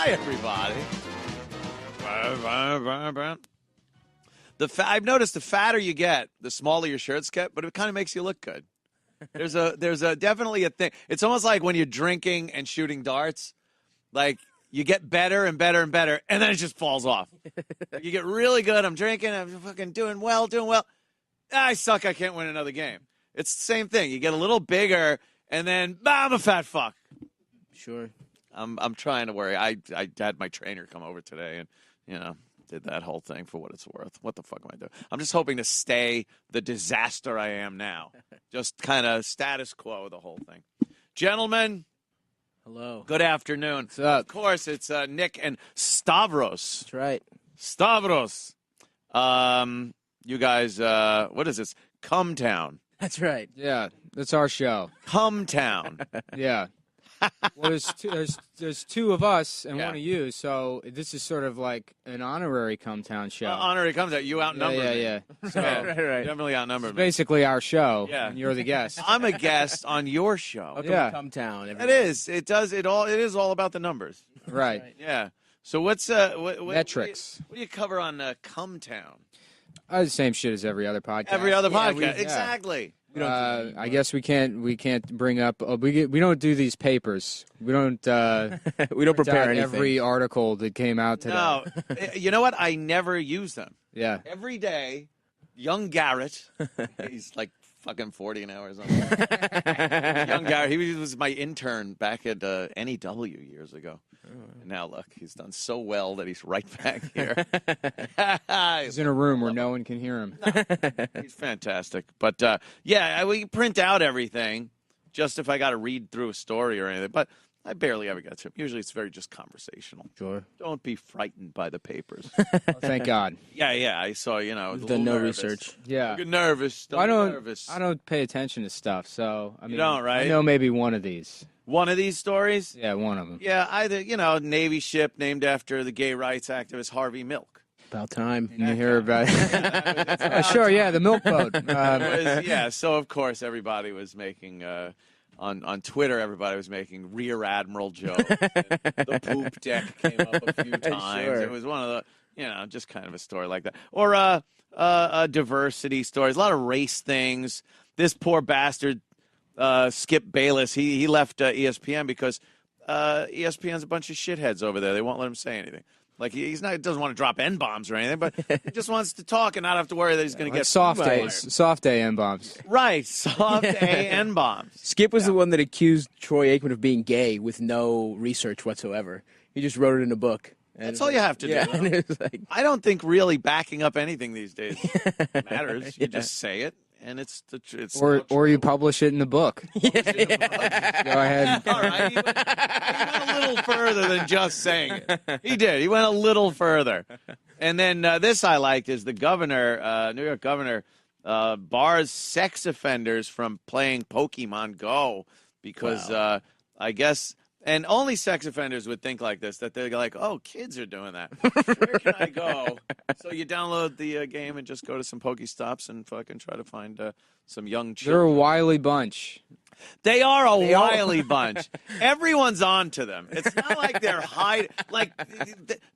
Hi, everybody. I've noticed the fatter you get, the smaller your shirts get, but it kind of makes you look good. There's definitely a thing. It's almost like when you're drinking and shooting darts. Like, you get better and better and better, and then it just falls off. You get really good. I'm drinking. I'm fucking doing well. I suck. I can't win another game. It's the same thing. You get a little bigger, and then, I'm a fat fuck. Sure. I'm trying to worry. I had my trainer come over today and, did that whole thing for what it's worth. What the fuck am I doing? I'm just hoping to stay the disaster I am now. Just kind of status quo, the whole thing. Gentlemen. Hello. Good afternoon. What's up? Of course, it's Nick and Stavros. That's right. Stavros. You guys, what is this? Cumtown. That's right. Yeah, that's our show. Cumtown. Yeah. Well, there's two of us and Yeah. one of you, so this is sort of like an honorary Cumtown show. Honorary Cumtown. You outnumber me. Yeah. So Right. Definitely outnumber it's me. basically our show, Yeah. and you're the guest. I'm a guest on your show. Welcome Yeah. to Cumtown. It is. It is all about the numbers. Right. Yeah. So what's what Metrics. What do you cover on Cumtown? The same shit as every other podcast. Every other Yeah, podcast. Exactly. I guess we can't bring up. We don't do these papers. We don't. We don't prepare anything. every article that came out today. No. You know what? I never use them. Yeah. Every day, young Garrett, he's like fucking 40 an hour or something. Young Garrett, he was my intern back at NEW years ago. And now, look, he's done so well that he's right back here. He's in a room where no one can hear him. He's fantastic. But, we print out everything just if I got to read through a story or anything. But I barely ever get to it. Usually it's very just conversational. Sure. Don't be frightened by the papers. Thank God. Yeah, I saw, We've a little done no nervous. research. Yeah. Get nervous. Don't be nervous. I don't pay attention to stuff, so I mean, don't, right? I know maybe one of these. One of these stories? Yeah, one of them. Yeah, either, Navy ship named after the gay rights activist Harvey Milk. About time. And you hear about it. Sure, yeah, the milk boat. So of course everybody was making, on Twitter, everybody was making Rear Admiral jokes. The poop deck came up a few times. Sure. It was one of the, just kind of a story like that. Or diversity stories, a lot of race things. This poor bastard, Skip Bayless, he left ESPN because ESPN's a bunch of shitheads over there. They won't let him say anything. Like he doesn't want to drop N-bombs or anything, but he just wants to talk and not have to worry that he's going to get soft fired. soft A N-bombs. Right, soft N-bombs. Skip was the one that accused Troy Aikman of being gay with no research whatsoever. He just wrote it in a book. That's all you have to do. Yeah, and it was like, I don't think really backing up anything these days matters. You just say it, and it's Or you publish it in the book. Go ahead. All right, he went a little further than just saying it. He did. He went a little further. And then this I liked is the governor, New York governor, bars sex offenders from playing Pokemon Go because I guess. And only sex offenders would think like this, that they're like, oh, kids are doing that. Where can I go? So you download the game and just go to some Pokestops and fucking try to find some young They're a children. wily bunch. They are a wily bunch. Everyone's on to them. It's not like they're hiding. Like,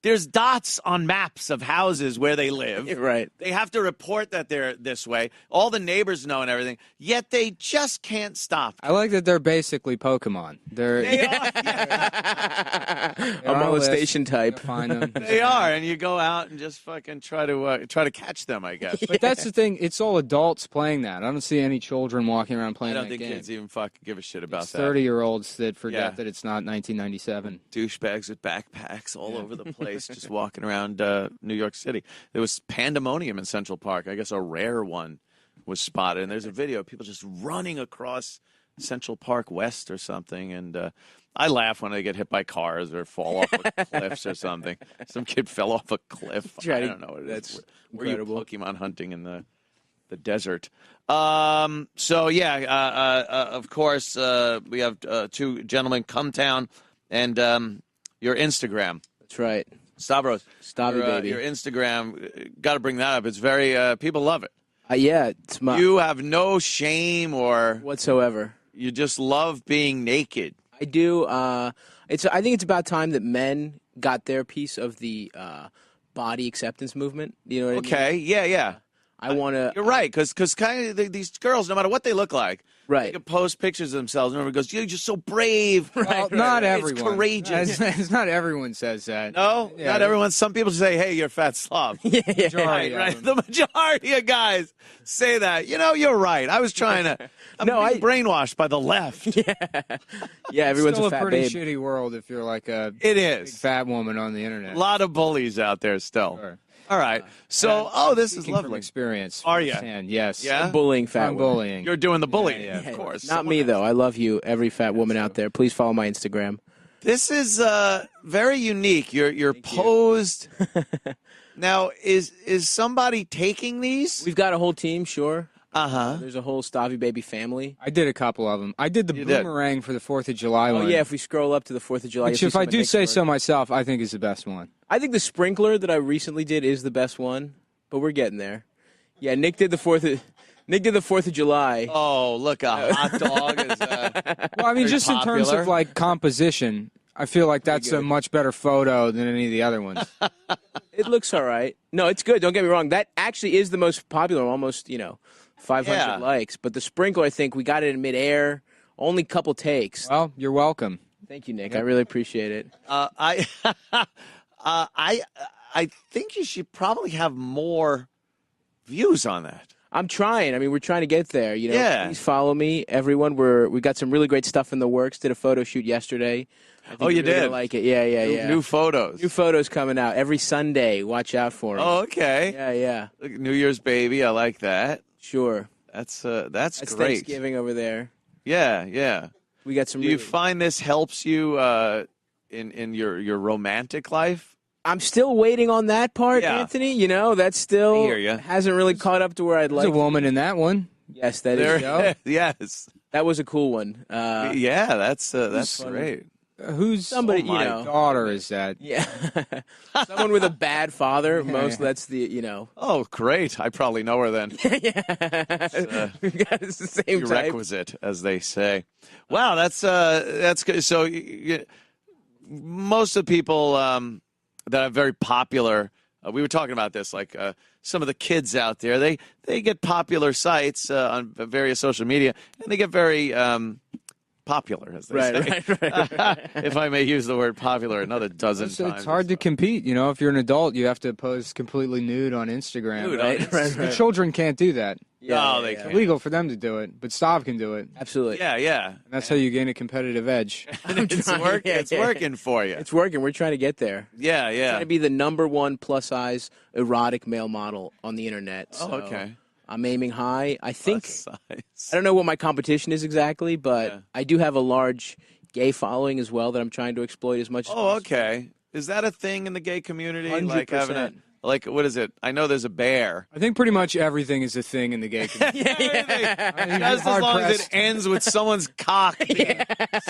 there's dots on maps of houses where they live. right. They have to report that they're this way. All the neighbors know and everything. Yet they just can't stop. I like that they're basically Pokemon. They are. A molestation type. Find them. They are, and you go out and just fucking try to catch them, I guess. But that's the thing. It's all adults playing that. I don't see any children walking around I playing don't that think game. kids even fucking give a shit about It's that. 30-year-olds that forget Yeah. that it's not 1997. Douchebags with backpacks all over the place, just walking around New York City. There was pandemonium in Central Park. I guess a rare one was spotted, and there's a video of people just running across Central Park West or something, and I laugh when they get hit by cars or fall off of cliffs or something. Some kid fell off a cliff. I don't know what it is. That's Were you incredible. Pokemon hunting in the desert? Of course, we have two gentlemen, Cumtown, and your Instagram. That's right. Stavros, Stavy baby. your Instagram, got to bring that up. It's very, people love it. Yeah, it's my You have no shame or whatsoever. you just love being naked. I do. I think it's about time that men got their piece of the body acceptance movement. You know what I mean? Okay, yeah. I want to. You're right, because kind of these girls, no matter what they look like, Right. they can post pictures of themselves, and everyone goes, "You're just so brave." Well, not It's everyone. courageous. It's not everyone says that. No, Yeah, not everyone. Some people say, "Hey, you're a fat slob." Majority of Right. them. The majority of guys say that. You're right. I was trying to. I'm being brainwashed by the left. Yeah, everyone's Still a fat pretty babe. shitty world if you're like a It big is. fat woman on the internet. A lot of bullies out there still. Sure. All right. So, this is Speaking from lovely. experience. Are ya? firsthand, yes. Yeah? Bullying fat I'm women. bullying. You're doing the bullying, Yeah, of course. Not me though. I love you, every fat woman out there. Please follow my Instagram. This is very unique. You're posed. Now, is somebody taking these? We've got a whole team, sure. Uh-huh. There's a whole Stavy baby family. I did a couple of them. I did the You did. boomerang for the 4th of July Oh one. yeah, if we scroll up to the 4th of July, Which, you'll if see I some of do Nick's say work. so myself, I think is the best one. I think the sprinkler that I recently did is the best one, but we're getting there. Yeah, Nick did the 4th of July. Oh, look, a hot dog is. Well, I mean, Very just in terms popular. of like composition, I feel like that's a much better photo than any of the other ones. It looks all right. No, it's good. Don't get me wrong. That actually is the most popular, almost 500 Yeah. likes. But the sprinkler, I think we got it in midair. Only couple takes. Well, you're welcome. Thank you, Nick. I really appreciate it. I think you should probably have more views on that. I'm trying. I mean, we're trying to get there. Yeah. Please follow me, everyone. We got some really great stuff in the works. Did a photo shoot yesterday. I think Oh, you you're really gonna did? like it. Yeah. New photos. New photos coming out every Sunday. Watch out for them. Oh, okay. Yeah. Look, New Year's baby. I like that. Sure. That's That's great. Thanksgiving over there. Yeah. We got some. Do you really- find this helps you in your romantic life? I'm still waiting on that part, Yeah. Anthony. That's still I hear ya. hasn't really caught up to where I'd There's like. a woman in that one. Yes, that There, is. go. yes. That was a cool one. Yeah, that's fun. great. Whose Somebody, my daughter is that? Yeah. Someone with a bad father. Most. yeah. That's the. Oh, great. I probably know her then. We've got it's the same type. Prerequisite, as they say. Wow, that's good. So most of the people that are very popular, we were talking about this, like some of the kids out there, they get popular sites on various social media, and they get very popular, as they say. Right. If I may use the word popular another dozen times. It's hard to compete. If you're an adult, you have to pose completely nude on Instagram. Nude, Right. The children can't do that. No, they It's can't. illegal for them to do it, but Stav can do it. Absolutely. Yeah. And that's how you gain a competitive edge. It's trying, it's working for you. It's working. We're trying to get there. Yeah. Trying to be the #1 plus-size erotic male model on the internet. So Oh, okay. I'm aiming high. I think Plus size. I don't know what my competition is exactly, but Yeah. I do have a large gay following as well that I'm trying to exploit as much as Oh, possible. okay. Is that a thing in the gay community? Like having 100%. what is it? I know there's a bear. I think pretty much everything is a thing in the gay community. Just as long as it ends with someone's cock being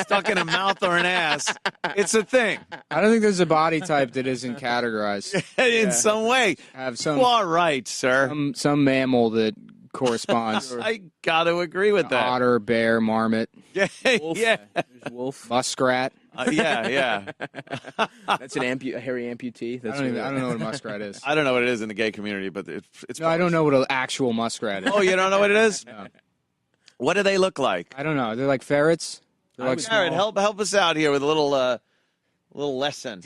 stuck in a mouth or an ass, it's a thing I don't think there's a body type that isn't categorized. in some way. Have You some are right, sir. some mammal that corresponds. I got to agree with that. Otter, bear, marmot, Yeah, Wolf. yeah, There's wolf. muskrat. yeah. That's a hairy amputee. That's I really- don't know what a muskrat is. I don't know what it is in the gay community, but it's. No, I don't know what an actual muskrat is. Oh, you don't know what it is? No. What do they look like? I don't know. They're like ferrets. They're like Jared, small. help us out here with a little lesson.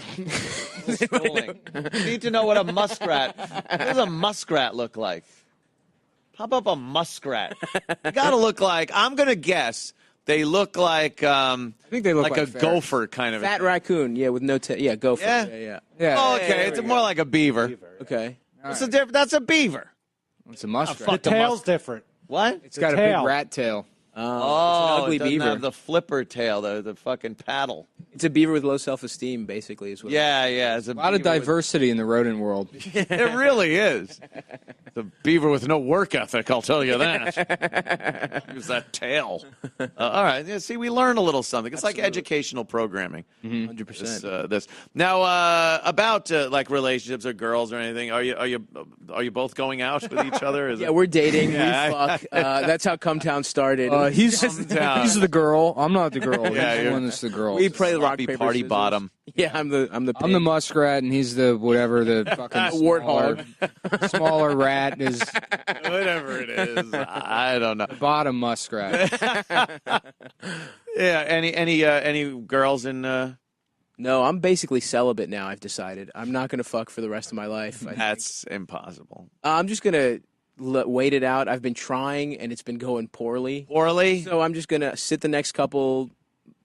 Little schooling. You need to know what a muskrat. What does a muskrat look like? Pop up a muskrat. You got to look like. I'm gonna guess they look like. I think they look like a ferrets. gopher kind of. Fat raccoon. Yeah, with no tail. Yeah, go for Yeah? it. Yeah. Yeah. Oh, Hey, okay. there It's we more go. like a beaver. Okay. What's the difference? That's a beaver. It's a muskrat. fuck The tail's different. What? It's got a tail. big rat tail. Oh, Oh, it's an ugly it doesn't beaver. have the flipper tail, the fucking paddle. It's a beaver with low self-esteem, basically. Is what Yeah. It's A lot of diversity in the rodent world. It really is. The beaver with no work ethic, I'll tell you that. Use that tail. All right. Yeah, see, we learn a little something. It's like educational programming. 100%. This. Now, about like relationships or girls or anything, are you both going out with each other? Is Yeah, it- we're dating. Yeah, We fuck. That's how Cumtown started. Oh, He's Hometown. he's the girl. I'm not the girl. Yeah, He's the you're- one that's the girl. We play rock Sloppy paper party scissors. bottom. Yeah, I'm the pig. I'm the muskrat, and he's the whatever the fucking Warthog. Smaller rat is Whatever it is, I don't know. the bottom muskrat. Yeah, any girls in? No, I'm basically celibate now. I've decided I'm not gonna fuck for the rest of my life. That's impossible. I'm just gonna wait it out. I've been trying, and it's been going poorly. Poorly. So I'm just gonna sit the next couple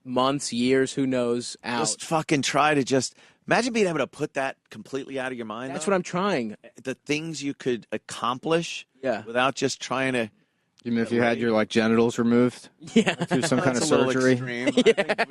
months, years, who knows, out. Just fucking try to just imagine being able to put that completely out of your mind. That's though. what I'm trying. The things you could accomplish Yeah. without just trying to. Even if you had your genitals removed Yeah. through some kind of That's a little surgery. extreme. I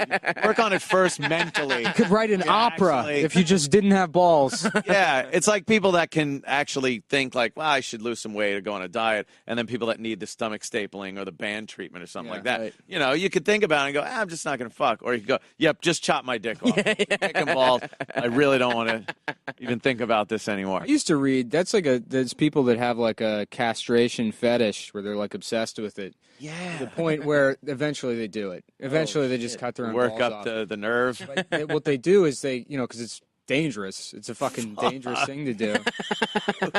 think work on it first mentally. You could write an opera actually- if you just didn't have balls. Yeah, it's like people that can actually think like, well, I should lose some weight or go on a diet, and then people that need the stomach stapling or the band treatment or something Yeah, like that. right. You know, you could think about it and go, I'm just not going to fuck. Or you could go, yep, just chop my dick off. Dick and balls. I really don't want to even think about this anymore. I used to read there's people that have like a castration fetish where they're like obsessed with it. Yeah. To the point where eventually they do it. Eventually they just cut their own Work balls up off. the nerve. But what they do is because it's dangerous. It's a fucking dangerous thing to do.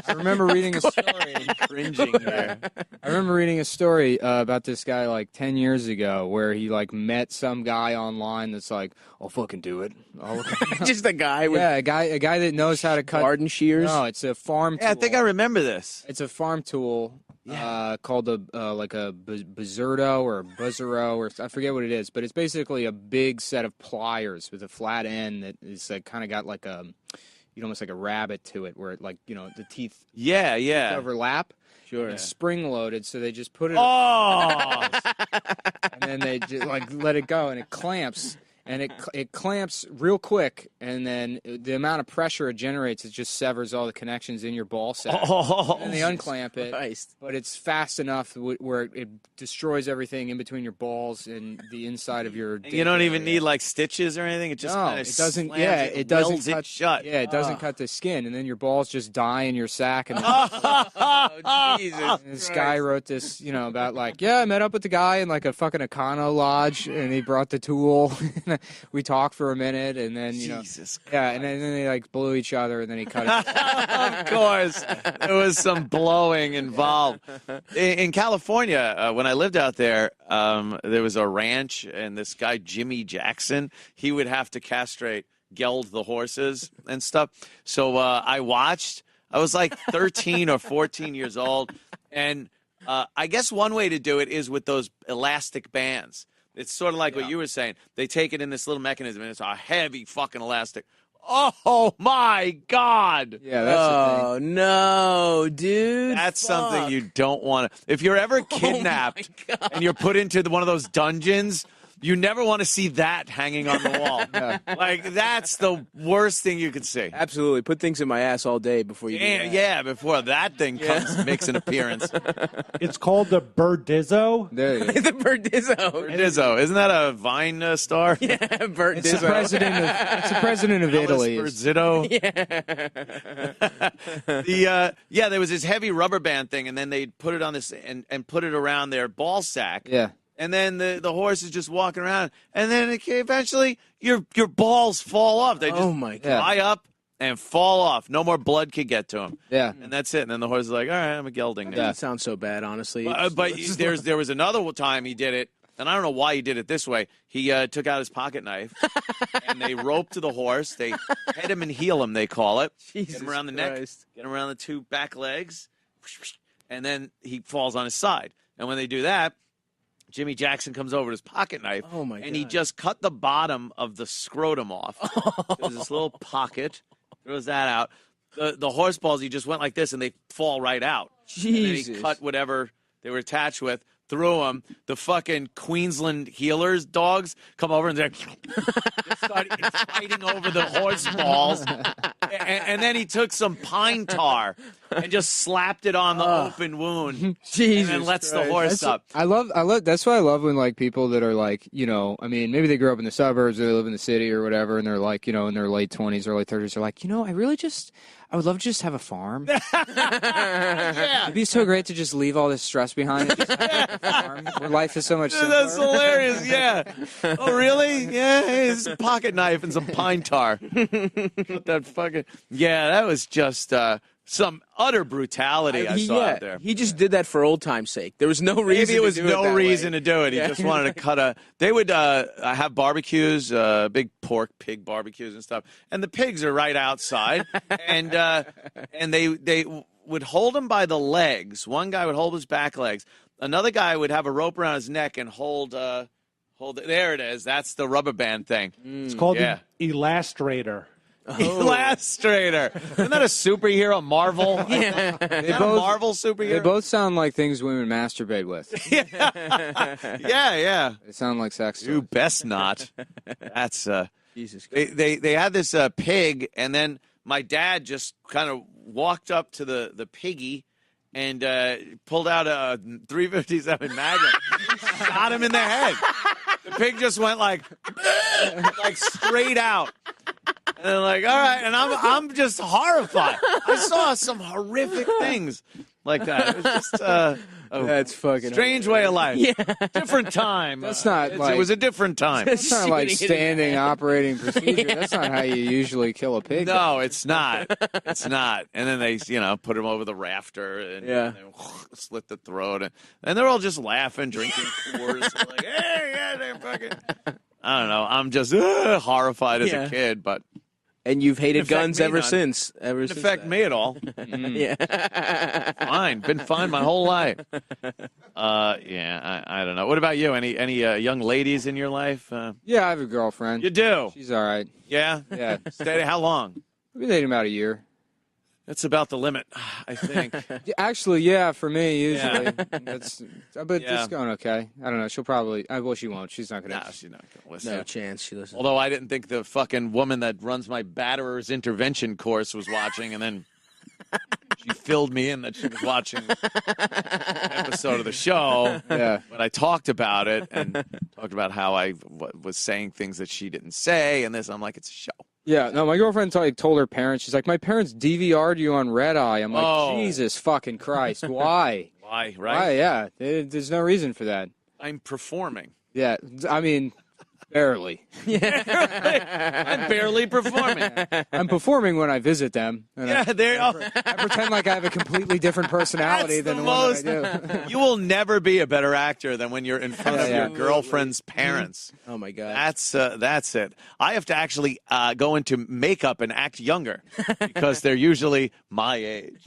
I remember reading a story. Cringing here. I remember reading a story about this guy like 10 years ago where he like met some guy online that's like, I'll fucking do it. Just a guy with Yeah, a guy that knows how to cut. garden shears. No, it's a farm tool. Yeah, I think I remember this. It's a farm tool called a Buzzerdo or a Buzzero or I forget what it is, but it's basically a big set of pliers with a flat end that is like kind of got like almost like a rabbit to it, where it the teeth Yeah. overlap. Sure. It's spring loaded, so they just put it Oh, and then they just let it go, and it clamps. And it clamps real quick, and then the amount of pressure it generates, it just severs all the connections in your ball sack. And then they unclamp it, Christ. but it's fast enough where it destroys everything in between your balls and the inside of your. you don't even area. need like stitches or anything. It just No, kind of it doesn't. Yeah, it doesn't welds cut it shut. Yeah, it doesn't cut the skin, and then your balls just die in your sack. And Oh, Jesus. and this guy wrote this, about I met up with the guy in like a fucking Econo lodge, and he brought the tool. We talked for a minute, and then Jesus. yeah, and then they like blew each other, and then he cut it. Of course, there was some blowing involved. In California, when I lived out there, there was a ranch, and this guy Jimmy Jackson, he would have to castrate, geld the horses and stuff. So I watched. I was like 13 or 14 years old, and I guess one way to do it is with those elastic bands. It's sort of like what you were saying. They take it in this little mechanism, and it's a heavy fucking elastic. Oh, my God. Yeah, that's the thing. Oh, no, dude. That's Fuck. something you don't want to. If you're ever kidnapped and you're put into one of those dungeons, you never want to see that hanging on the wall. Like, that's the worst thing you could see. Absolutely. Put things in my ass all day before you do that. Yeah, before that thing makes an appearance. It's called the Birdizzo. There you go. The Berdizzo. Dizzo, isn't that a Vine star? Yeah, Bert It's the Dizzo. president of Italy. Zitto. There was this heavy rubber band thing, and then they'd put it on this and put it around their ball sack. Yeah. And then the horse is just walking around, and then eventually your balls fall off. They just Oh, my God. dry up and fall off. No more blood could get to them. Yeah. And that's it. And then the horse is like, all right, I'm a gelding now. Doesn't sound so bad, honestly. But there was another time he did it, and I don't know why he did it this way. He took out his pocket knife, and they roped the horse. They head him and heel him, they call it. Get him around the neck, get him around the two back legs, and then he falls on his side. And when they do that, Jimmy Jackson comes over with his pocket knife, Oh, my and he God. just cut the bottom of the scrotum off. There's this little pocket, throws that out. The horse balls, he just went like this, and they fall right out. And then he Jesus. cut whatever they were attached with, threw them. The fucking Queensland healers dogs come over and they start fighting over the horse balls. And then he took some pine tar and just slapped it on the open wound, Jesus and then lets Christ. the horse up. I love. That's why I love when like people that are like, I mean, maybe they grew up in the suburbs or they live in the city or whatever, and they're like, in their late 20s, early 30s, are like, I would love to just have a farm. Yeah. It'd be so great to just leave all this stress behind and just have a farm where life is so much simpler. That's hilarious. Yeah. Oh, really? Yeah. Hey, it's a pocket knife and some pine tar. That fucking. Yeah, that was just some utter brutality I saw out there. He just did that for old time's sake. There was no reason. Maybe it was to do no that reason way. to do it. He just wanted to cut a. They would have barbecues, big pig barbecues and stuff, and the pigs are right outside, and they would hold him by the legs. One guy would hold his back legs. Another guy would have a rope around his neck and hold. There it is. That's the rubber band thing. It's called Yeah. an elastrator. Elastrator. Isn't that a superhero? Marvel? Yeah. They A Marvel superhero? They both sound like things women masturbate with. Yeah. They sound like sex You toys. best not. That's Jesus Christ. they had this pig, and then my dad just kind of walked up to the piggy and pulled out a .357 Magnum, shot him in the head. The pig just went like straight out. And they're like, all right, and I'm just horrified. I saw some horrific things like that. It was just That's fucking strange way of life. Yeah. Different time. That's not like- it was a different time. That's not like Shooting it in standing operating procedure. That's not how you usually kill a pig. No, it's not. It's not. And then they, put him over the rafter and, Yeah. and they slit the throat. And they're all just laughing, drinking Coors. They're like, hey, yeah, they're fucking. I don't know. I'm just horrified as Yeah. a kid, but And you've hated Didn't affect guns me ever none. since. it didn't affect me at all. Yeah. Fine. Been fine my whole life. I don't know. What about you? Any young ladies in your life? Yeah, I have a girlfriend. You do? She's all right. Yeah? Yeah. Stay, how long? We've been dating about a year. That's about the limit, I think. Yeah, actually, yeah, for me, usually. Yeah. But Yeah. it's going okay. I don't know. She'll probably. Well, she won't. She's not going No, to. she's not going to listen. No chance she listens. Although I didn't think the fucking woman that runs my batterer's intervention course was watching, and then she filled me in that she was watching an episode of the show. Yeah. But I talked about it and talked about how I was saying things that she didn't say, and this. I'm like, it's a show. Yeah, no, my girlfriend told her parents, she's like, my parents DVR'd you on Red Eye. I'm like, Oh. Jesus fucking Christ, why? Why, right? Why, yeah, there's no reason for that. I'm performing. Yeah, I mean, barely. I'm barely performing. I'm performing when I visit them. And Yeah, there. Oh, I pretend like I have a completely different personality That's than the the one most- that I do. you will never be a better actor than when you're in front of Yeah. your girlfriend's parents. Oh my God. That's it. I have to actually go into makeup and act younger because they're usually my age.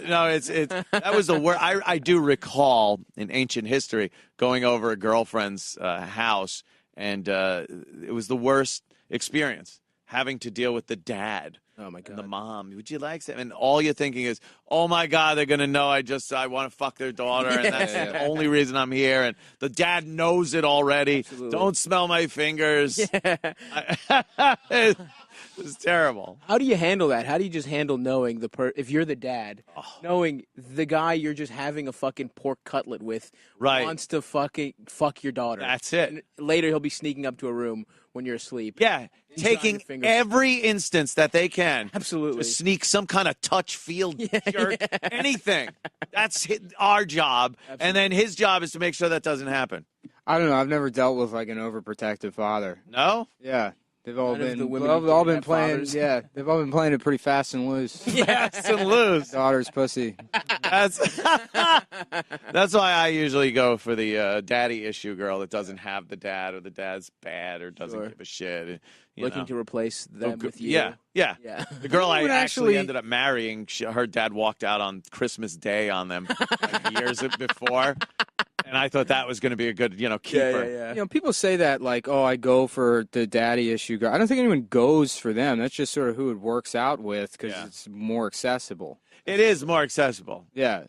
No, it's that was the worst. I do recall in ancient history going over a girlfriend's house, and it was the worst experience having to deal with the dad. Oh my And God. the mom, would you like some? And all you're thinking is, oh my God, they're gonna know I want to fuck their daughter, and that's the only reason I'm here. And the dad knows it already. Absolutely. Don't smell my fingers. It's terrible. How do you handle that? How do you just handle knowing if you're the dad, knowing the guy you're just having a fucking pork cutlet with Right. wants to fuck your daughter? That's it. And later he'll be sneaking up to a room when you're asleep. Yeah, He's on your taking fingers. every instance that they can. Absolutely. To sneak some kind of touch field jerk, anything. That's our job. And then his job is to make sure that doesn't happen. I don't know. I've never dealt with like an overprotective father. No? Yeah. They've all None of been the women they've you all dated been have playing. fathers. Yeah, they've all been playing it pretty fast and loose. Yes, and lose. Daughter's pussy. That's why I usually go for the daddy issue girl that doesn't have the dad, or the dad's bad, or doesn't Sure. give a shit. You Looking know. to replace them with you. Yeah. Yeah. The girl I would actually actually- ended up marrying, her dad walked out on Christmas Day on them like years before. And I thought that was going to be a good, keeper. Yeah. You know, people say that like, oh, I go for the daddy issue girl. I don't think anyone goes for them. That's just sort of who it works out with because Yeah. it's more accessible. It is more accessible. Yeah.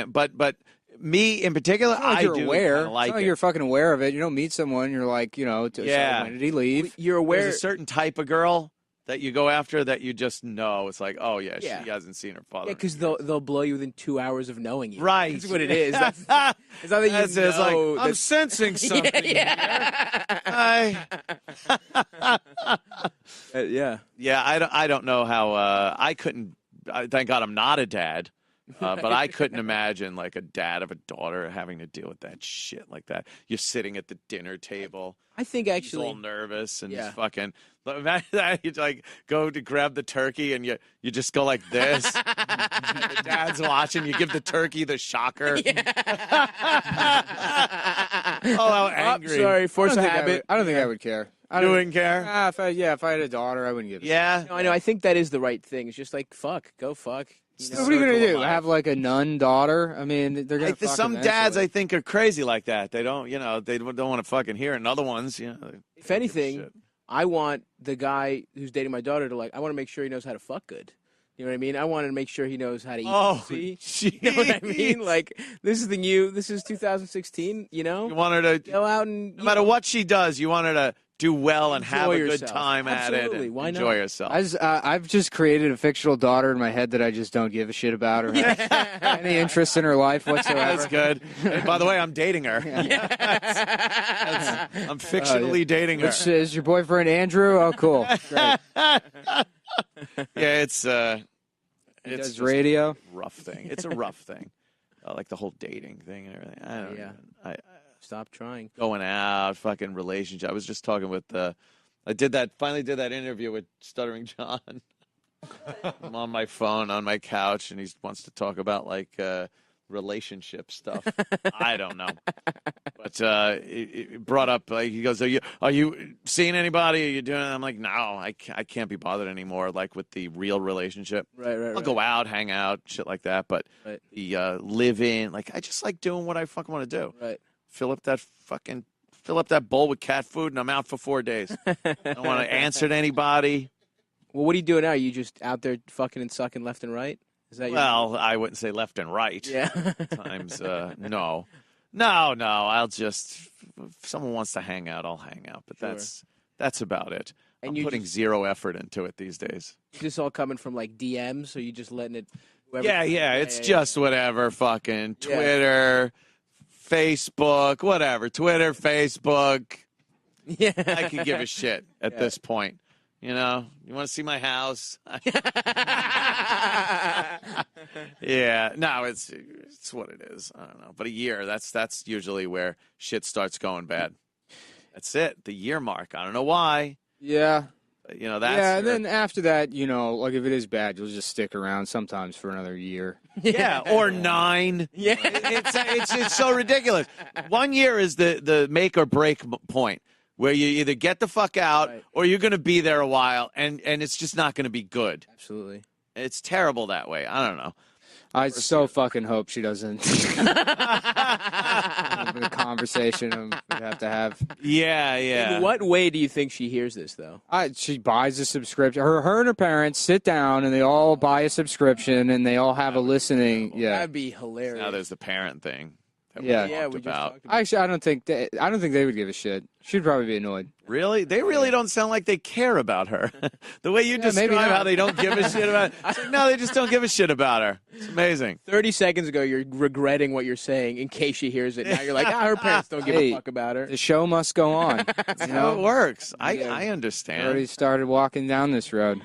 But me in particular, It's not like I you're do aware. kinda like it's not like it. you're fucking aware of it. You don't meet someone. You're like, so Yeah. when did he leave? You're aware. There's a certain type of girl that you go after that you just know it's like, oh yeah, Yeah. she hasn't seen her father. Yeah, because they'll blow you within 2 hours of knowing you. Right. That's what it is. It's not that you That's it. It's like, know I'm that- sensing something here. yeah. Yeah, I don't know how I couldn't. Thank God I'm not a dad, but I couldn't imagine like a dad of a daughter having to deal with that shit like that. You're sitting at the dinner table. I think He's actually. all nervous and Yeah. he's fucking. Imagine that you like go to grab the turkey and you just go like this. And the dad's watching. You give the turkey the shocker. Oh, how angry! Sorry, force a I habit. don't think I would care. I You don't wouldn't care. If I had a daughter, I wouldn't give a shit. Yeah. No, I know. I think that is the right thing. It's just like, fuck. Go fuck. You know? What are you gonna Circle of do? life. Have like a nun daughter? I mean, they're gonna. Fuck Some dads, eventually. I think, are crazy like that. They don't, they don't want to fucking hear it. And other ones, If anything, shit. I want the guy who's dating my daughter to I want to make sure he knows how to fuck good. You know what I mean? I want to make sure he knows how to eat. Oh, pussy. jeez. You know what I mean? Like, this is the new. This is 2016. You know, You want her to, go out and no matter what she does, you want her to do well and have a Enjoy good yourself. time at it Absolutely. and Why enjoy not? yourself. I've just created a fictional daughter in my head that I just don't give a shit about or have any interest in her life whatsoever. That's good. And by the way, I'm dating her. I'm fictionally dating her. Which is your boyfriend Andrew? Oh, cool. Great. Yeah, it's He it's does just radio. a rough thing. It's a rough thing. Like the whole dating thing and everything. I don't Yeah. know. Stop trying. Going out, fucking relationship. I was just talking with finally did that interview with Stuttering John. I'm on my phone on my couch and he wants to talk about like relationship stuff. I don't know. But it brought up like he goes, are you seeing anybody? Are you doing it? I'm like, no, I can't be bothered anymore like with the real relationship. Right. I'll go out, hang out, shit like that, but Right. the live in, like I just like doing what I fucking want to do. Right. Fill up that bowl with cat food, and I'm out for 4 days. I don't want to answer to anybody. Well, what are you doing now? Are you just out there fucking and sucking left and right? Is that your? Well, I wouldn't say left and right. Yeah. Times, no. I'll just if someone wants to hang out, I'll hang out. But Sure. that's about it. And I'm you putting zero effort into it these days. This all coming from like DMs, so you just letting it. Whoever, Yeah. It's yeah. just whatever. Fucking Twitter, Facebook, whatever. Twitter, Facebook. Yeah. I can give a shit at this point. You want to see my house? Yeah. No, it's what it is. I don't know. But a year, that's usually where shit starts going bad. That's it. The year mark. I don't know why. Yeah. That's Yeah, and then after that, like if it is bad, you'll just stick around sometimes for another year. yeah, or 9. Yeah. It's so ridiculous. 1 year is the make or break point where you either get the fuck out Right. or you're going to be there a while and it's just not going to be good. Absolutely. It's terrible that way. I don't know. I so fucking hope she doesn't. The conversation we have to have. Yeah. In what way do you think she hears this, though? She buys a subscription. Her and her parents sit down and they all buy a subscription and they all have a listening. Yeah. That'd be hilarious. Now there's the parent thing. That Yeah. we yeah, talked we just about. talked about. Actually, I don't think they would give a shit. She'd probably be annoyed. Really? They really don't sound like they care about her. The way you describe maybe not. how they don't give a shit about her. It's like, no, they just don't give a shit about her. It's amazing. 30 seconds ago, you're regretting what you're saying in case she hears it. Now you're like, her parents don't give Hey. a fuck about her. The show must go on. That's how it works. I Yeah. understand. Already started walking down this road.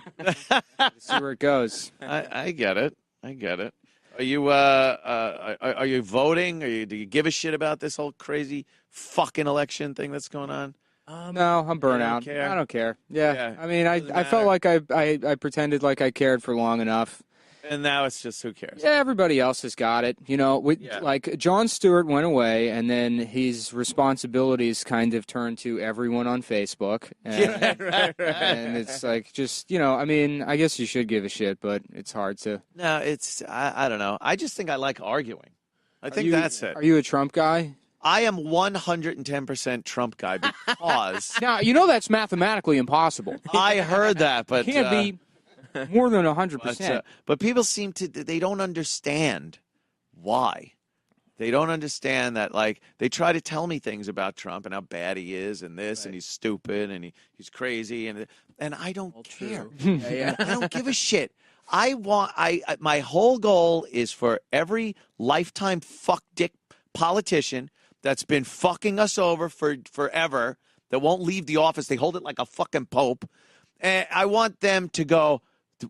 See where it goes. I get it. Are you are you voting? Do you give a shit about this whole crazy fucking election thing that's going on? No, I'm burnt out. care? I don't care. Yeah. Yeah, I mean, doesn't I felt matter. like I pretended like I cared for long enough. And now it's just who cares? Yeah, everybody else has got it. Yeah. Like Jon Stewart went away, and then his responsibilities kind of turned to everyone on Facebook. And, right. and it's like just, I mean, I guess you should give a shit, but it's hard to. No, it's I don't know. I just think I like arguing. I think that's it. Are you a Trump guy? I am 110% Trump guy because Now, that's mathematically impossible. I heard that, but It can't be more than 100%. But people seem to they don't understand why. They don't understand that, like, they try to tell me things about Trump and how bad he is and this and he's stupid and he's crazy and I don't care. Yeah. I don't give a shit. My whole goal is for every lifetime fuck dick politician that's been fucking us over for forever, that won't leave the office. They hold it like a fucking pope. And I want them to go,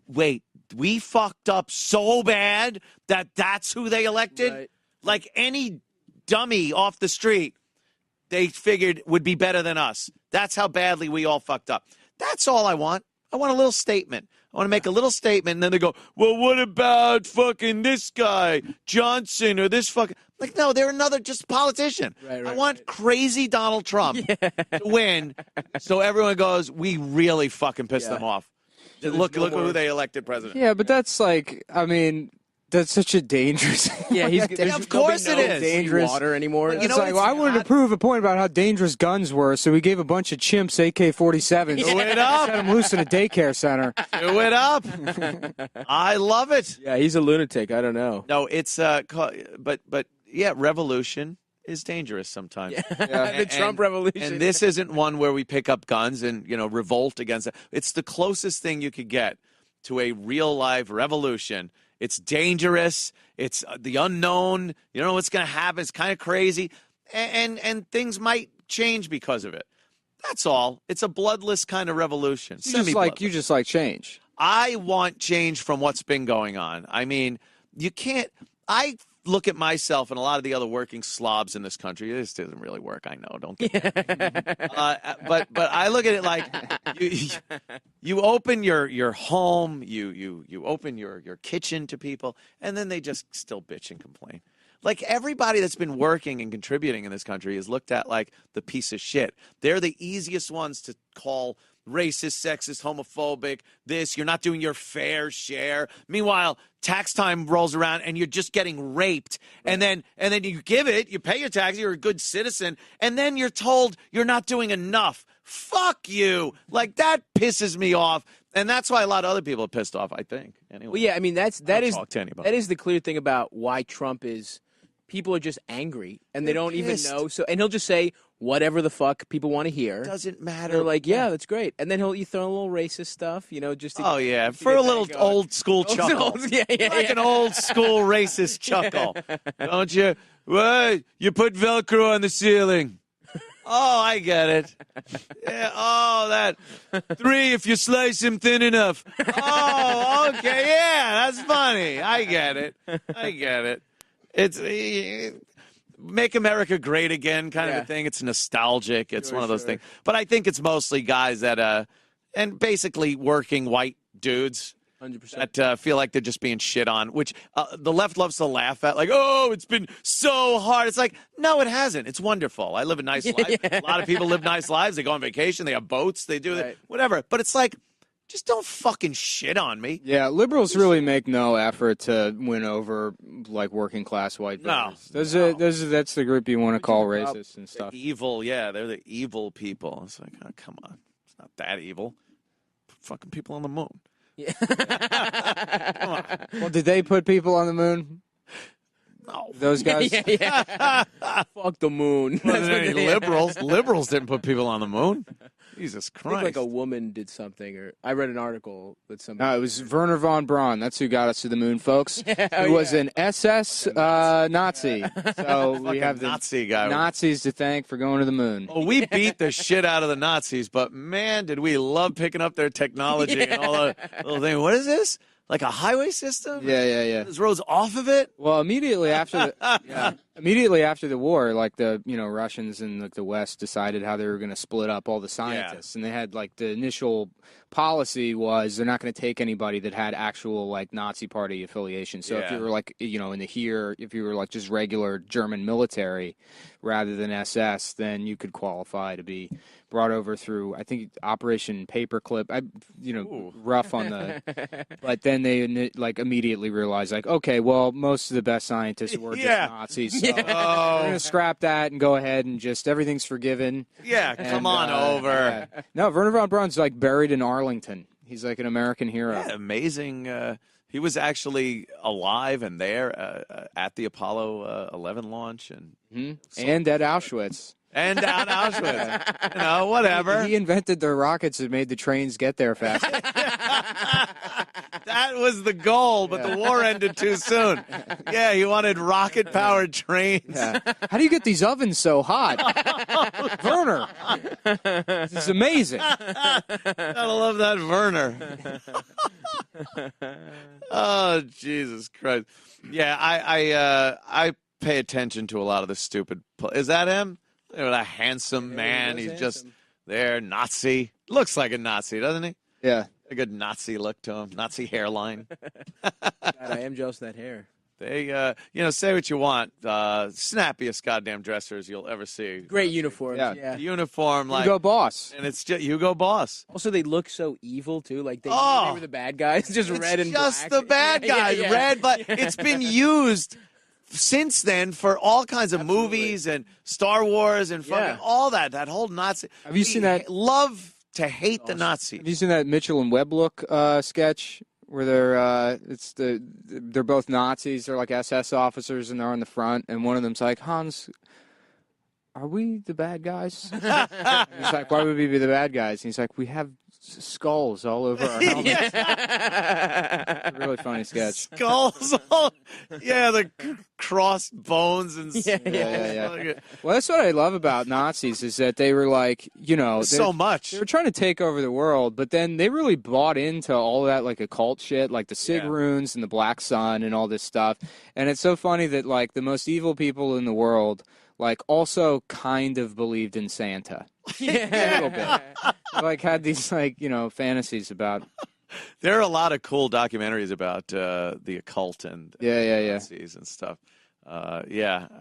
wait, we fucked up so bad that that's who they elected? Right. Like any dummy off the street, they figured would be better than us. That's how badly we all fucked up. That's all I want. I want a little statement. I want to make a little statement, and then they go, well, what about fucking this guy, Johnson, or this fucking... Like, no, they're another just politician. Right, I want crazy Donald Trump to win, so everyone goes, we really fucking pissed them off. Look who they elected president. Yeah, but that's like, I mean, that's such a dangerous. Yeah, Of course it is. Dangerous water anymore. It's like, well, I wanted to prove a point about how dangerous guns were, so we gave a bunch of chimps AK-47s. Do it up. Set them loose in a daycare center. Do it up. I love it. Yeah, he's a lunatic. I don't know. No, it's but yeah, revolution is dangerous sometimes. The Trump revolution. And this isn't one where we pick up guns and, revolt against it. It's the closest thing you could get to a real life revolution. It's dangerous. It's the unknown. You don't know what's going to happen. It's kind of crazy. And things might change because of it. That's all. It's a bloodless kind of revolution. You just like change. I want change from what's been going on. I mean, you can't. I look at myself and a lot of the other working slobs in this country. This doesn't really work. I know. Don't get me. But I look at it like you open your home, you open your kitchen to people, and then they just still bitch and complain. Like, everybody that's been working and contributing in this country is looked at like the piece of shit. They're the easiest ones to call racist, sexist, homophobic, this, you're not doing your fair share. Meanwhile, tax time rolls around and you're just getting raped. Right. And then you give it, you pay your taxes, you're a good citizen, and then you're told you're not doing enough. Fuck you. Like, that pisses me off. And that's why a lot of other people are pissed off, I think. Anyway. Well, yeah, I mean, that is the clear thing about why Trump is. People are just angry, and they don't even know. So, and he'll just say whatever the fuck people want to hear. Doesn't matter. They're like, yeah, that's great. And then you throw a little racist stuff, just to, for a little old school chuckle. An old school racist chuckle. Don't you? What? You put Velcro on the ceiling. Oh, I get it. Yeah, that 3 if you slice him thin enough. Oh, okay, yeah, that's funny. I get it. It's make America great again kind of a thing. It's nostalgic. It's one of those things. But I think it's mostly guys that and basically working white dudes 100%. That feel like they're just being shit on, which the left loves to laugh at. Like, oh, it's been so hard. It's like, no, it hasn't. It's wonderful. I live a nice life. A lot of people live nice lives. They go on vacation. They have boats. They do whatever. But it's like, just don't fucking shit on me. Yeah, liberals really make no effort to win over like working class white voters. That's the group you want to call racist and stuff. Evil, they're the evil people. It's like, oh, come on, it's not that evil. Put fucking people on the moon. Yeah. Come on. Well, did they put people on the moon? No, those guys. Fuck the moon. Wasn't any liberals. Liberals didn't put people on the moon. Jesus Christ. I think like a woman did something, or I read an article that somebody. No, it was Werner von Braun. That's who got us to the moon, folks. He was an SS Nazi. So we have the Nazi guy. Nazis to thank for going to the moon. Well, we beat the shit out of the Nazis, but man, did we love picking up their technology and all the little thing. What is this? Like a highway system? Yeah. There's roads off of it? Well, immediately after the war, like the Russians and like the West decided how they were going to split up all the scientists, and they had like the initial policy was they're not going to take anybody that had actual like Nazi Party affiliation. So if you were like if you were like just regular German military rather than SS, then you could qualify to be brought over through, I think, Operation Paperclip. Rough on the, but then they like immediately realized like, okay, well, most of the best scientists were just Nazis, so we're gonna scrap that and go ahead and just everything's forgiven. Yeah, come on over. No, Werner von Braun's like buried in Arlington. He's like an American hero. Yeah, amazing He was actually alive and there at the Apollo 11 launch and and at Auschwitz. and down Auschwitz. You know, whatever. He invented the rockets that made the trains get there faster. That was the goal, but the war ended too soon. Yeah, he wanted rocket-powered trains. Yeah. How do you get these ovens so hot? Werner. This is amazing. Gotta love that Werner. Oh, Jesus Christ. Yeah, I pay attention to a lot of the stupid. Is that him? A handsome man. He's just there, Nazi. Looks like a Nazi, doesn't he? Yeah. A good Nazi look to him. Nazi hairline. God, I am jealous of that hair. They, say what you want. Snappiest goddamn dressers you'll ever see. Great uniforms. Yeah. Yeah. Uniform, like Hugo Boss. and it's just Hugo Boss. Also, they look so evil too. Like they were the bad guys, just It's red and just black. the bad Yeah, guys, yeah. red. But it's been used since then for all kinds of Absolutely. movies and Star Wars and fucking all that. That whole Nazi. Have you seen that? Love to hate the Nazis. Have you seen that Mitchell and Webb look sketch where they're both Nazis, they're like SS officers and they're on the front, and one of them's like, Hans, are we the bad guys? And he's like, why would we be the bad guys? And he's like, we have skulls all over our helmets. It's a really funny sketch. Skulls, the crossed bones and Yeah. Well, that's what I love about Nazis is that they were like, so much. They were trying to take over the world, but then they really bought into all that like occult shit, like the Sig runes and the Black Sun and all this stuff. And it's so funny that like the most evil people in the world like also kind of believed in Santa. A little bit. Like had these like, fantasies about. There are a lot of cool documentaries about the occult and Nazis and stuff. I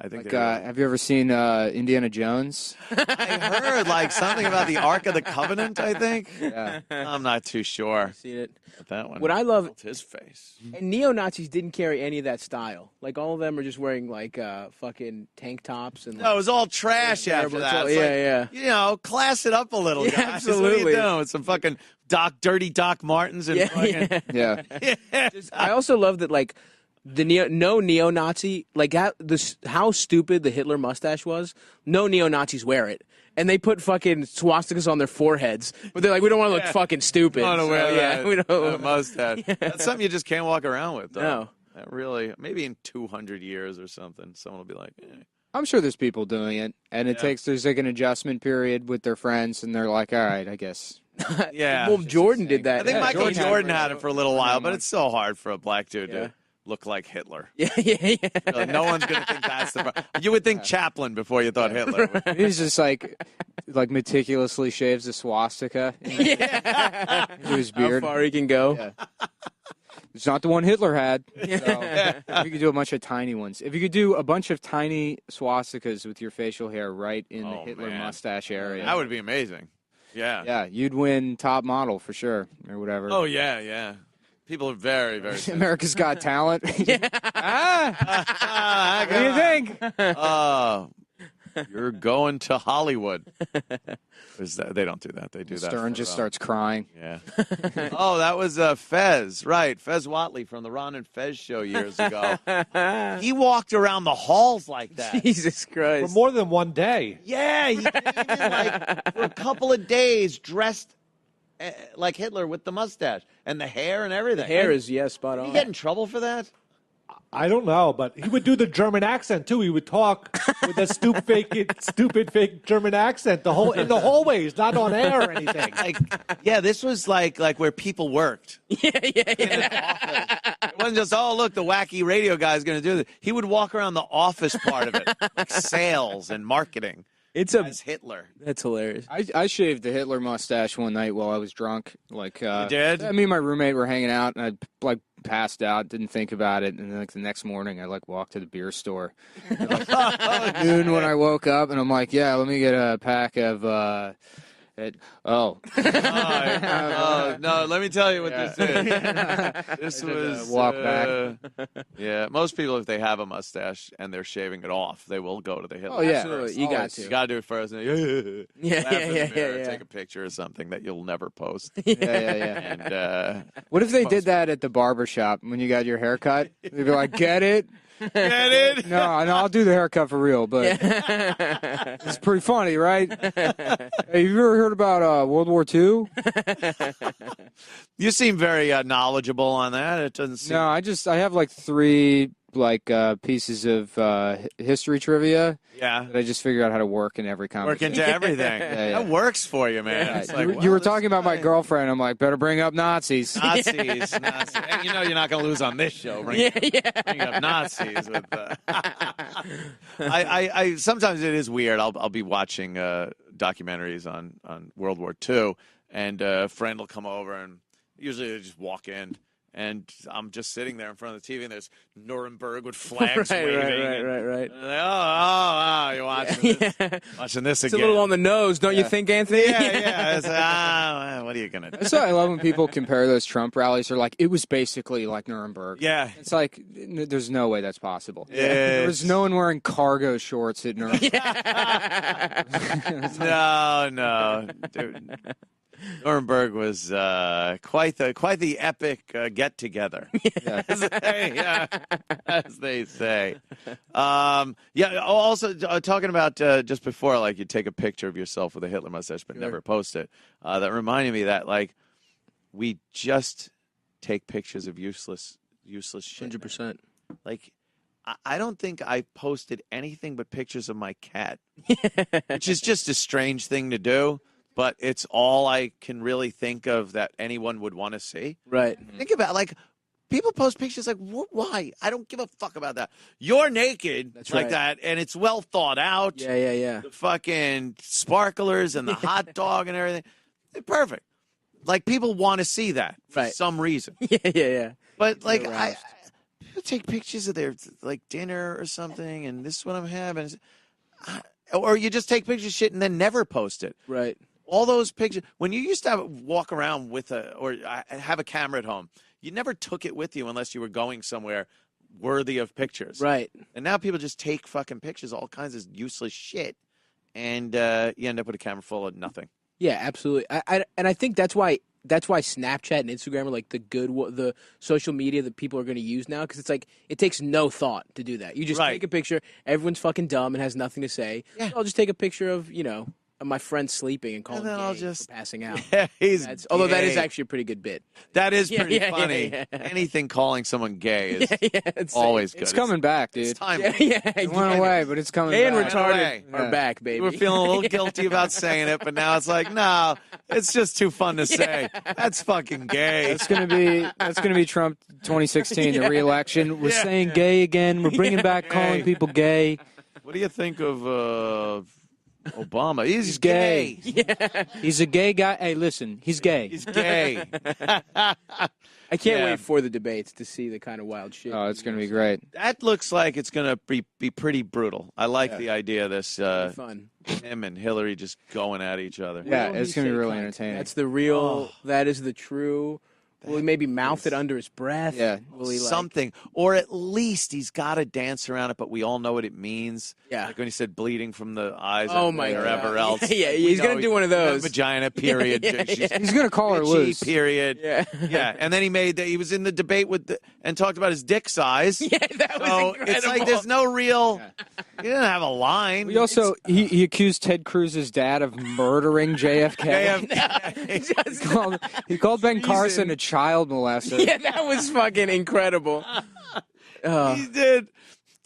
think. Like, have you ever seen Indiana Jones? I heard like something about the Ark of the Covenant. I think. Yeah. I'm not too sure. I've seen it. That one. What I love, his face. and neo-Nazis didn't carry any of that style. Like all of them are just wearing like fucking tank tops and. No, it was all trash after that. It's like, class it up a little, guys. Absolutely. What are you doing? Some fucking dirty Doc Martens and fucking. Yeah. I also love that like. The neo-Nazi, like how stupid the Hitler mustache was, no neo-Nazis wear it. And they put fucking swastikas on their foreheads. But they're like, we don't want to look fucking stupid. I don't wear that. We don't. A mustache. That's something you just can't walk around with, though. No. That really, maybe in 200 years or something, someone will be like, I'm sure there's people doing it, and there's like an adjustment period with their friends, and they're like, all right, I guess. Yeah. Well, Jordan did that. I think Michael Jordan had it for a little while, but months. it's so hard for a black dude to look like Hitler. Yeah. No one's going to think that's the problem. You would think Chaplin before you thought Hitler. He's just like meticulously shaves a swastika into his How beard. far he can go. Yeah. It's not the one Hitler had. So, if you could do a bunch of tiny ones. If you could do a bunch of tiny swastikas with your facial hair right in the Hitler mustache area. That would be amazing. Yeah. Yeah, you'd win top model for sure, or whatever. Oh, yeah. People are very, very America's Got Talent. What do you think? You're going to Hollywood. They don't do that. They do that. Stern just starts crying. Yeah. Oh, that was Fez. Right. Fez Watley from the Ron and Fez show years ago. He walked around the halls like that. Jesus Christ. For more than one day. Yeah. He came in like for a couple of days dressed like Hitler with the mustache and the hair and everything. The hair is, spot on. Did he get in trouble for that? I don't know, but he would do the German accent too. He would talk with a stupid fake German accent in the hallways, not on air or anything. This was like where people worked. Yeah. It wasn't just, look, the wacky radio guy's going to do this. He would walk around the office part of it, like sales and marketing. As Hitler. That's hilarious. I shaved the Hitler mustache one night while I was drunk. Like, you did? Me and my roommate were hanging out, and I passed out, didn't think about it, and then the next morning I walked to the beer store. Noon when I woke up, and I'm like, let me get a pack of Oh. No, let me tell you what this is. This was walk back. Yeah, most people, if they have a mustache and they're shaving it off, they will go to the Hitler. Oh, yeah. Absolutely. You got Always. to. You got to do it first. And Yeah, laugh in the yeah, mirror, yeah. take a picture of something that you'll never post. Yeah. And What if they did that at the barber shop when you got your haircut? They'd be like, get it? get it? No, I'll do the haircut for real, but it's pretty funny, right? Hey, you ever heard about World War II? You seem very knowledgeable on that. It doesn't seem. No, I have like 3 pieces of history trivia Yeah. that I just figured out how to work in every Work conversation. into everything. Yeah. That works for you, man. Yeah, It's like, you well, were this talking about my guy- girlfriend. I'm like, better bring up Nazis. Nazis. And you know you're not going to lose on this show. Bring up Nazis. With, I sometimes it is weird. I'll be watching documentaries on World War II, and a friend will come over, and usually they just walk in. And I'm just sitting there in front of the TV, and there's Nuremberg with flags waving. Right. And oh, you're watching this, watching this It's again. a little on the nose, don't you think, Anthony? Yeah. It's, well, what are you going to do? That's why I love when people compare those Trump rallies. They're like, it was basically like Nuremberg. Yeah. It's like, there's no way that's possible. Yeah. There was no one wearing cargo shorts at Nuremberg. No. Dude. Nuremberg was quite the epic get together, as they say. Also, talking about just before, like you take a picture of yourself with a Hitler mustache but never post it. That reminded me that like we just take pictures of useless shit. 100%. Like, I don't think I posted anything but pictures of my cat, which is just a strange thing to do. But it's all I can really think of that anyone would want to see. Right. Think about like people post pictures like why? I don't give a fuck about that. You're naked That's like right. that, and it's well thought out. Yeah. The fucking sparklers and the hot dog and everything. They're perfect. Like people want to see that for Right. some reason. Yeah. But like aroused. people take pictures of their like dinner or something, and this is what I'm having. Or you just take pictures of shit and then never post it. Right. All those pictures, when you used to walk around with or have a camera at home, you never took it with you unless you were going somewhere worthy of pictures. Right. And now people just take fucking pictures, all kinds of useless shit, and you end up with a camera full of nothing. Yeah, absolutely. I think that's why Snapchat and Instagram are like the social media that people are going to use now, because it's like it takes no thought to do that. You just Right. take a picture. Everyone's fucking dumb and has nothing to say. Yeah. So I'll just take a picture of of my friend sleeping and call And him then gay I'll just- for passing out. Yeah, he's Although that is gay. actually a pretty good bit. That is pretty Yeah, funny. yeah. Anything calling someone gay is It's always good. It's coming back, dude. It's time. It went away, but it's coming Gay and back. retarded away. are back, baby. We were feeling a little guilty about saying it, but now it's like, no, it's just too fun to say. That's fucking gay. That's gonna be Trump 2016, the re-election. We're Yeah. saying gay again. We're bringing back calling people gay. What do you think of Obama? He's gay. gay. He's a gay guy. Hey, listen, he's gay. He's gay. I can't Yeah. wait for the debates to see the kind of wild shit. Oh, it's gonna be great. That looks like it's going to be pretty brutal. I like the idea of this, fun. him and Hillary just going at each other. Yeah, Will it's he gonna be say really cunt? entertaining. That's the real. That is the true. Will he maybe mouth it under his breath? Yeah. Will he Something, or at least he's got to dance around it, but we all know what it means. Yeah. Like when he said bleeding from the eyes Oh or my wherever God. else. Yeah, We he's know gonna do one of those. Vagina, period. Yeah, She's He's gonna call her bitchy, loose. period. Yeah. Yeah. And then he was in the debate and talked about his dick size. Yeah, that was So incredible. it's like there's no real. He didn't have a line. We also he accused Ted Cruz's dad of murdering JFK. He called Ben Carson a child molester. Yeah, that was fucking incredible. He did.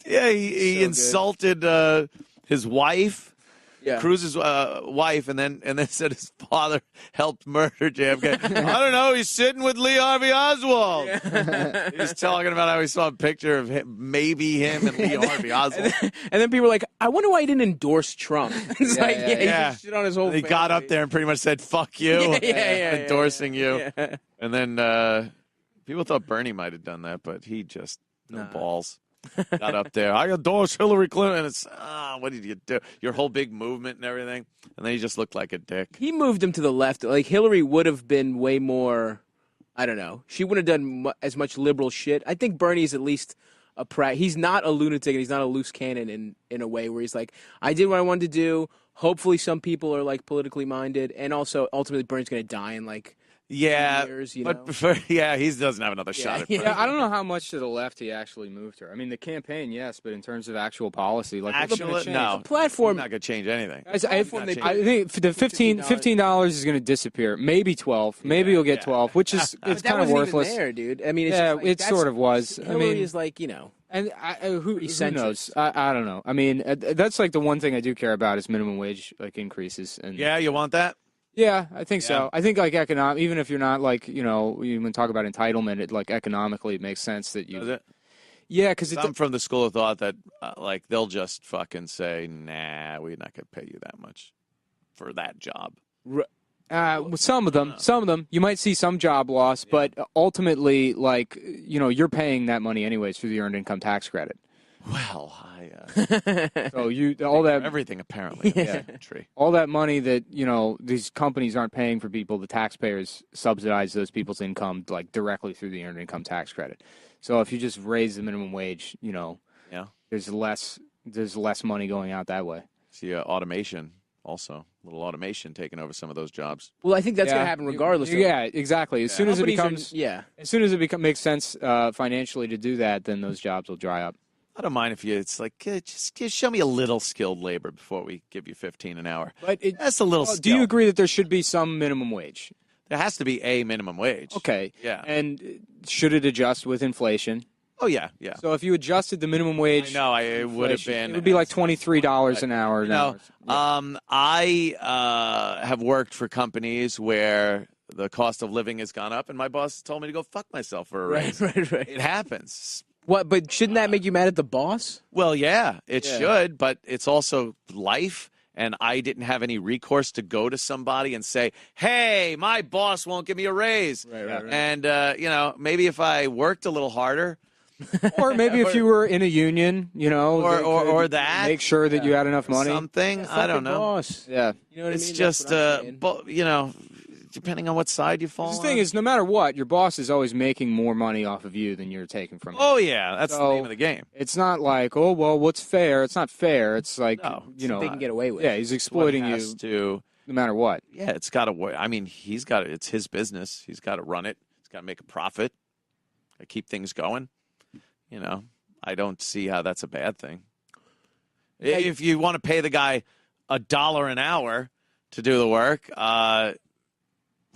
Yeah, he So good. insulted his wife. Yeah. Cruz's wife, and then said his father helped murder JFK. I don't know. He's sitting with Lee Harvey Oswald. He's talking about how he saw a picture of maybe him and Lee Harvey Oswald. And then people were like, I wonder why he didn't endorse Trump. It's like, yeah, he yeah. just shit on his whole He got up there and pretty much said, "Fuck you," Yeah, endorsing you. Yeah. And then people thought Bernie might have done that, but he just no balls. got up there. I endorse Hillary Clinton. And it's, what did you do? Your whole big movement and everything. And then he just looked like a dick. He moved him to the left. Like, Hillary would have been way more, I don't know. She wouldn't have done as much liberal shit. I think Bernie's at least he's not a lunatic and he's not a loose cannon in a way where he's like, I did what I wanted to do. Hopefully some people are, like, politically minded. And also, ultimately, Bernie's going to die in, like, years, you know? He doesn't have another shot at Yeah, I don't know how much to the left he actually moved her. I mean, the campaign, yes, but in terms of actual policy, like, no. Platform. He's not going to change anything. I think the $15 is going to disappear. Maybe 12. Maybe you'll get 12, which is it's kind of worthless. Even there, dude. I mean, it's yeah, just like, it sort of was. Hillary is like, you know. And who knows? I don't know. I mean, that's like the one thing I do care about is minimum wage like increases. And yeah, you want that? Yeah, I think so. I think like even if you're not like you even talk about entitlement, it like economically it makes sense that you. Does it? Yeah, because I'm from the school of thought that like they'll just fucking say, nah, we're not going to pay you that much for that job. Some of them, you might see some job loss, but ultimately, like, you're paying that money anyways through the earned income tax credit. Well, so all that everything apparently in this country. All that money that these companies aren't paying for people, the taxpayers subsidize those people's income like directly through the earned income tax credit. So if you just raise the minimum wage, there's less money going out that way. See, automation. Also, a little automation taking over some of those jobs. Well, I think that's going to happen regardless. Yeah, exactly. As soon as it becomes, makes sense financially to do that, then those jobs will dry up. I don't mind if it's like just show me a little skilled labor before we give you $15 an hour. But that's a little. Do you agree that there should be some minimum wage? There has to be a minimum wage. Okay. Yeah. And should it adjust with inflation? Oh yeah, yeah. So if you adjusted the minimum wage, it would have been. It would be like $23 an hour. I have worked for companies where the cost of living has gone up, and my boss told me to go fuck myself for a raise. Right. It happens. What? But shouldn't that make you mad at the boss? Well, yeah, it should, but it's also life. And I didn't have any recourse to go to somebody and say, hey, my boss won't give me a raise. Right. And, maybe if I worked a little harder. Or maybe if you were in a union, or that. Make sure that you had enough money. Something. I don't know. Boss. Yeah. You know what it's I mean? just, depending on what side you fall on. The thing is, no matter what, your boss is always making more money off of you than you're taking from him. Oh, yeah. That's the name of the game. It's not like, oh, well, what's fair? It's not fair. It's like, they can get away with. Yeah, he's exploiting you no matter what. Yeah, it's got to work. I mean, it's his business. He's got to run it. He's got to make a profit. Got to keep things going. I don't see how that's a bad thing. If you want to pay the guy $1 an hour to do the work,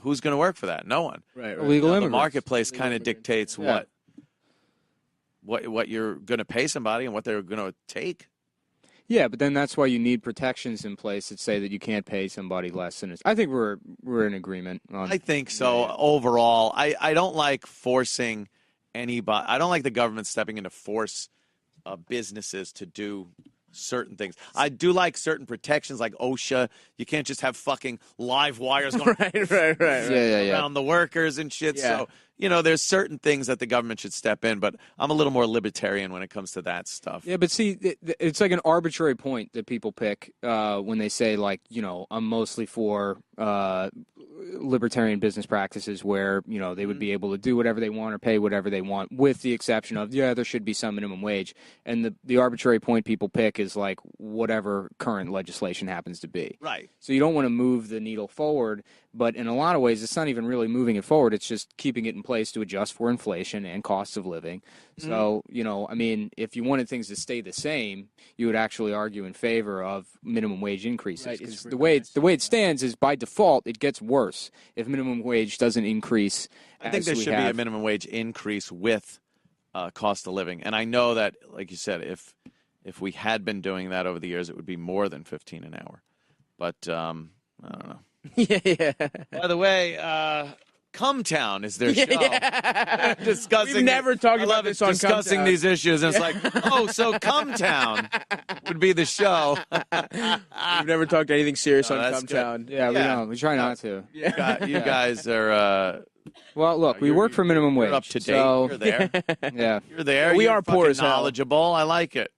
who's going to work for that? No one. Right. Illegal immigrants. The marketplace kind of dictates what you're going to pay somebody and what they're going to take. Yeah, but then that's why you need protections in place that say that you can't pay somebody less than I think we're in agreement on. I think so. Yeah. Overall, I don't like forcing anybody. I don't like the government stepping in to force businesses to do certain things. I do like certain protections like OSHA. You can't just have fucking live wires going around the workers and shit. Yeah. So, there's certain things that the government should step in, but I'm a little more libertarian when it comes to that stuff. Yeah, but see, it's like an arbitrary point that people pick when they say, like, I'm mostly for libertarian business practices where, they would be able to do whatever they want or pay whatever they want, with the exception of, there should be some minimum wage. And the arbitrary point people pick is like whatever current legislation happens to be. Right. So you don't want to move the needle forward, but in a lot of ways, it's not even really moving it forward. It's just keeping it in place to adjust for inflation and costs of living. So, if you wanted things to stay the same, you would actually argue in favor of minimum wage increases. Because the way it stands is by default, it gets worse if minimum wage doesn't increase. I think there should be a minimum wage increase with cost of living. And I know that, like you said, if we had been doing that over the years, it would be more than $15 an hour. But I don't know. Yeah. By the way, Cumtown is their show. Discussing. We've never talked about this on discussing Cumtown. these issues, and it's like, so Cumtown. would be the show. We've never talked anything serious on that's Cum good. Town. Yeah, we don't. We try not to. You guys are. Well, look, we work for minimum wage. You're up to date. So, You're there. yeah. You're there. We You're are poor fucking as hell. knowledgeable. I like it.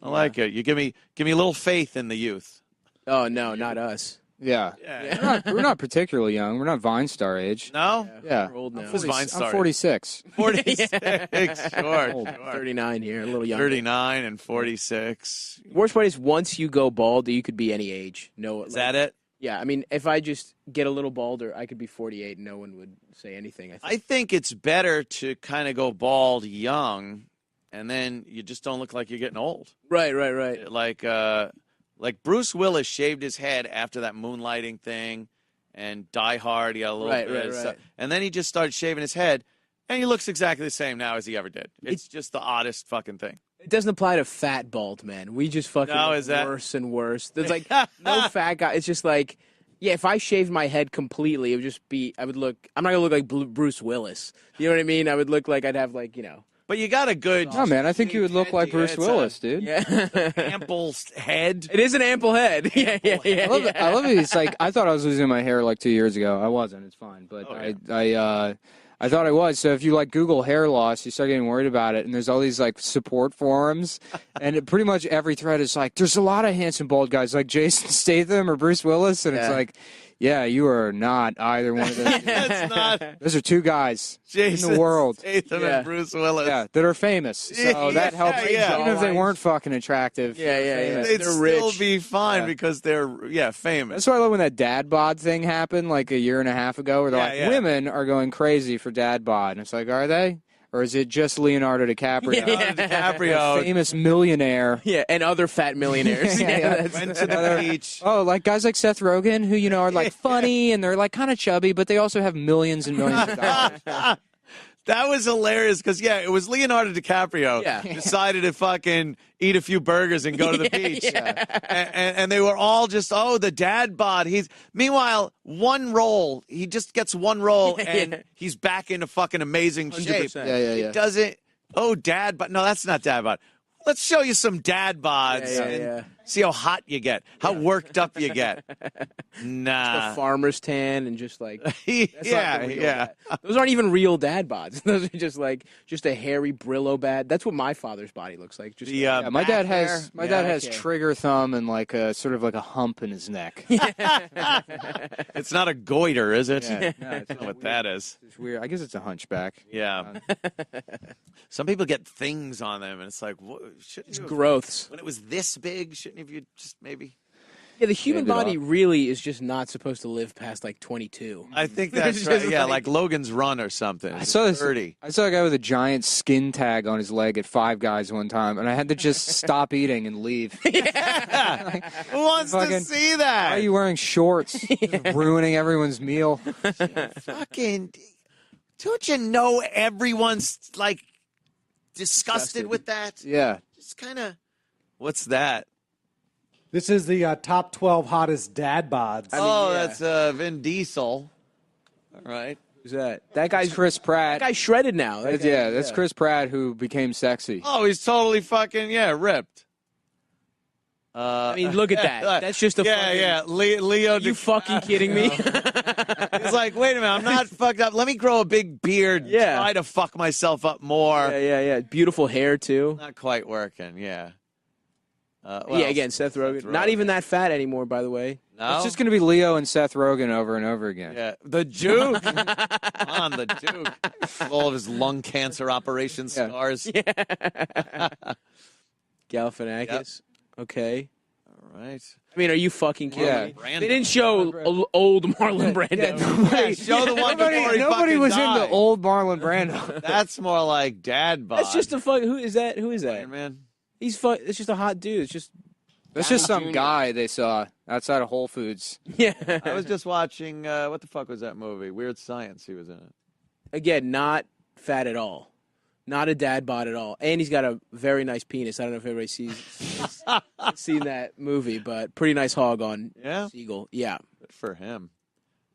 I like it. You give me a little faith in the youth. Oh no, not us. Yeah. Yeah. We're not particularly young. We're not Vine Star age. No? Yeah. We're old now. Who's Vine I'm Star? 46. 46. Sure. 39 here, a little younger. 39 and 46. Worst part is once you go bald, you could be any age. No, Is that it? Yeah, I mean, if I just get a little balder, I could be 48 and no one would say anything. I think it's better to kind of go bald young, and then you just don't look like you're getting old. Right. Like Bruce Willis shaved his head after that moonlighting thing, and Die Hard, he had a little bit of stuff. And then he just started shaving his head, and he looks exactly the same now as he ever did. It's just the oddest fucking thing. It doesn't apply to fat bald men. We just fucking No, look is that- worse and worse. There's like no fat guy. It's just like, yeah, if I shaved my head completely, it would just be, I'm not going to look like Bruce Willis. You know what I mean? I would look like I'd have like, But you got a good No, man, I think you would look like Bruce Willis, dude. yeah. ample head. It is an ample head. Yeah. I love it. I love it. It's like I thought I was losing my hair like 2 years ago. I wasn't. It's fine. But I thought I was. So if you like Google hair loss, you start getting worried about it. And there's all these like support forums, and pretty much every thread is like, there's a lot of handsome bald guys like Jason Statham or Bruce Willis, and it's like, yeah, you are not either one of those. That's not Those are two guys Jason in the world. Statham and Bruce Willis. Yeah, that are famous. So that helps. yeah. Even if they weren't fucking attractive. Yeah. They'd They're still rich. be fine Yeah. because they're famous. That's why I love when that dad bod thing happened like a year and a half ago, where they're like, women are going crazy for dad bod. And it's like, are they? Or is it just Leonardo DiCaprio? DiCaprio Famous millionaire. Yeah, and other fat millionaires. Yeah. went to the beach. Oh, like guys like Seth Rogen, who, are like funny and they're like kind of chubby, but they also have millions and millions of dollars. That was hilarious because, it was Leonardo DiCaprio decided to fucking eat a few burgers and go to the beach. And they were all just, the dad bod. Meanwhile, one role, he just gets one role and he's back into fucking amazing shape. 100%. Yeah. It doesn't, dad bod. No, that's not dad bod. Let's show you some dad bods and see how hot you get, how worked up you get. Nah. A farmer's tan and just like that's not the real dad. Those aren't even real dad bods. Those are just a hairy Brillo bad. That's what my father's body looks like. Just My dad has hair. trigger thumb and like a sort of like a hump in his neck. It's not a goiter, is it? Yeah. No, I don't know what that is. It's weird. I guess it's a hunchback. Yeah. Some people get things on them, and it's like, shouldn't you have, growths. when it was this big, shouldn't you just maybe? Yeah, the human body really is just not supposed to live past like 22. I think that's right. Yeah, like Logan's Run or something. I saw this. 30. I saw a guy with a giant skin tag on his leg at Five Guys one time, and I had to just stop eating and leave. Who wants to see that? Why are you wearing shorts? Just ruining everyone's meal. Fucking, don't you know everyone's like disgusted with that? Yeah. Just kind of, what's that? This is the top 12 hottest dad bods. That's Vin Diesel. All right. Who's that? That guy's Chris Pratt. That guy's shredded now. That's Chris Pratt who became sexy. Oh, he's totally fucking, ripped. I mean, look at that. That's just a fucking... Leo. Are you fucking kidding me? He's like, wait a minute, I'm not fucked up. Let me grow a big beard. Yeah. Try to fuck myself up more. Yeah. Beautiful hair, too. Not quite working, yeah. Again, Seth Rogen. Not even that fat anymore, by the way. No? It's just going to be Leo and Seth Rogen over and over again. Yeah. The Duke. On the Duke. All of his lung cancer operation scars. Galifianakis. Yep. Okay. All right. I mean, are you fucking kidding me? Brando. They didn't show old Marlon Brando. Show the one before he Nobody was died. into old Marlon Brando. That's more like dad bod. That's just a fuck. Who is that? Who is that? Man. It's just a hot dude. It's just. That's just some Jr. guy they saw outside of Whole Foods. Yeah. I was just watching, what the fuck was that movie? Weird Science. He was in it. Again, not fat at all. Not a dad bod at all. And he's got a very nice penis. I don't know if everybody seen that movie, but pretty nice hog on Siegel. Yeah. Good for him.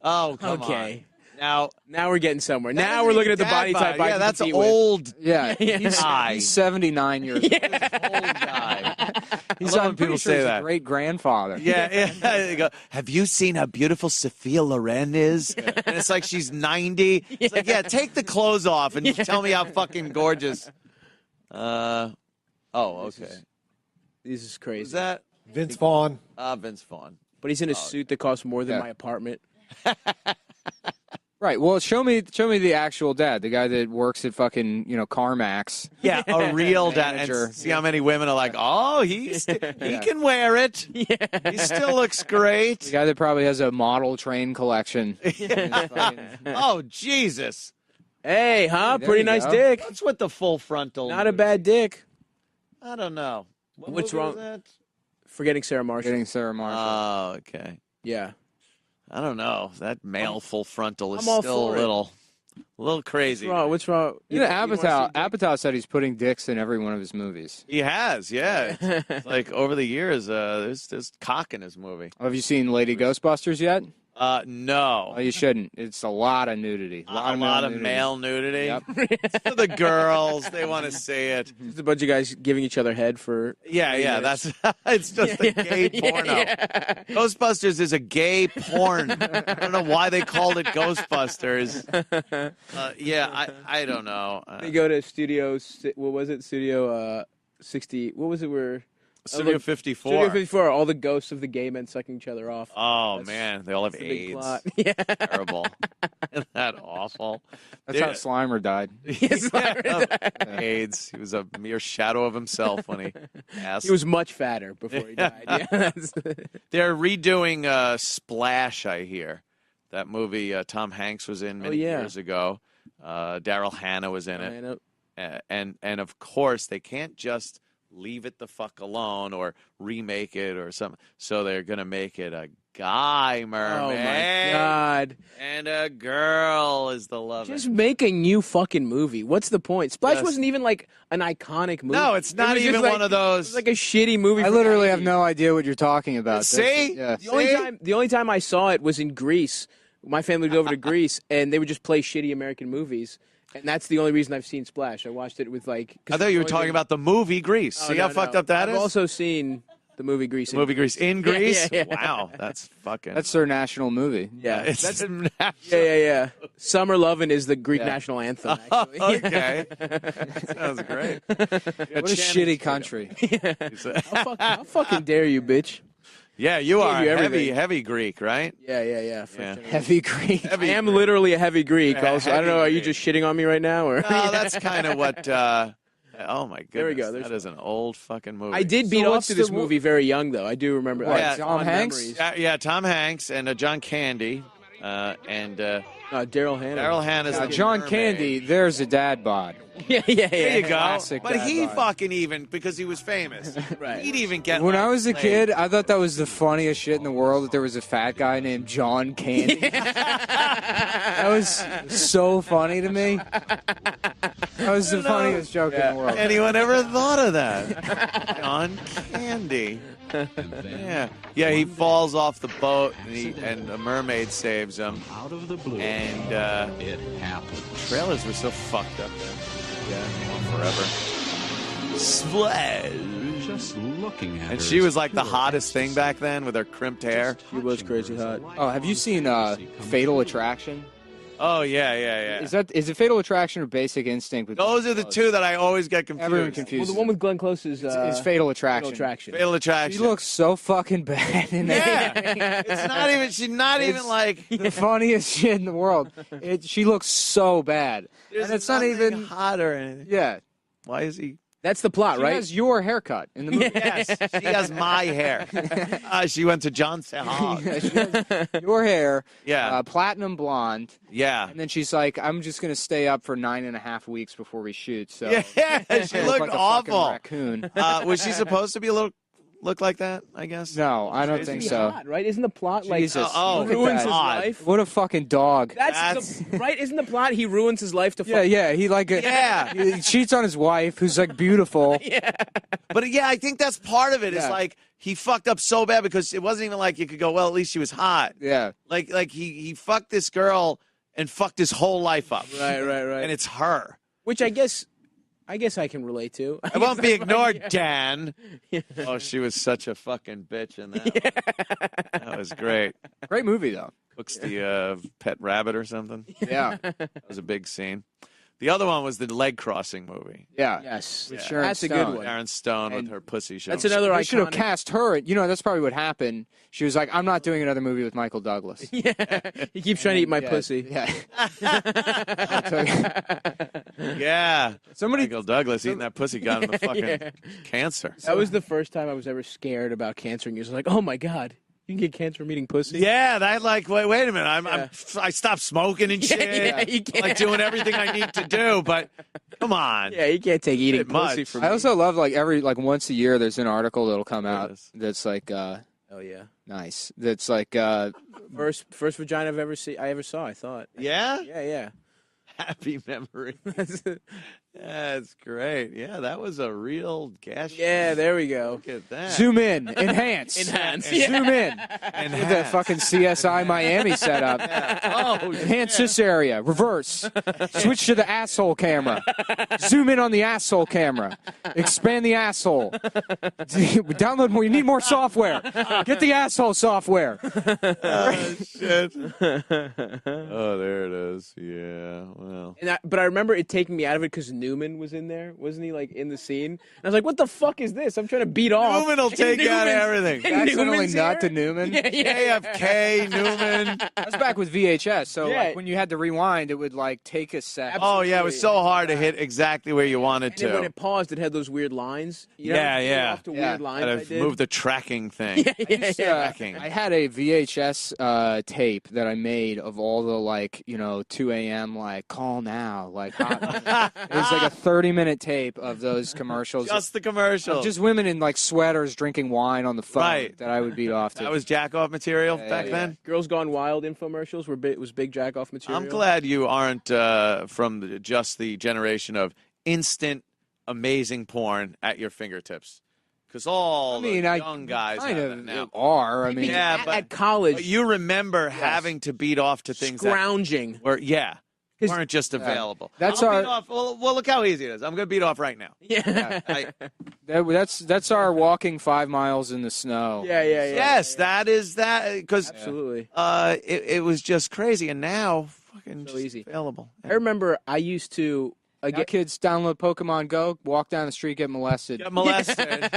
Oh, come on. Okay. Now Now we're getting somewhere. that Now isn't we're looking even at the body dad type. bod. I Yeah, can that's compete with. old. Yeah, Guy. he's 79 years old. Old guy. He's I love I'm when people pretty sure say he's that. a great grandfather. Yeah. They go, have you seen how beautiful Sophia Loren is? And it's like she's 90. It's like, yeah, take the clothes off and tell me how fucking gorgeous. Oh, okay. This is crazy. Is that Vince Vaughn. Vince Vaughn? But he's in a suit that costs more than Yeah. my apartment. Right. Well, show me the actual dad, the guy that works at fucking CarMax. Yeah, a real dad. Manager. And see how many women are like, oh, he can wear it. Yeah. He still looks The great. guy that probably has a model train collection. Oh, Jesus. Hey, huh? There Pretty you nice go. dick. What's with the full frontal? Not a bad dick. I don't know. What What's movie wrong? was that? Forgetting Sarah Marshall. Getting Sarah Marshall. Oh, okay. Yeah. I don't know. That male full frontal is I'm all still a for it. little crazy. What's wrong? You know, wanna see Apatow, dick? Apatow said he's putting dicks in every one of his movies. He has, yeah. It's like over the years, there's cock in his movie. Have you seen Lady Ghostbusters yet? No. Oh, you shouldn't. It's a lot of nudity. A lot of male nudity. Yep. It's for the girls. They want to see it. Just a bunch of guys giving each other head for. Yeah. That's it's just a gay porno. Ghostbusters is a gay porn. I don't know why they called it Ghostbusters. I don't know. They go to Studio. What was it? Studio 60. What was it? Studio 54. Studio 54. All the ghosts of the gay men sucking each other off. Oh man, they all have That's the big AIDS. plot. Yeah. Terrible. Isn't that awful? That's how Slimer died. AIDS. He was a mere shadow of himself when he asked. He was much fatter before he died. Yeah, They're redoing Splash, I hear. That movie Tom Hanks was in many years ago. Daryl Hannah was in it. And of course, they can't just leave it the fuck alone or remake it or something. So they're going to make it a guy mermaid. Oh, my God. And a girl is the love Just make a new fucking movie. What's the point? Splash Yes. wasn't even like an iconic movie. No, it's not was even just like- one of those. It was like a shitty movie. I from literally the have 80s. no idea what you're talking about. See? Yeah. The only time I saw it was in Greece. My family would go over to Greece, and they would just play shitty American movies. And that's the only reason I've seen Splash. I watched it with like. I thought you were talking about the movie Grease. Oh, See how fucked up that I've is? also seen the movie Grease. Movie Grease in Greece? Yeah. Wow, that's fucking. That's their national movie. Yeah, it's yeah. Summer Lovin' is the Greek national anthem. Actually. Okay. Sounds great. What a shitty country. How fucking dare you, bitch? Yeah, you are you heavy, everything. heavy Greek, right? Yeah. Heavy Greek. I am literally a heavy Greek. Yeah, Also, I don't know. Are heavy you Greek. just shitting on me right now, or? No, that's kind of what. Oh my goodness, There we go. That is an old fucking movie. I did beat So off what's to this the- movie very young, though. I do remember. What, Yeah, Tom fond Hanks? memories. Yeah, Tom Hanks and John Candy, and Daryl Hannah. Daryl Hannah's Now, the John mermaid. Candy, there's a dad bod. Yeah. There you go. Classic But dad he bod. fucking even because he was famous. Right. He'd even get. When like, I was a laid. kid, I thought that was the funniest shit in the world that there was a fat guy named John Candy. That was so funny to me. That was the funniest joke in the world. Anyone ever thought of that? John Candy. Yeah. He falls off the boat, and the mermaid saves him. Out of the blue, And it happened. trailers were so fucked up then. Yeah, forever. Splash. Just looking at her. And she was is like the pure hottest thing ecstasy. back then with her crimped hair. She was crazy hot. Oh, have you seen Fatal Attraction? Oh yeah. Is it Fatal Attraction or Basic Instinct? With Those are the two that I always get confused. Everyone Well, confuses. the one with Glenn Close is it's Fatal Attraction. Fatal Attraction. Fatal She Attraction. looks so fucking bad in that. Yeah. It's not even. She's not even It's like. the funniest shit in the world. She looks so bad, There's and it's not nothing even. hot or anything. Yeah, Why is he? That's the plot, she right? has your haircut in the movie. Yes, she has my hair. She went to John Sahag. Yeah, she has your hair, Yeah. platinum blonde, Yeah. and then she's like, "I'm just gonna stay up for 9.5 weeks before we shoot." So Yeah, she I looked look like a fucking awful. raccoon. Was she supposed to be look like that? I guess. No, I don't She's think He's so. hot, right? Isn't the plot like Jesus, Oh, look at ruins that. his Odd. life? What a fucking dog. That's the, right. Isn't the plot he ruins his life to? Yeah, he like Yeah. he cheats on his wife, who's like beautiful. But yeah, I think that's part of it. It's Yeah. like he fucked up so bad because it wasn't even like you could go, well, at least she was hot. Yeah. Like he fucked this girl and fucked his whole life up. Right. And it's her. Which I guess I can relate to. I won't be ignored, Dan. Oh, she was such a fucking bitch in that. One. That was great. Great movie though. Hooks the pet rabbit or something. Yeah. That was a big scene. The other one was the leg crossing movie. Yeah. Yes. With Sharon That's a Stone. good one. Aaron Stone And with her pussy show. That's another They should have iconic. cast her. You know, that's probably what happened. She was like, I'm not doing another movie with Michael Douglas. Yeah. He keeps trying to eat my Yeah, pussy. Yeah. Yeah. Somebody. Michael Douglas eating that pussy got him the fucking Yeah. cancer. That was the first time I was ever scared about cancer, and he was like, "Oh my god, you can get cancer from eating pussy." Yeah, that like wait a minute. I stopped smoking and shit. Yeah, you can't. Like doing everything I need to do, but come on. Yeah, you can't take eating Bit much. pussy from I me. also love like once a year there's an article that'll come out Yes. that's like Oh yeah. nice. That's like First vagina I ever saw. I thought. Yeah? Yeah. Happy memory. That's great. Yeah, that was a real gash. Yeah, there we go. Look at that. zoom in, enhance, Enhance. zoom in. And With the fucking CSI Miami setup. Oh, Enhance this area. Reverse. Switch to the asshole camera. Zoom in on the asshole camera. Expand the asshole. Download more. You need more software. Get the asshole software. oh shit. Oh, there it is. Yeah. Well. But I remember it taking me out of it because Newman was in there, wasn't he? Like in the scene, and I was like, "What the fuck is this?" I'm trying to beat off. Newman will take out Newman's- everything. and Accidentally Newman's nut here? to Newman. Yeah. JFK, Newman. That's back with VHS. So Yeah. like, when you had to rewind, it would like take a second. Oh yeah, it was so hard to hit exactly where you wanted And then when to. it paused, it had those weird lines. You know, Yeah, it yeah. Off to Yeah. weird lines. I Had to did. move the tracking thing. yeah. Tracking. I had a VHS tape that I made of all the 2 a.m. like call now hot. It was like a 30-minute tape of those commercials. Just the commercial. Just women in sweaters drinking wine on the phone Right. that I would beat off to. That was jack off material back yeah. then. Girls Gone Wild infomercials was big jack off material. I'm glad you aren't from just the generation of instant, amazing porn at your fingertips. Because all the young guys kind have of it now. are. I mean, Yeah, at college, But you remember having to beat off to things that scrounging. were, 'Cause- weren't just available. That's I'll our- beat off. Well, look how easy it is. I'm going to beat off right now. Yeah. that's our walking 5 miles in the snow. Yeah. Yes, that is that. Because Absolutely. it was just crazy. And now, fucking So just easy. available. I remember I used to Now kids download Pokemon Go, walk down the street, get molested. Get molested.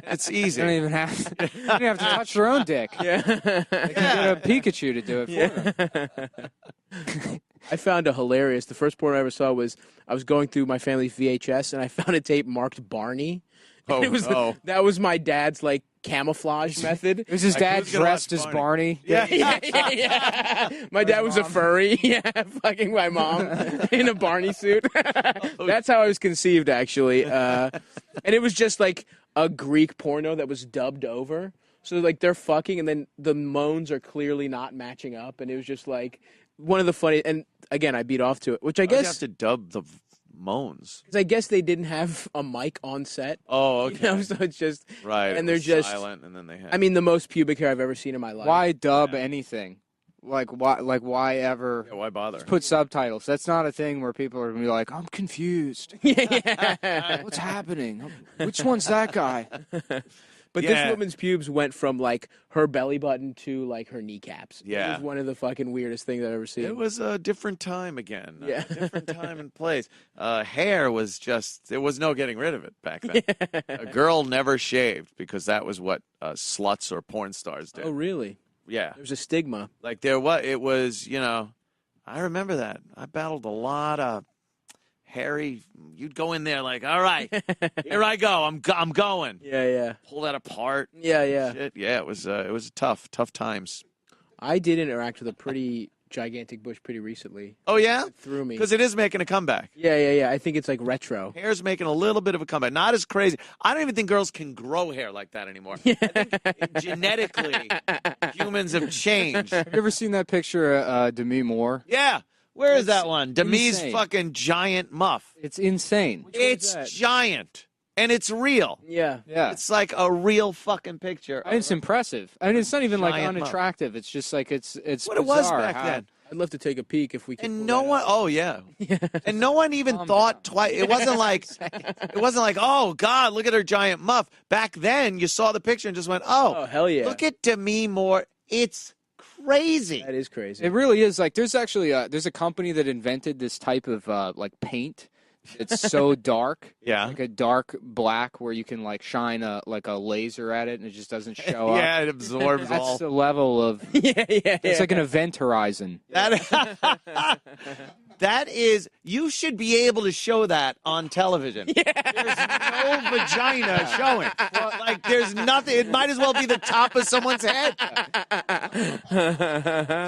It's easy. They don't even have to, they don't have to touch their own dick. Yeah. They can get a Pikachu to do it for them. I found a hilarious. The first porn I ever saw was I was going through my family's VHS and I found a tape marked Barney. Oh, It was no. that was my dad's camouflage method. It was his Like, dad who's gonna dressed watch as Barney? Barney. Yeah. My dad was a furry. Yeah, fucking my mom in a Barney suit. That's how I was conceived, actually. And it was just a Greek porno that was dubbed over. So they're fucking, and then the moans are clearly not matching up, and it was just one of the funny. And again, I beat off to it, which I Why'd you have guess to dub the moans. because I guess they didn't have a mic on set. Oh, okay. You know, so it's just Right. and it they're was just. silent, and then they had. I mean, the most pubic hair I've ever seen in my life. Why dub anything? Why ever yeah, why bother? put subtitles? That's not a thing where people are gonna be like, I'm confused. Yeah. What's happening? Which one's that guy? But Yeah. this woman's pubes went from her belly button to her kneeccaps. Yeah. It was one of the fucking weirdest things I've ever seen. It was a different time again. Yeah. A different time and place. Hair was just, there was no getting rid of it back then. A girl never shaved because that was what sluts or porn stars did. Oh, really? Yeah. There's a stigma. It was, I remember that. I battled a lot of hairy, you'd go in there all right, here I go. I'm going. Yeah. Pull that apart. Yeah. Shit. Yeah, it was tough times. I did interact with a pretty gigantic bush pretty recently. Oh, yeah? It threw me. Because it is making a comeback. Yeah. I think it's retro. Hair's making a little bit of a comeback. Not as crazy. I don't even think girls can grow hair like that anymore. I think genetically, humans have changed. Have you ever seen that picture of Demi Moore? Yeah. Where is that one? Demi's insane. fucking giant muff. It's insane. It's that? giant. And it's real. Yeah. Yeah. It's like a real fucking picture. And it's impressive. I mean, it's not even Giant muff. unattractive. It's just it's what it was bizarre back how- then. I'd love to take a peek if we could. And pull no that one, up. oh yeah, and no one even thought twice. It wasn't like, oh God, look at her giant muff. Back then, you saw the picture and just went, Oh, hell yeah. look at Demi Moore. It's crazy. That is crazy. It really is. Like, there's actually there's a company that invented this type of like paint. It's so dark, Yeah. like a dark black, where you can like shine a laser at it, and it just doesn't show up. Yeah, it absorbs That's all. the level of. yeah. It's like an event horizon. That is, you should be able to show that on television. Yeah. There's no vagina showing. Like, there's nothing. It might as well be the top of someone's head.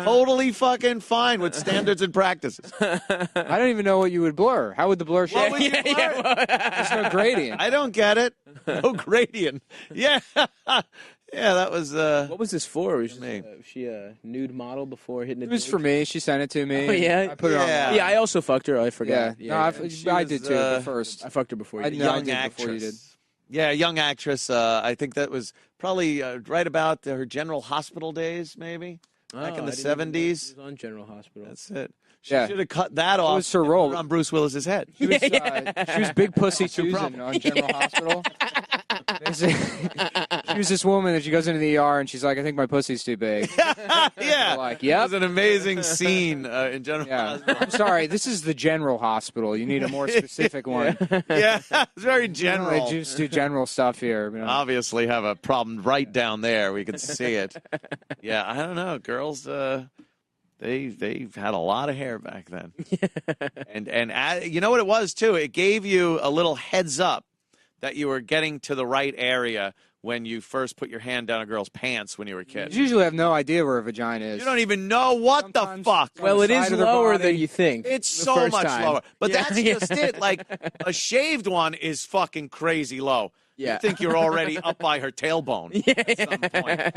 Totally fucking fine with standards and practices. I don't even know what you would blur. How would the blur show? What would you blur? There's no gradient. I don't get it. No gradient. Yeah. Yeah, that was. What was this for? Was me. she a nude model before hitting It was for me. She sent it to me. Oh, yeah? I put it on. Yeah. Yeah, I also fucked her. I Yeah. forgot. No, I did too. But first, I fucked her before you I did. know. young did actress. before you did. Yeah, young actress. I think that was probably right about her General Hospital days, maybe back in the I didn't even know she 70s. was on General Hospital. That's it. She Yeah. should have cut that off. was her and put role. it on Bruce Willis's head. She was Big Pussy Susan problem. on General Hospital. She was this woman that she goes into the ER and she's like, I think my pussy's too big. Yeah, Like, it yep. was an amazing scene in General Yeah. Hospital. I'm sorry, this is the General Hospital. You need a more specific one. Yeah, it's very I general. just do general stuff here. You know? Obviously, have a problem right down there. We could see it. Yeah, I don't know. Girls, they've had a lot of hair back then, and you know what it was too. It gave you a little heads up that you were getting to the right area when you first put your hand down a girl's pants when you were a kid. You usually have no idea where a vagina is. You don't even know what Sometimes- the fuck. Well, it is side of their lower body. than you think. It's the so first much time. lower. But Yeah, that's just it. Like, a shaved one is fucking crazy low. Yeah. You think you're already up by her tailbone at some point.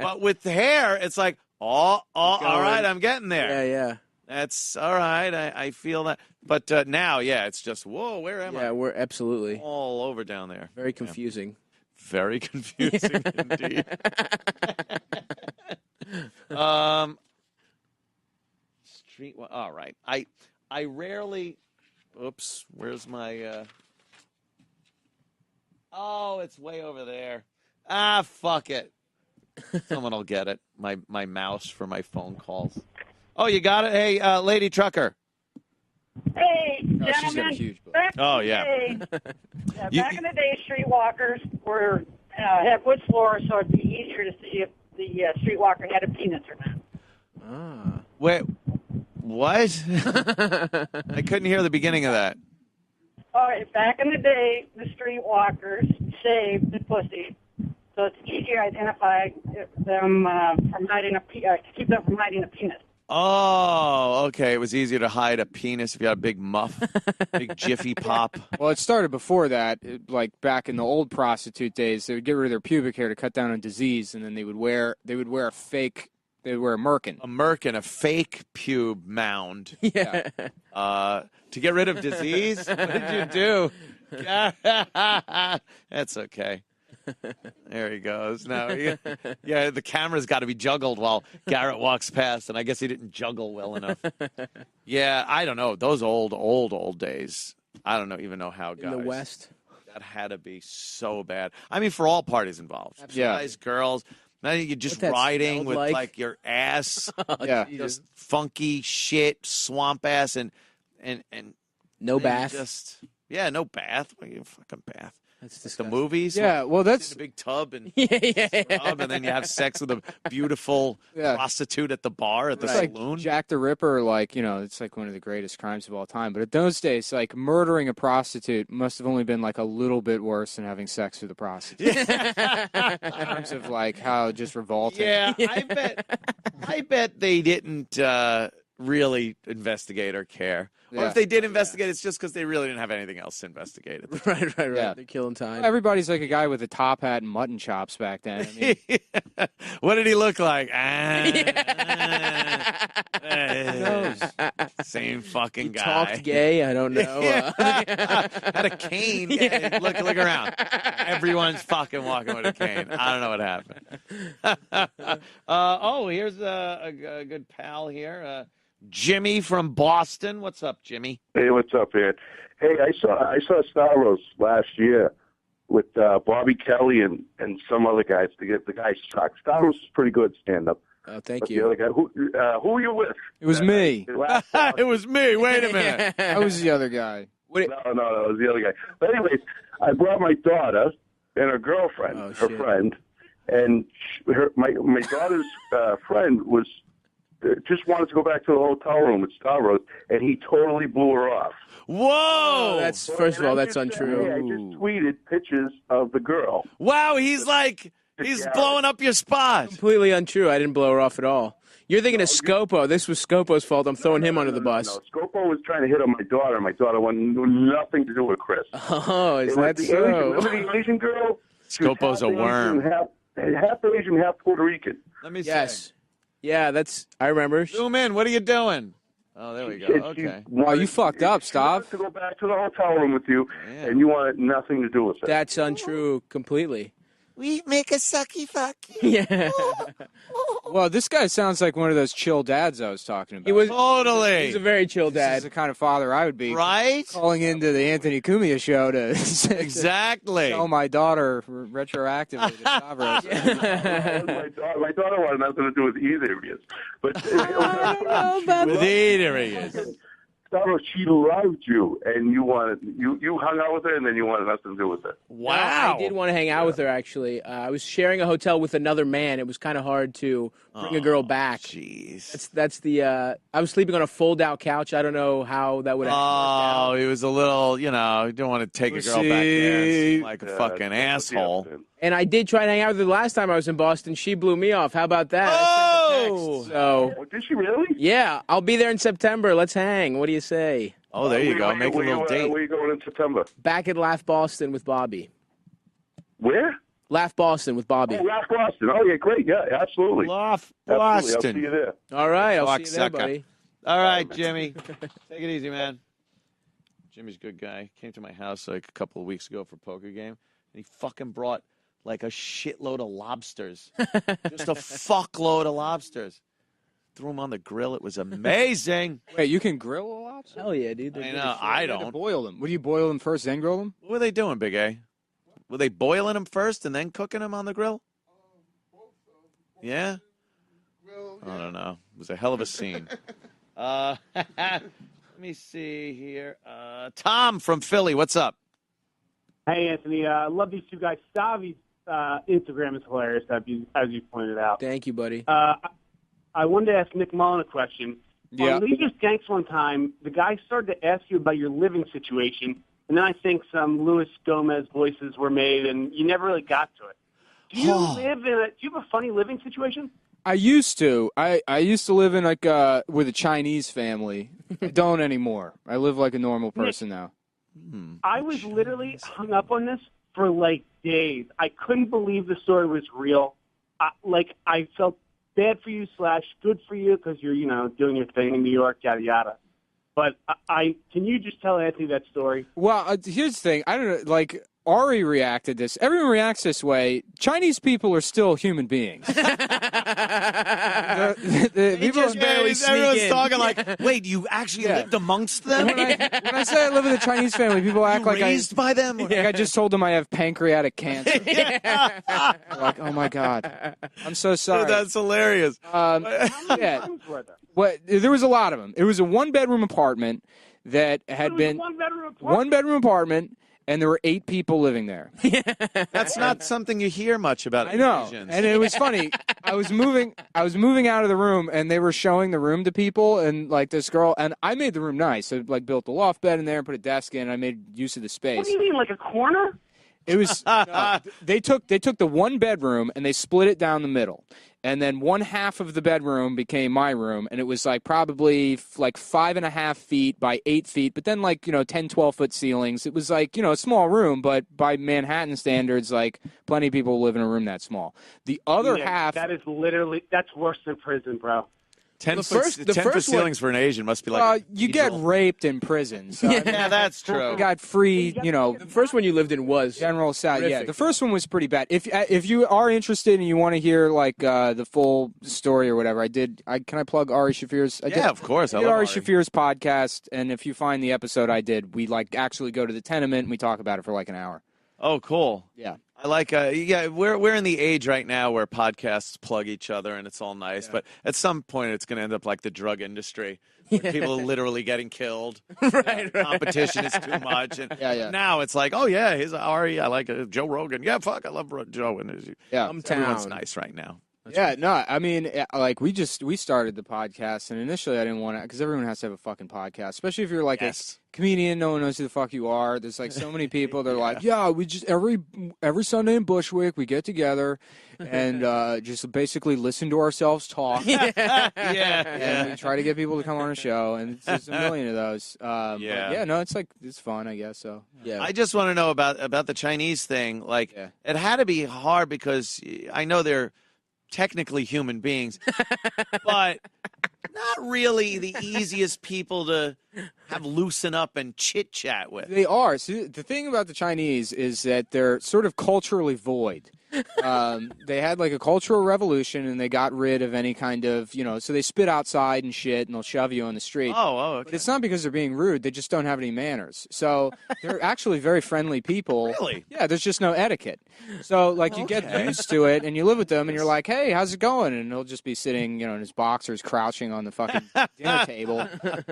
But with hair, it's like, all right, I'm getting there. Yeah. That's all right. I feel that. But now, yeah, it's just, whoa, where am Yeah, I? we're absolutely All over down there. very confusing. Very confusing indeed. All right. I rarely. Oops. Where's my? Oh, it's way over there. Ah, fuck it. Someone will get it. My mouse for my phone calls. Oh, you got it. Hey, lady trucker. Hey, Oh, she's got a gentlemen. huge butt. Back Oh, in yeah. the day, You- back in the day, streetwalkers were had wood floors, so it'd be easier to see if the streetwalker had a penis or not. Wait. What? I couldn't hear the beginning of that. All right, back in the day, the streetwalkers saved the pussy, so it's easier to identify them from hiding to keep them from hiding a penis. Oh, okay. It was easier to hide a penis if you had a big muff, big jiffy pop. Well, it started before that. Like back in the old prostitute days, they would get rid of their pubic hair to cut down on disease, and then they would wear a fake. They would wear a merkin. A merkin, a fake pube mound. Yeah. To get rid of disease? What did you do? That's okay. There he goes. Now, yeah, the camera's got to be juggled while Garrett walks past, and I guess he didn't juggle well enough. Yeah, I don't know. Those old days. I don't even know how, guys. In the West. That had to be so bad. I mean, for all parties involved. Yeah. Guys, girls. Now you're just What that riding smelled with, like. like, your ass. Yeah. Just funky shit, swamp ass, and No then bath. you just no bath. What are you fucking bath? That's The disgusting. movies. Yeah. Well, In that's a big tub and Yeah. scrub, and then you have sex with a beautiful Yeah. prostitute at the bar at the it's like saloon. Jack the Ripper. Like, you know, it's like one of the greatest crimes of all time. But at those days, like murdering a prostitute must have only been like a little bit worse than having sex with a prostitute. In terms of like how just revolting. Yeah, I bet they didn't. really investigate or care. Or Yeah. if they did investigate, it's just because they really didn't have anything else to investigate. Right. Yeah. They're killing time. Everybody's like a guy with a top hat and mutton chops back then. I mean, What did he look like? Same fucking guy. Talked gay. I don't know. Had a cane. Yeah. Look around. Everyone's fucking walking with a cane. I don't know what happened. Here's a good pal here. Jimmy from Boston. What's up, Jimmy? Hey, what's up, man? Hey, I saw Stavros last year with Bobby Kelly and some other guys. The guy sucks. Stavros is pretty good stand up. Oh, thank The you. other guy, who were you with? it was me. It was me. Wait a minute. I was the other guy. No, it was the other guy. But anyways, I brought my daughter and her girlfriend, Oh, her shit. friend, and my daughter's friend was just wanted to go back to the hotel room with Stavros, and he totally blew her off. Whoa! That's first of all, that's Hey, untrue. I just tweeted pictures of the girl. Wow, he's blowing up your spot. Completely untrue. I didn't blow her off at all. You're thinking of Scopo. This was Scopo's fault. I'm throwing him under the bus. No, Scopo was trying to hit on my daughter. My daughter wanted nothing to do with Chris. Oh, is It was that the so? Remember the Asian girl? She was Scopo's a half Asian, worm. half Asian, half Puerto Rican. Let me see. Yes. Yeah, I remember. Zoom in. What are you doing? Oh, there we go. Okay. Oh, you fucked up, She wanted Stav. to go back to the hotel room with you, Yeah. and you wanted nothing to do with it. That's untrue completely. We make a sucky fuck. Yeah. Well, this guy sounds like one of those chill dads I was talking about. He was Totally. he's a very chill This is dad. the kind of father I would be. Right? Calling into the Anthony Cumia show to Exactly. tell my daughter retroactively to Stavros. my daughter wanted nothing to do with either of you. But With either he is. Stavros, she loved you, and you hung out with her, and then you wanted nothing to do with it. Wow. I did want to hang out with her, actually. I was sharing a hotel with another man. It was kind of hard to bring a girl back. Jeez. That's the. I was sleeping on a fold-out couch. I don't know how that would. Oh, he was a little, he didn't want to take a girl back there like a fucking asshole. And I did try to hang out with her the last time I was in Boston. She blew me off. How about that? I sent a text. So Oh, did she really? yeah, I'll be there in September. Let's hang. What do you say? Oh, there you go. Make a little date. Where you going in September? Back at Laugh Boston with Bobby. Where? Laugh Boston with Bobby. Oh, Rock Boston. Oh, yeah, great. Yeah, absolutely. Laugh Absolutely. I'll Boston. see you there. All right, I'll Fuck see you there, sucker. buddy. All right, Jimmy. Take it easy, man. Jimmy's a good guy. Came to my house like a couple of weeks ago for a poker game, and he fucking brought like a shitload of lobsters. Just a fuckload of lobsters. Threw them on the grill. It was amazing. Wait, you can grill a lobster? Hell yeah, dude. I know. I You had to don't. boil them. What do you boil them first, then grill them? What were they doing, Big A? Were they boiling them first and then cooking them on the grill? Yeah? I don't know. It was a hell of a scene. Let me see here. Tom from Philly, what's up? Hey, Anthony. I love these two guys. Stavi's Instagram is hilarious, as you pointed out. Thank you, buddy. I wanted to ask Nick Mullen a question. Yeah. On Leave Your Skanks one time, the guy started to ask you about your living situation, and then I think some Luis Gomez voices were made, and you never really got to it. Do you do you have a funny living situation? I used to. I used to live in with a Chinese family. I don't anymore. I live like a normal person now. I was literally hung up on this for like days. I couldn't believe the story was real. I felt bad for you / good for you because you're doing your thing in New York, yada yada. But can you just tell Anthony that story? Well, here's the thing. I don't know. Like Ari reacted this. Everyone reacts this way. Chinese people are still human beings. People just barely sneak everyone's in. talking like, wait, you actually lived amongst them? when I say I live with a Chinese family, people act like raised by them? like I just told them I have pancreatic cancer. Like, oh my god, I'm so sorry. That's hilarious. Yeah. Times were there? What? There was a lot of them. It was a one-bedroom apartment that had It was been a one-bedroom apartment. one-bedroom apartment, and there were 8 people living there. That's not something you hear much about. I know, Asians. and it was funny. I was moving out of the room, and they were showing the room to people, and like this girl, and I made the room nice. I like built a loft bed in there and put a desk in. I made use of the What space. do you mean, like a corner? It was they took the one bedroom and they split it down the middle, and then one half of the bedroom became my room, and it was like probably like 5.5 feet by 8 feet, but then like 10, 12-foot ceilings. It was like a small room, but by Manhattan standards, like plenty of people live in a room that small. The other half that's worse than prison, bro. 10 The foot, first- the 10 foot first one- ceilings for an Asian must be like. you get raped in prison. So, I mean, Yeah, that's true. you got free, The first one you lived in was general side. Yeah, horrific. the first one was pretty bad. If you are interested and you want to hear like the full story or whatever, can I plug Ari Shafir's? Of course. I did Ari Shafir's podcast, and if you find the episode I did, we like actually go to the tenement and we talk about it for like an hour. Oh, cool. Yeah. I like, we're in the age right now where podcasts plug each other and it's all nice, but at some point it's going to end up like the drug industry. Where people are literally getting killed. right. Competition is too much. And now it's like, oh, yeah, here's Ari. I like Joe Rogan. Yeah, fuck, I love Joe. And everyone's nice right now. No, I mean, like we started the podcast, and initially I didn't want to, because everyone has to have a fucking podcast, especially if you're like a comedian, no one knows who the fuck you are. There's like so many people. They're like, we just every Sunday in Bushwick we get together and just basically listen to ourselves talk. And we try to get people to come on a show, and there's a million of those. It's fun, I guess. So I just want to know about the Chinese thing. Like, it had to be hard because I know they're technically human beings, but not really the easiest people to have loosen up and chit chat with. They are. So the thing about the Chinese is that they're sort of culturally void. They had like a cultural revolution and they got rid of any kind of, so they spit outside and shit and they'll shove you on the street. Okay. But it's not because they're being rude. They just don't have any manners. So they're actually very friendly people. Really? Yeah, there's just no etiquette. So like you get used to it and you live with them and you're like, hey, how's it going? And he'll just be sitting, in his boxers crouching on the fucking dinner table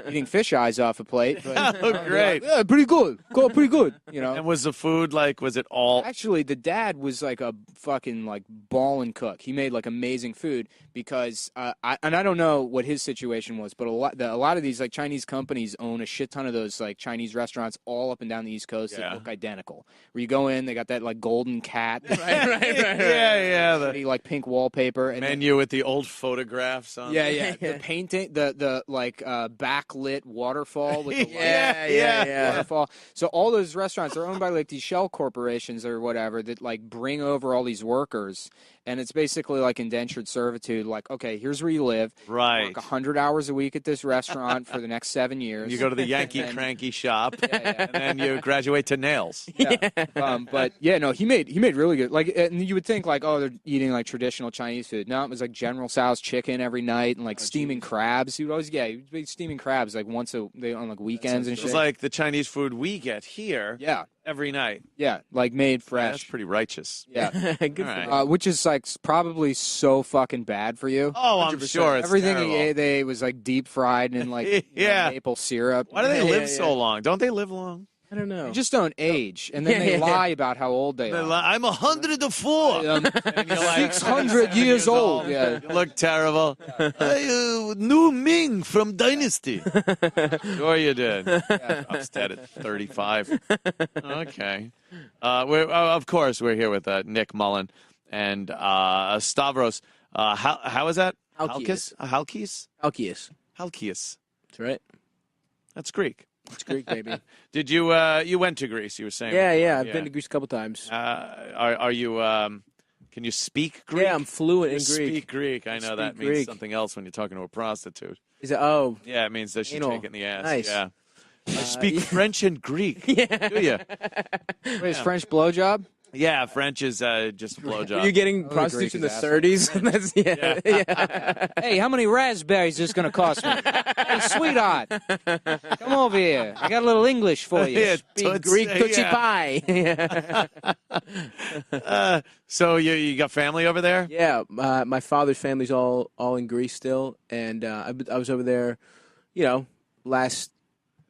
eating fish eyes off a plate. But, Great. Like, pretty good. Pretty good. And was the food like, was it all? Actually, the dad was like a fucking like ballin' cook. He made like amazing food because I don't know what his situation was, but a lot of these like Chinese companies own a shit ton of those like Chinese restaurants all up and down the East Coast that look identical. Where you go in, they got that like golden cat, Yeah. The like pink wallpaper and menu with the old photographs on. The painting, the like backlit waterfall with the waterfall. So all those restaurants are owned by like these shell corporations or whatever that like bring over all these workers, and it's basically like indentured servitude. Like, okay, here's where you live. Right. Work 100 hours a week at this restaurant for the next 7 years. You go to the Yankee Cranky shop, and then you graduate to nails. But yeah, no, he made really good. Like, and you would think like, oh, they're eating like traditional Chinese food. No, it was like General Tso's chicken every night and like steaming crabs. He would be steaming crabs like once on like weekends and shit. It's like the Chinese food we get here. Yeah. Every night. Yeah, like made fresh. That's pretty righteous. Yeah. Good for them. Which is like probably so fucking bad for you. Oh, I'm sure. It's everything terrible. he ate, they was like deep fried in like maple syrup. Why do they live so long? Don't they live long? I don't know. They just don't age, and then they lie about how old they are. I'm 104. I'm And you're like 600 years old. Yeah. You look terrible. New Ming from Dynasty. Sure you did. I'm dead at 35. Okay. Of course, we're here with Nick Mullen and Stavros. How is that? Halkias. Halkias? Halkias. Halkias. That's right. That's Greek. It's Greek, baby. Did you you went to Greece? You were saying. Yeah. I've been to Greece a couple times. Are you? Can you speak Greek? Yeah, I'm fluent in Greek. Speak Greek. I know that means Greek. something else when you're talking to a prostitute. Is it? Oh, Yeah, it means that she Anal. take it in the ass. Nice. Yeah. I speak French and Greek. Yeah. Do you? Wait, is French blowjob? Yeah, French is just a blowjob. You're getting Greek prostitutes in the is 30s. That's yeah. Hey, how many raspberries is this going to cost me? Hey, sweetheart, come over here. I got a little English for you. Yeah, Speak Greek Tootsie Pie. So you got family over there? Yeah, my father's family's all in Greece still, and I was over there, last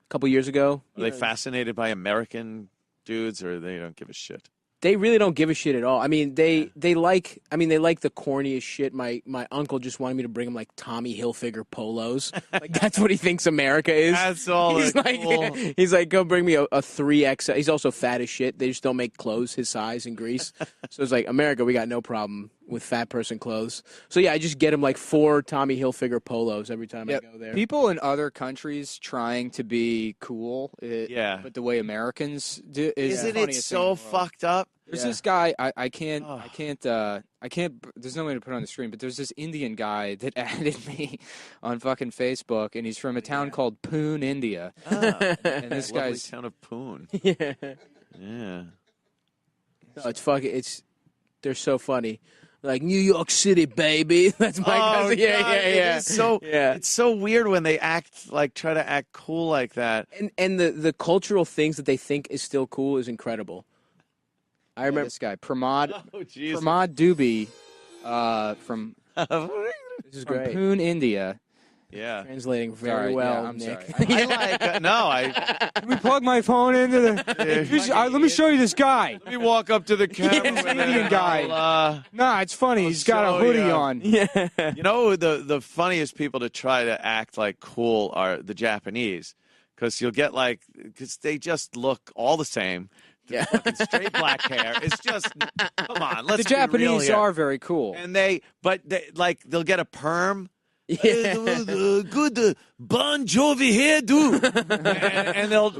couple years ago. Are they fascinated by American dudes, or they don't give a shit? They really don't give a shit at all. I mean, they like the corniest shit. My uncle just wanted me to bring him like Tommy Hilfiger polos. Like that's what he thinks America is. That's all. He's like, cool. he's like, go bring me a 3X. He's also fat as shit. They just don't make clothes his size in Greece. So it's like, America, we got no problem with fat person clothes. So yeah, I just get him like 4 Tommy Hilfiger polos every time I go there. People in other countries trying to be cool, but the way Americans do Isn't it so fucked up? There's this guy I can't there's no way to put it on the screen, but there's this Indian guy that added me on fucking Facebook, and he's from a town called Pune, India. And this guy's town of Pune. Yeah. Yeah. No, they're so funny. Like New York City, baby. That's my cousin. Yeah. It's so weird when they try to act cool like that. And the cultural things that they think is still cool is incredible. I remember this guy, Pramod Jesus. Pramod Dubey, from this is great. Pune, India. Yeah. Translating very well, yeah, I'm Nick. sorry. Let me plug my phone into the. Let me show you this guy. Let me walk up to the camera. Indian guy. Nah, it's funny. He's got a hoodie on. Yeah. You know, the funniest people to try to act like cool are the Japanese, because you'll get because they just look all the same. Yeah. Fucking straight black hair. It's just, come on, let's The be real Japanese here. are very cool. And they'll get a perm. Yeah. Good Bon Jovi hairdo. and they'll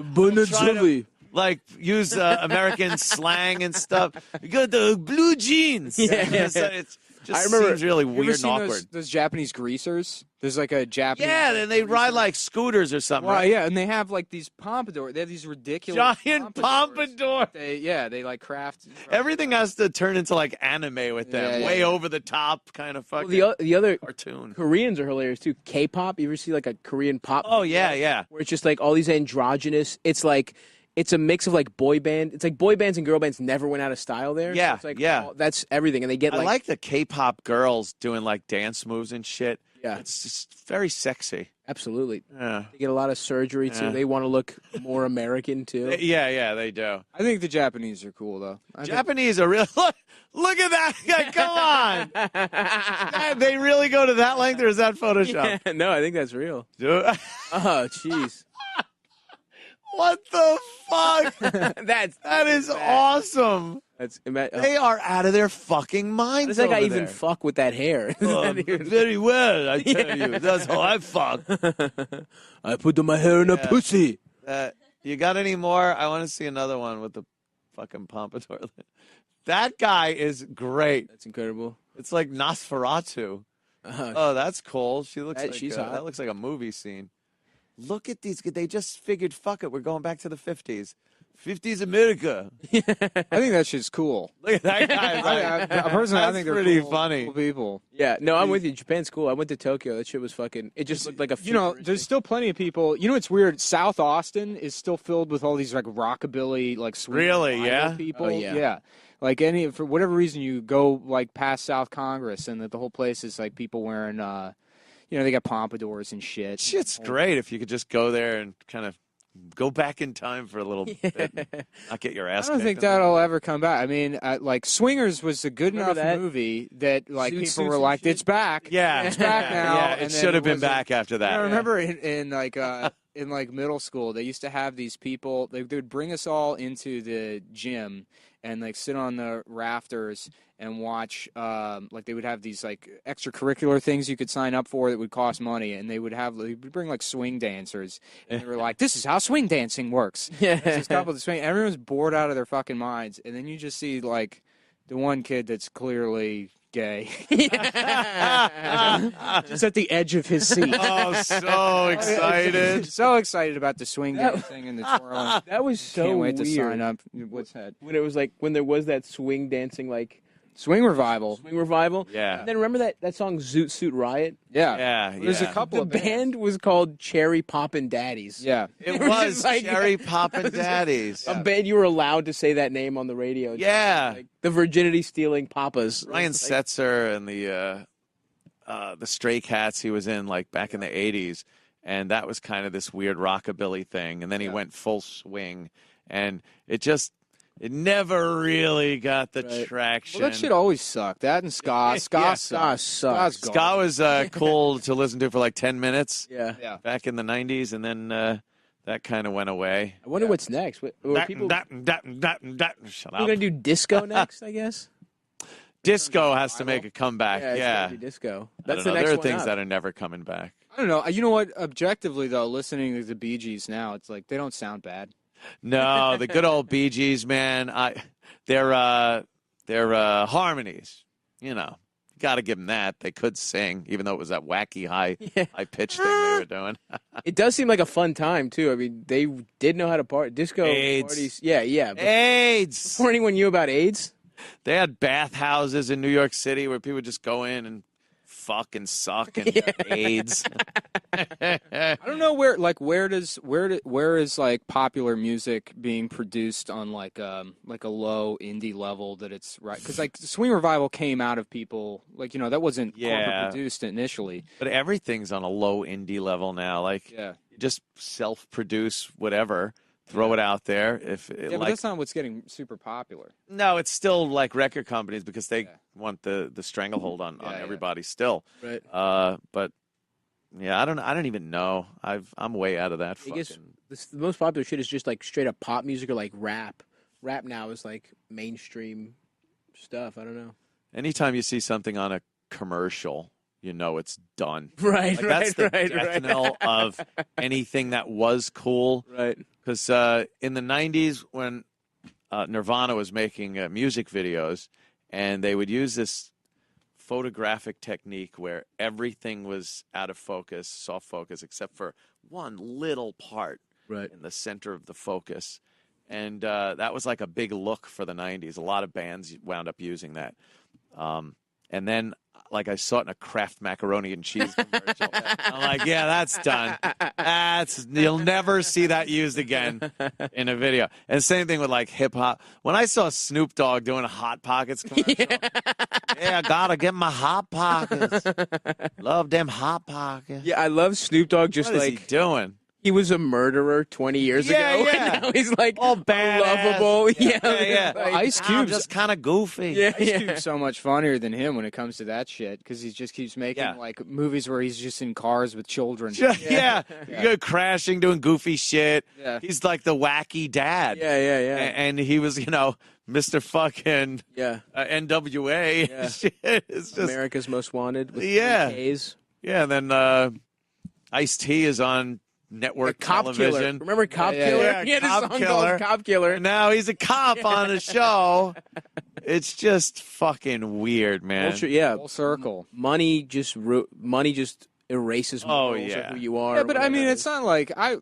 try to, use American slang and stuff. You got the blue jeans. Yeah. It's just I remember, seems really You ever weird and seen awkward. those Japanese greasers? There's like a Japanese. Yeah, then they ride like scooters or something. Well, right? yeah, and they have like these pompadour. They have these ridiculous Giant pompadour. They like craft. Everything has to turn into like anime with them, way over the top kind of fucking the other cartoon. Koreans are hilarious too. K-pop. You ever see like a Korean pop? Oh yeah. Where it's just like all these androgynous. It's a mix of like boy band. It's like boy bands and girl bands never went out of style there. Yeah, so it's like, that's everything, and they get I like the K-pop girls doing like dance moves and shit. Yeah, it's just very sexy. Absolutely. Yeah. They get a lot of surgery too. Yeah. They want to look more American too. Yeah, they do. I think the Japanese are cool though. Japanese are real. Look at that guy! Come on, God, they really go to that length, or is that Photoshop? Yeah, no, I think that's real. Dude. Oh, jeez. What the fuck? that is awesome. They are out of their fucking minds. How does that guy over even there. fuck with that hair? Very well, I tell you. That's how I fuck. I put my hair in a pussy. You got any more? I want to see another one with the fucking pompadour. That guy is great. That's incredible. It's like Nosferatu. Oh, that's cool. She looks like she's hot. that looks like a movie scene. Look at these. They just figured, fuck it, we're going back to the 50s. 50s America. I think that shit's cool. Look at that guy. Personally, I think they're pretty cool, funny. cool people. Yeah, no, I'm with you. Japan's cool. I went to Tokyo. That shit was fucking. It just looked like a. There's still plenty of people. You know, it's weird. South Austin is still filled with all these like rockabilly, like swing Really, revival yeah? people. Oh, yeah. Yeah. Like for whatever reason, you go like past South Congress, and the whole place is like people wearing, they got pompadours and shit. Shit's great if you could just go there and kind of go back in time for a little bit and not get your ass I don't think kicked. that'll ever come back. I mean, like Swingers was a good Remember enough that? movie that like Zoot people suits were and like, shit? "It's back." Yeah, It's back now. Yeah, and it then should have been wasn't- back after that. I remember in middle school, they used to have these people. They would bring us all into the gym and like sit on the rafters and watch. Like they would have these like extracurricular things you could sign up for that would cost money, and they would bring like swing dancers, and they were like, "This is how swing dancing works." Yeah. There's this couple of swing. Everyone's bored out of their fucking minds, and then you just see like the one kid that's clearly gay. Just at the edge of his seat. Oh, so excited. So excited about the swing dancing and the twirling. That was so Can't wait weird. to sign up. What's that? When it was like when there was that swing dancing like Swing revival. swing revival. Yeah. And then remember that song Zoot Suit Riot? Yeah. Yeah, There's yeah. a couple The of bands. band was called Cherry Poppin' Daddies. Yeah. It was was just like- Cherry Poppin' Daddies. A band you were allowed to say that name on the radio. Yeah. Like the virginity stealing papas. Ryan It's like- Setzer and the Stray Cats he was in like back in the 80s, and that was kind of this weird rockabilly thing, and then he went full swing, and it just It never really got the Right. traction. Well, that shit always sucked. That and ska. Ska Yeah, sucks. sucks. Ska's Ska was cool to listen to for like 10 minutes Yeah. Yeah. back in the 90s, and then that kind of went away. I wonder what's next. Are people Shut going to up. do disco next, I guess? Disco has to make a comeback. It's Yeah. gotta do disco. I That's don't the know. next There are one things up. that are never coming back. I don't know. You know what? Objectively, though, listening to the Bee Gees now, it's like they don't sound bad. No, the good old Bee Gees, man. They're harmonies. You know, got to give them that. They could sing, even though it was that wacky high pitched thing they were doing. It does seem like a fun time too. I mean, they did know how to party. Disco AIDS. parties. Yeah. AIDS. Before anyone knew about AIDS. They had bathhouses in New York City where people would just go in and fuck and suck and AIDS. I don't know where is like popular music being produced on like a low indie level that it's right, because like the swing revival came out of people like that wasn't corporate produced initially, But everything's on a low indie level now. Like, yeah you just self-produce whatever, throw it out there. but that's not what's getting super popular. No, it's still like record companies because they want the stranglehold on everybody still. Right. But yeah, I don't even know. I'm way out of that. I guess Fucking... the most popular shit is just like straight up pop music or like rap. Rap now is like mainstream stuff. I don't know. Anytime you see something on a commercial, you know it's done. Right. Like, that's the death knell of anything that was cool. Right. Because in the 90s, when Nirvana was making music videos, and they would use this photographic technique where everything was out of focus, soft focus, except for one little part in the center of the focus. And that was like a big look for the 90s. A lot of bands wound up using that. And then, like, I saw it in a Kraft macaroni and cheese commercial. I'm like, yeah, that's done. You'll never see that used again in a video. And same thing with like hip hop. When I saw Snoop Dogg doing a Hot Pockets commercial, I gotta get my Hot Pockets. Love them Hot Pockets. Yeah, I love Snoop Dogg. Just What is like he doing? he was a murderer 20 years ago. And now he's like all badass. lovable. Yeah. Well, Ice Cube's just kind of goofy. Ice Cube's so much funnier than him when it comes to that shit, because he just keeps making like movies where he's just in cars with children. You go crashing, doing goofy shit. Yeah. He's like the wacky dad. Yeah. And he was, Mr. fucking NWA. Yeah. Shit. It's just America's Most Wanted. With Yeah. K's. Yeah, and then Ice-T is on network Cop television. Killer. Remember Cop Killer? Yeah, He had a Cop song Killer. called Cop Killer. And now he's a cop on a show. It's just fucking weird, man. Culture, yeah. Full circle. Money just erases morals of who you are. Yeah, but I mean, it's not like I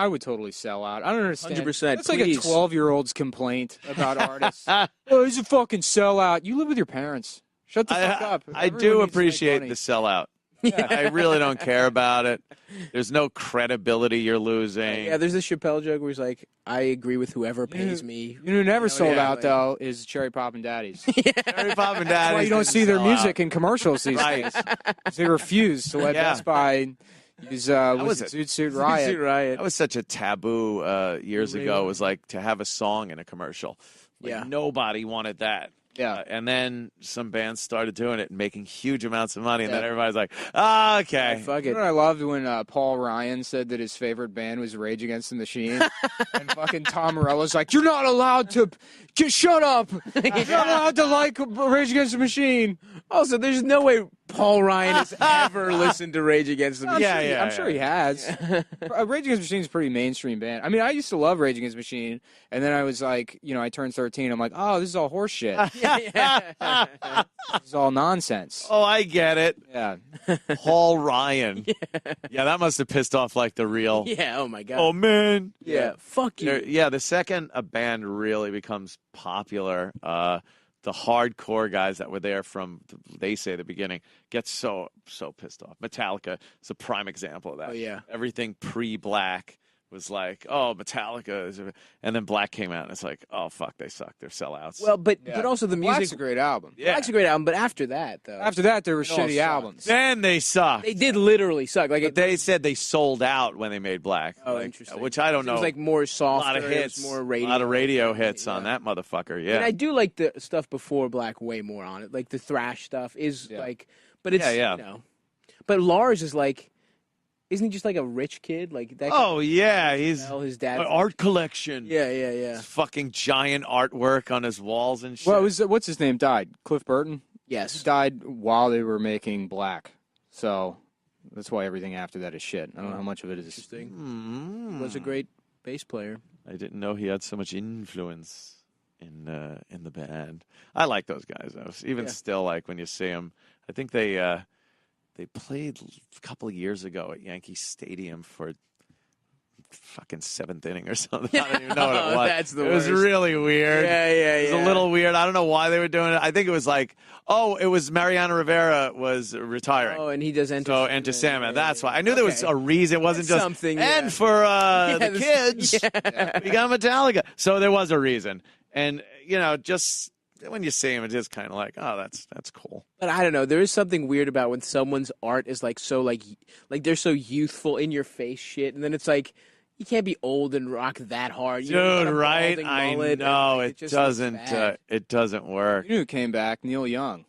would totally sell out. I don't understand. 100%, That's like a please. 12-year-old's complaint about artists. Oh, he's a fucking sellout. You live with your parents. Shut the fuck up. I Everyone do needs to make appreciate money. the sellout. I really don't care about it. There's no credibility you're losing. Yeah, there's this Chappelle joke where he's like, I agree with whoever pays me. You know who never sold yeah, out, like- though, is Cherry Poppin' Daddies. Cherry Poppin' That's Daddies why you don't didn't see their sell music out. in commercials these days. 'Cause they refuse to let Best Buy use was it? Zoot Suit Riot. Zoot Riot. That was such a taboo years ago. It was like to have a song in a commercial. Like, Yeah. nobody wanted that. Yeah. And then some bands started doing it and making huge amounts of money. And then Yeah. everybody's like, okay. Fuck You it. know what I loved when Paul Ryan said that his favorite band was Rage Against the Machine, and fucking Tom Morello's like, "You're not allowed to, just shut up. You're not allowed to like Rage Against the Machine." Also, there's no way Paul Ryan has ever listened to Rage Against the Machine. I'm sure he has. Rage Against the Machine is a pretty mainstream band. I mean, I used to love Rage Against the Machine, and then I was like, I turned 13. I'm like, oh, this is all horse shit. This is all nonsense. Oh, I get it. Yeah. Paul Ryan. Yeah, that must have pissed off like the real. Yeah, oh my God. Oh, man. yeah, fuck you. Yeah, the second a band really becomes popular, the hardcore guys that were there from, they say, the beginning, get so pissed off. Metallica is a prime example of that. Oh, yeah. Everything pre-black was like, oh, Metallica, and then Black came out, and it's like, oh fuck, they suck, they're sellouts. Well, but also the Black's music. a great album. Yeah. Black's a great album, but after that, though, After that, there were shitty sucked. albums. then they sucked. they did literally suck. Like But they said they sold out when they made Black. Oh, like, interesting. Which I don't know. It was like more a soft, lot of hits, more a radio, lot of radio hits on that motherfucker. Yeah, And I do like the stuff before Black way more on it. Like the thrash stuff is like, but it's Yeah. you know, but Lars is like, isn't he just like a rich kid? Like that. Oh yeah, he's his dad. an art collection. Yeah. His fucking giant artwork on his walls and shit. Well, what's his name died? Cliff Burton? Yes. He died while they were making Black. So that's why everything after that is shit. I don't know how much of it is. Interesting. He was a great bass player. I didn't know he had so much influence in the band. I like those guys though. Even still, like when you see them, I think they played a couple of years ago at Yankee Stadium for fucking seventh inning or something. I don't even know what it was. That's the It was worst. really weird. It was a little weird. I don't know why they were doing it. I think it was like, it was Mariano Rivera was retiring. Oh, and he does Enter. So Enter Sandman. That's why. I knew there was a reason. It wasn't just something. And for the kids, we got Metallica. So there was a reason. And just when you see him, it's just kind of like, oh, that's cool. But I don't know. There is something weird about when someone's art is like so like they're so youthful, in your face shit, and then it's like you can't be old and rock that hard, dude. Right? I know it doesn't. It doesn't work. You knew who came back? Neil Young.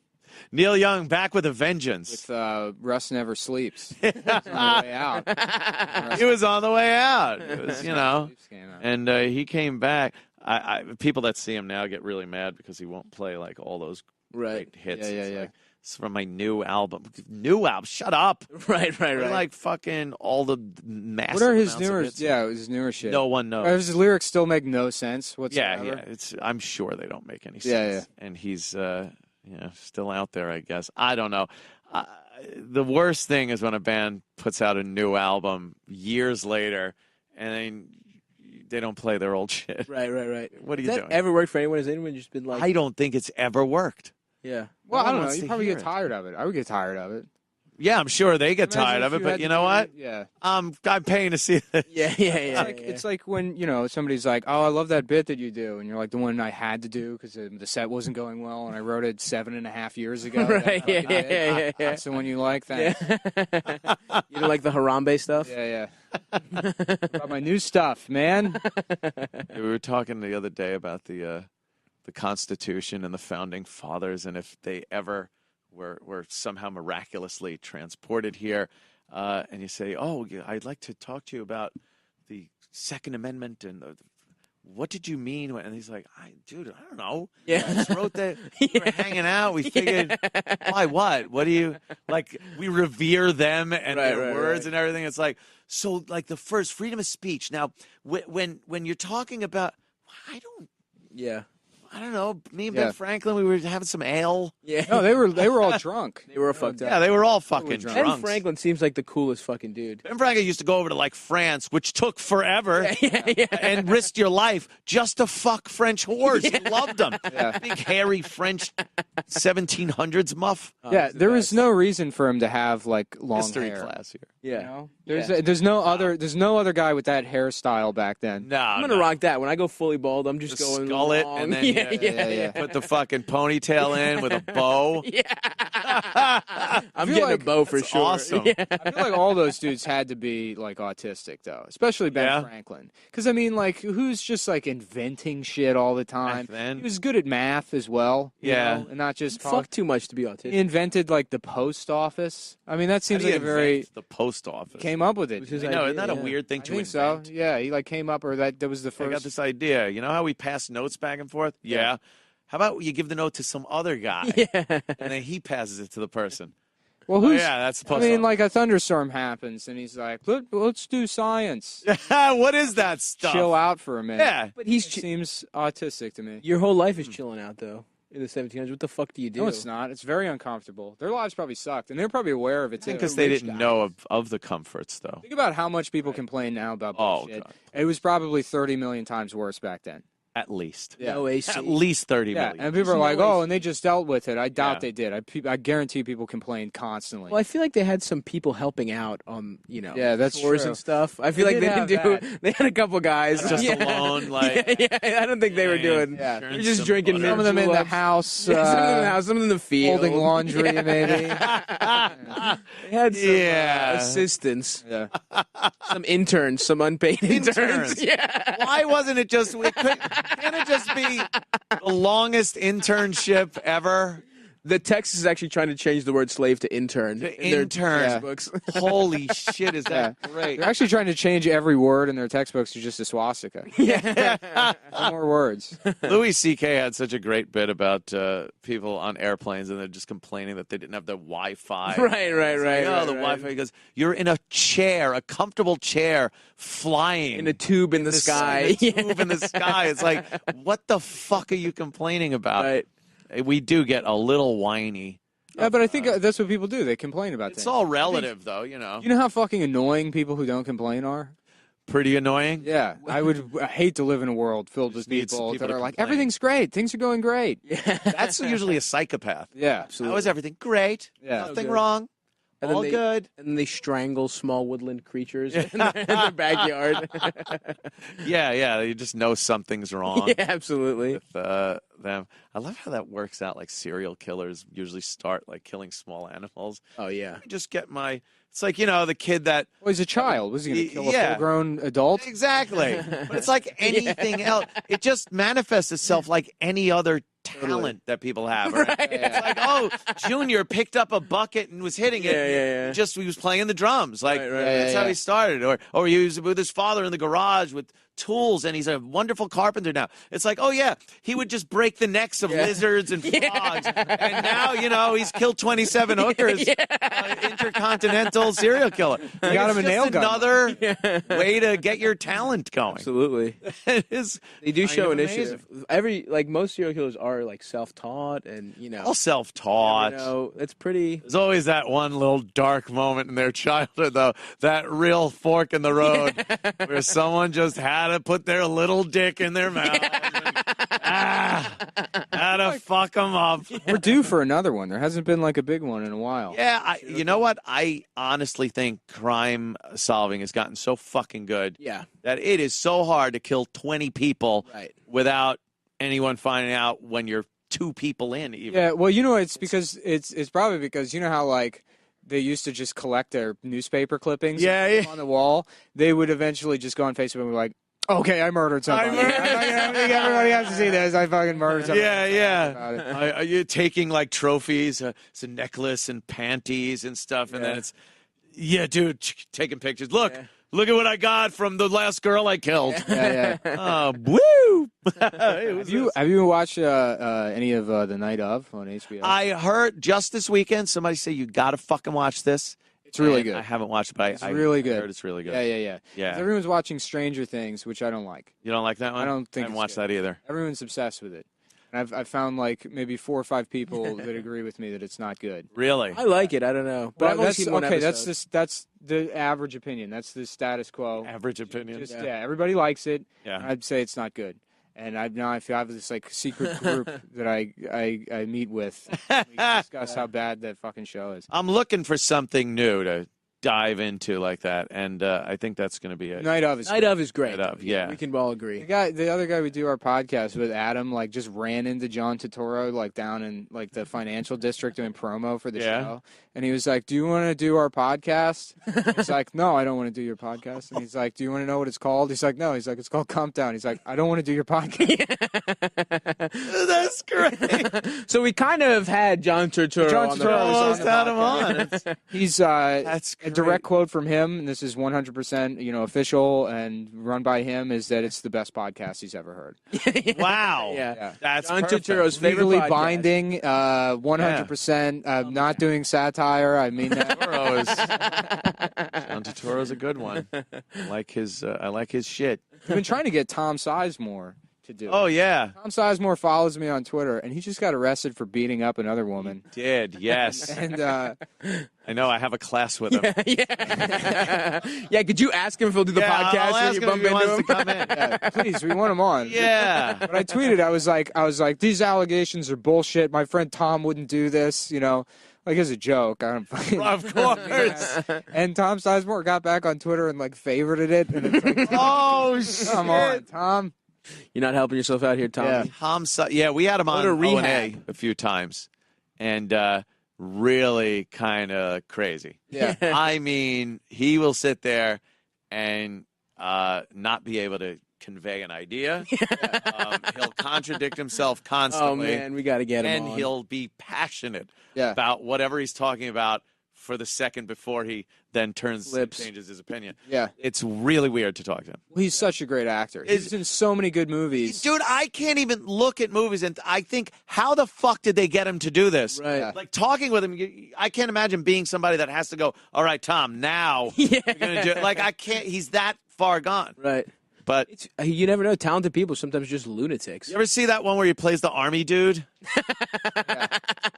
Neil Young back with a vengeance. With Russ Never Sleeps. He was on the way out. He was on the way out. It was, and he came back. People that see him now get really mad because he won't play like all those great hits. Yeah. Like, it's from my new album. New album? Shut up. Right. Like fucking all the massive. What are his amounts of newer? hits. Yeah, his newer shit. No one knows. His lyrics still make no sense whatsoever. Yeah. I'm sure they don't make any sense. Yeah. And he's still out there, I guess. I don't know. The worst thing is when a band puts out a new album years later, and then they don't play their old shit. Right. What are you Does that doing? ever worked for anyone? Has anyone just been like? I don't think it's ever worked. Yeah. Well, No I one don't know. wants You to probably hear get it. tired of it. I would get tired of it. Yeah, I'm sure they get Imagine tired if of it, you but had you to know do what? it. Yeah. I'm paying to see this. Yeah. It's like when somebody's like, "Oh, I love that bit that you do," and you're like, "The one I had to do because the set wasn't going well, and I wrote it 7.5 years ago." Right, yeah. That's the one you like, thanks. You like the Harambe stuff? Yeah. About my new stuff, man. We were talking the other day about the Constitution and the Founding Fathers, and if they ever were somehow miraculously transported here, and you say, "Oh, I'd like to talk to you about the Second Amendment and what did you mean?" And he's like, "Dude, I don't know. Yeah. I just wrote that. We were hanging out. We figured, why? What? What do you like? We revere them and their words and everything. It's like so. Like the first freedom of speech. Now, when you're talking about, Yeah. I don't know. Me and Ben Franklin, we were having some ale. Yeah. No, they were all drunk. They were fucked up. Yeah, they were all fucking Ben drunk. Franklin seems like the coolest fucking dude. Ben Franklin used to go over to like France, which took forever, Yeah. and risked your life just to fuck French whores. He loved them. Big hairy French 1700s muff. There was no reason for him to have like long History hair. class here. Yeah. There's no other guy with that hairstyle back then. No, I'm gonna rock that. When I go fully bald, I'm just going skull it, long. and then put the fucking ponytail in with a bow. I'm getting a bow for sure. Awesome. Yeah. I feel like all those dudes had to be like autistic though, especially Ben Franklin. Because I mean, like, who's just like inventing shit all the time? Back then. He was good at math as well. you know, and not just Fuck too much to be autistic. He invented like the post office. I mean, that seems How do like you a very invent the post office. came up with it. his I know, isn't idea, that a weird thing I to think invent? so. Yeah, he like came up, or that was the I first. got this idea. You know how we pass notes back and forth? Yeah. How about you give the note to some other guy, and then he passes it to the person? Well, who's? that's the I post mean, office. like a thunderstorm happens, and he's like, "Let's do science. What is that stuff? Chill out for a minute." Yeah. But He seems autistic to me. your whole life is chilling out though. In the 1700s, what the fuck do you do? No, it's not. It's very uncomfortable. Their lives probably sucked, and they're probably aware of it too. Because they didn't know of the comforts, though. Think about how much people complain now about Oh, bullshit. God. It was probably 30 million times worse back then. At least. Yeah. No AC. At least 30 Yeah, million. and people are like, "Oh, and they just dealt with it." I doubt Yeah. they did. I guarantee people complain constantly. Well, I feel like they had some people helping out on, Yeah, that's chores true. and stuff. I feel They like did they have didn't do. that. They had a couple guys Just yeah. alone, like. yeah. I don't think they were doing. Yeah. They're just drinking. butter. Some of them in the juleps. house, Yeah, some of them in the house, some of them in the field, folding laundry, maybe. They had some Yeah. assistants, Yeah. some interns, some unpaid interns. Interns. Yeah. Why wasn't it just? Can't it just be the longest internship ever? The text is actually trying to change the word slave to intern. To in their intern. textbooks. Holy shit! Is that great? They're actually trying to change every word in their textbooks to just a swastika. No more words. Louis C.K. had such a great bit about people on airplanes, and they're just complaining that they didn't have the Wi-Fi. Right. Oh, the Wi-Fi. He goes, "You're in a chair, a comfortable chair, flying In a tube in the sky. in a tube in the sky." It's like, what the fuck are you complaining about? Right. We do get a little whiny. Yeah, but I think that's what people do. They complain about It's things. all relative, though. You know, You know how fucking annoying people who don't complain are? pretty annoying. Yeah, I hate to live in a world filled with needs people people that to are like, complain. everything's great, things are going great. That's usually a psychopath. Yeah, How is everything? Great. Yeah. Nothing good. wrong. And then All they- good. And then they strangle small woodland creatures in their backyard. Yeah. You just know something's wrong. Yeah, absolutely. With them. I love how that works out. Like serial killers usually start like killing small animals. Oh, yeah. I just get my. It's like the kid that. well, he's a child. Was he going to kill a Yeah. full-grown adult? Exactly. But it's like anything else. It just manifests itself like any other talent that people have. Right? It's like, oh, Junior picked up a bucket and was hitting it. Yeah. Just he was playing the drums. Like Right, that's how he started. Or he was with his father in the garage with tools, and he's a wonderful carpenter now. It's like, oh yeah, he would just break the necks of lizards and frogs, and now he's killed 27 hookers. Intercontinental serial killer. Like, got him it's a nail just gun. another way to get your talent going. Absolutely. It is They do kind show of initiative. Most serial killers are like self-taught and, all self-taught. it's pretty. There's always that one little dark moment in their childhood, though, that real fork in the road where someone just had to put their little dick in their mouth. Had to fuck them up. We're due for another one. There hasn't been like a big one in a while. Yeah, you know what? I honestly think crime solving has gotten so fucking good Yeah. that it is so hard to kill 20 people Right. without anyone finding out when you're 2 people in, even. Yeah, well, it's because it's probably because you know how like they used to just collect their newspaper clippings and put them on the wall. They would eventually just go on Facebook and be like, "Okay, I murdered somebody. I think everybody has to see this. I fucking murdered somebody." Yeah. Are you taking like trophies? It's a necklace and panties and stuff, and then it's, dude, taking pictures. Look at what I got from the last girl I killed. Yeah. Oh, woo! Have you watched any of The Night Of on HBO? I heard just this weekend somebody say you got to fucking watch this. It's really And good. I haven't watched it, but It's really good. I heard it's really good. Yeah. Yeah. Everyone's watching Stranger Things, which I don't like. You don't like that one? I don't think I haven't it's watched good. that either. Everyone's obsessed with it. And I've found like maybe 4 or 5 people that agree with me that it's not good. Really? I like it. I don't know. But Well, I've only that's seen one okay. episode. That's the average opinion. That's the status quo. Average opinion. Just everybody likes it. Yeah. And I'd say it's not good. And I feel I have this like secret group that I meet with. We discuss how bad that fucking show is. I'm looking for something new to dive into like that, and I think that's going to be it. Night Of is Night Of is great. Night Of, yeah. We can all agree. the other guy we do our podcast with, Adam, like just ran into John Turturro like down in like the financial district doing promo for the show, and he was like, "Do you want to do our podcast?" He's like, "No, I don't want to do your podcast." And he's like, "Do you want to know what it's called?" He's like, "No." He's like, "It's called Calm Down." He's like, "I don't want to do your podcast." That's great. So we kind of had John Turturro on the Almost on the had him on. It's- He's That's a direct quote from him, and this is 100% official and run by him, is that it's the best podcast he's ever heard. wow. Yeah. That's John perfect. Turturro's favorite Legally podcast. binding, 100%. Not doing satire. I mean that. John Turturro's a good one. I like his shit. I've been trying to get Tom Sizemore to do. Oh, yeah. Tom Sizemore follows me on Twitter, and he just got arrested for beating up another woman. Did, yes. And I know. I have a class with him. Yeah, could you ask him if he'll do the podcast I'll when ask you him bump if he into wants him? to come in. yeah, please, we want him on. Yeah. But I tweeted, I was like, these allegations are bullshit. My friend Tom wouldn't do this, like as a joke. I don't fucking. Of course. And Tom Sizemore got back on Twitter and like favorited it. And it's like, Oh, shit. come on, Tom. You're not helping yourself out here, Tom. Yeah. We had him on to O&A rehab. a few times, and really kind of crazy. Yeah. I mean, he will sit there and not be able to convey an idea. He'll contradict himself Oh constantly. man, we got to get him And on. he'll be passionate Yeah. about whatever he's talking about for the second before he then Flips. changes his opinion. Yeah. It's really weird to talk to him. Well, he's such a great actor. He's in so many good movies. Dude, I can't even look at movies and I think, how the fuck did they get him to do this? Right. Yeah. Like talking with him, I can't imagine being somebody that has to go, all right, Tom, now you're gonna do it. Like I can't, he's that far gone. Right. But You never know. Talented people sometimes just lunatics. you ever see that one where he plays the army dude?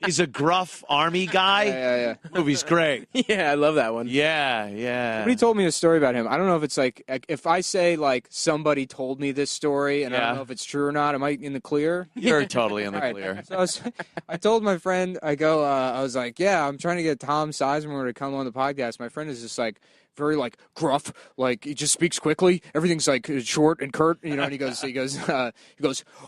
He's a gruff army guy. Yeah. Movie's great. Yeah, I love that one. Yeah. Somebody told me a story about him. I don't know if it's like if I say like somebody told me this story and I Yeah. don't know if it's true or not. Am I in the clear? You're totally in the All right. clear. So I told my friend, I was like, yeah, I'm trying to get Tom Sizemore to come on the podcast. My friend is just like very like gruff, like he just speaks quickly. Everything's like short and curt, And he goes,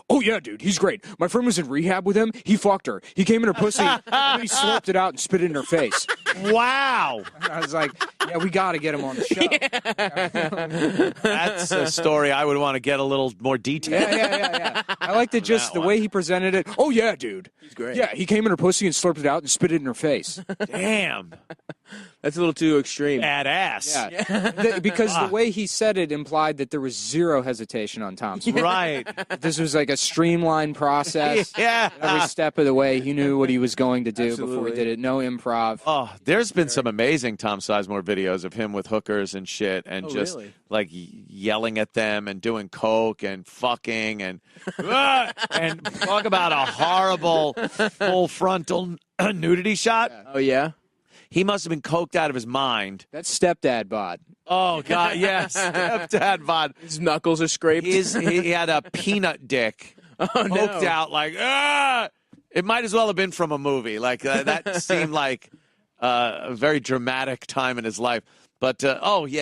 oh yeah, dude, he's great. My friend was in rehab with him. He fucked her. He came in her pussy, and he slurped it out and spit it in her face. Wow. And I was like, yeah, we got to get him on the show. That's a story I would want to get a little more detailed. Yeah. I liked it just the way he presented it. Oh yeah, dude. He's great. Yeah, he came in her pussy and slurped it out and spit it in her face. Damn. That's a little too extreme. Badass. Yeah, because the way he said it implied that there was zero hesitation on Tom's part. Right. This was like a streamlined process. Yeah. Every step of the way, he knew what he was going to do before Absolutely. he did it. No improv. Oh, there's been some amazing Tom Sizemore videos of him with hookers and shit and just really? like yelling at them and doing coke and fucking and and talk about a horrible full frontal nudity shot. Oh yeah. He must have been coked out of his mind. That's stepdad bod. Oh God, yes, stepdad bod. His knuckles are scraped. He had a peanut dick poked out like It might as well have been from a movie. Like that seemed like a very dramatic time in his life. But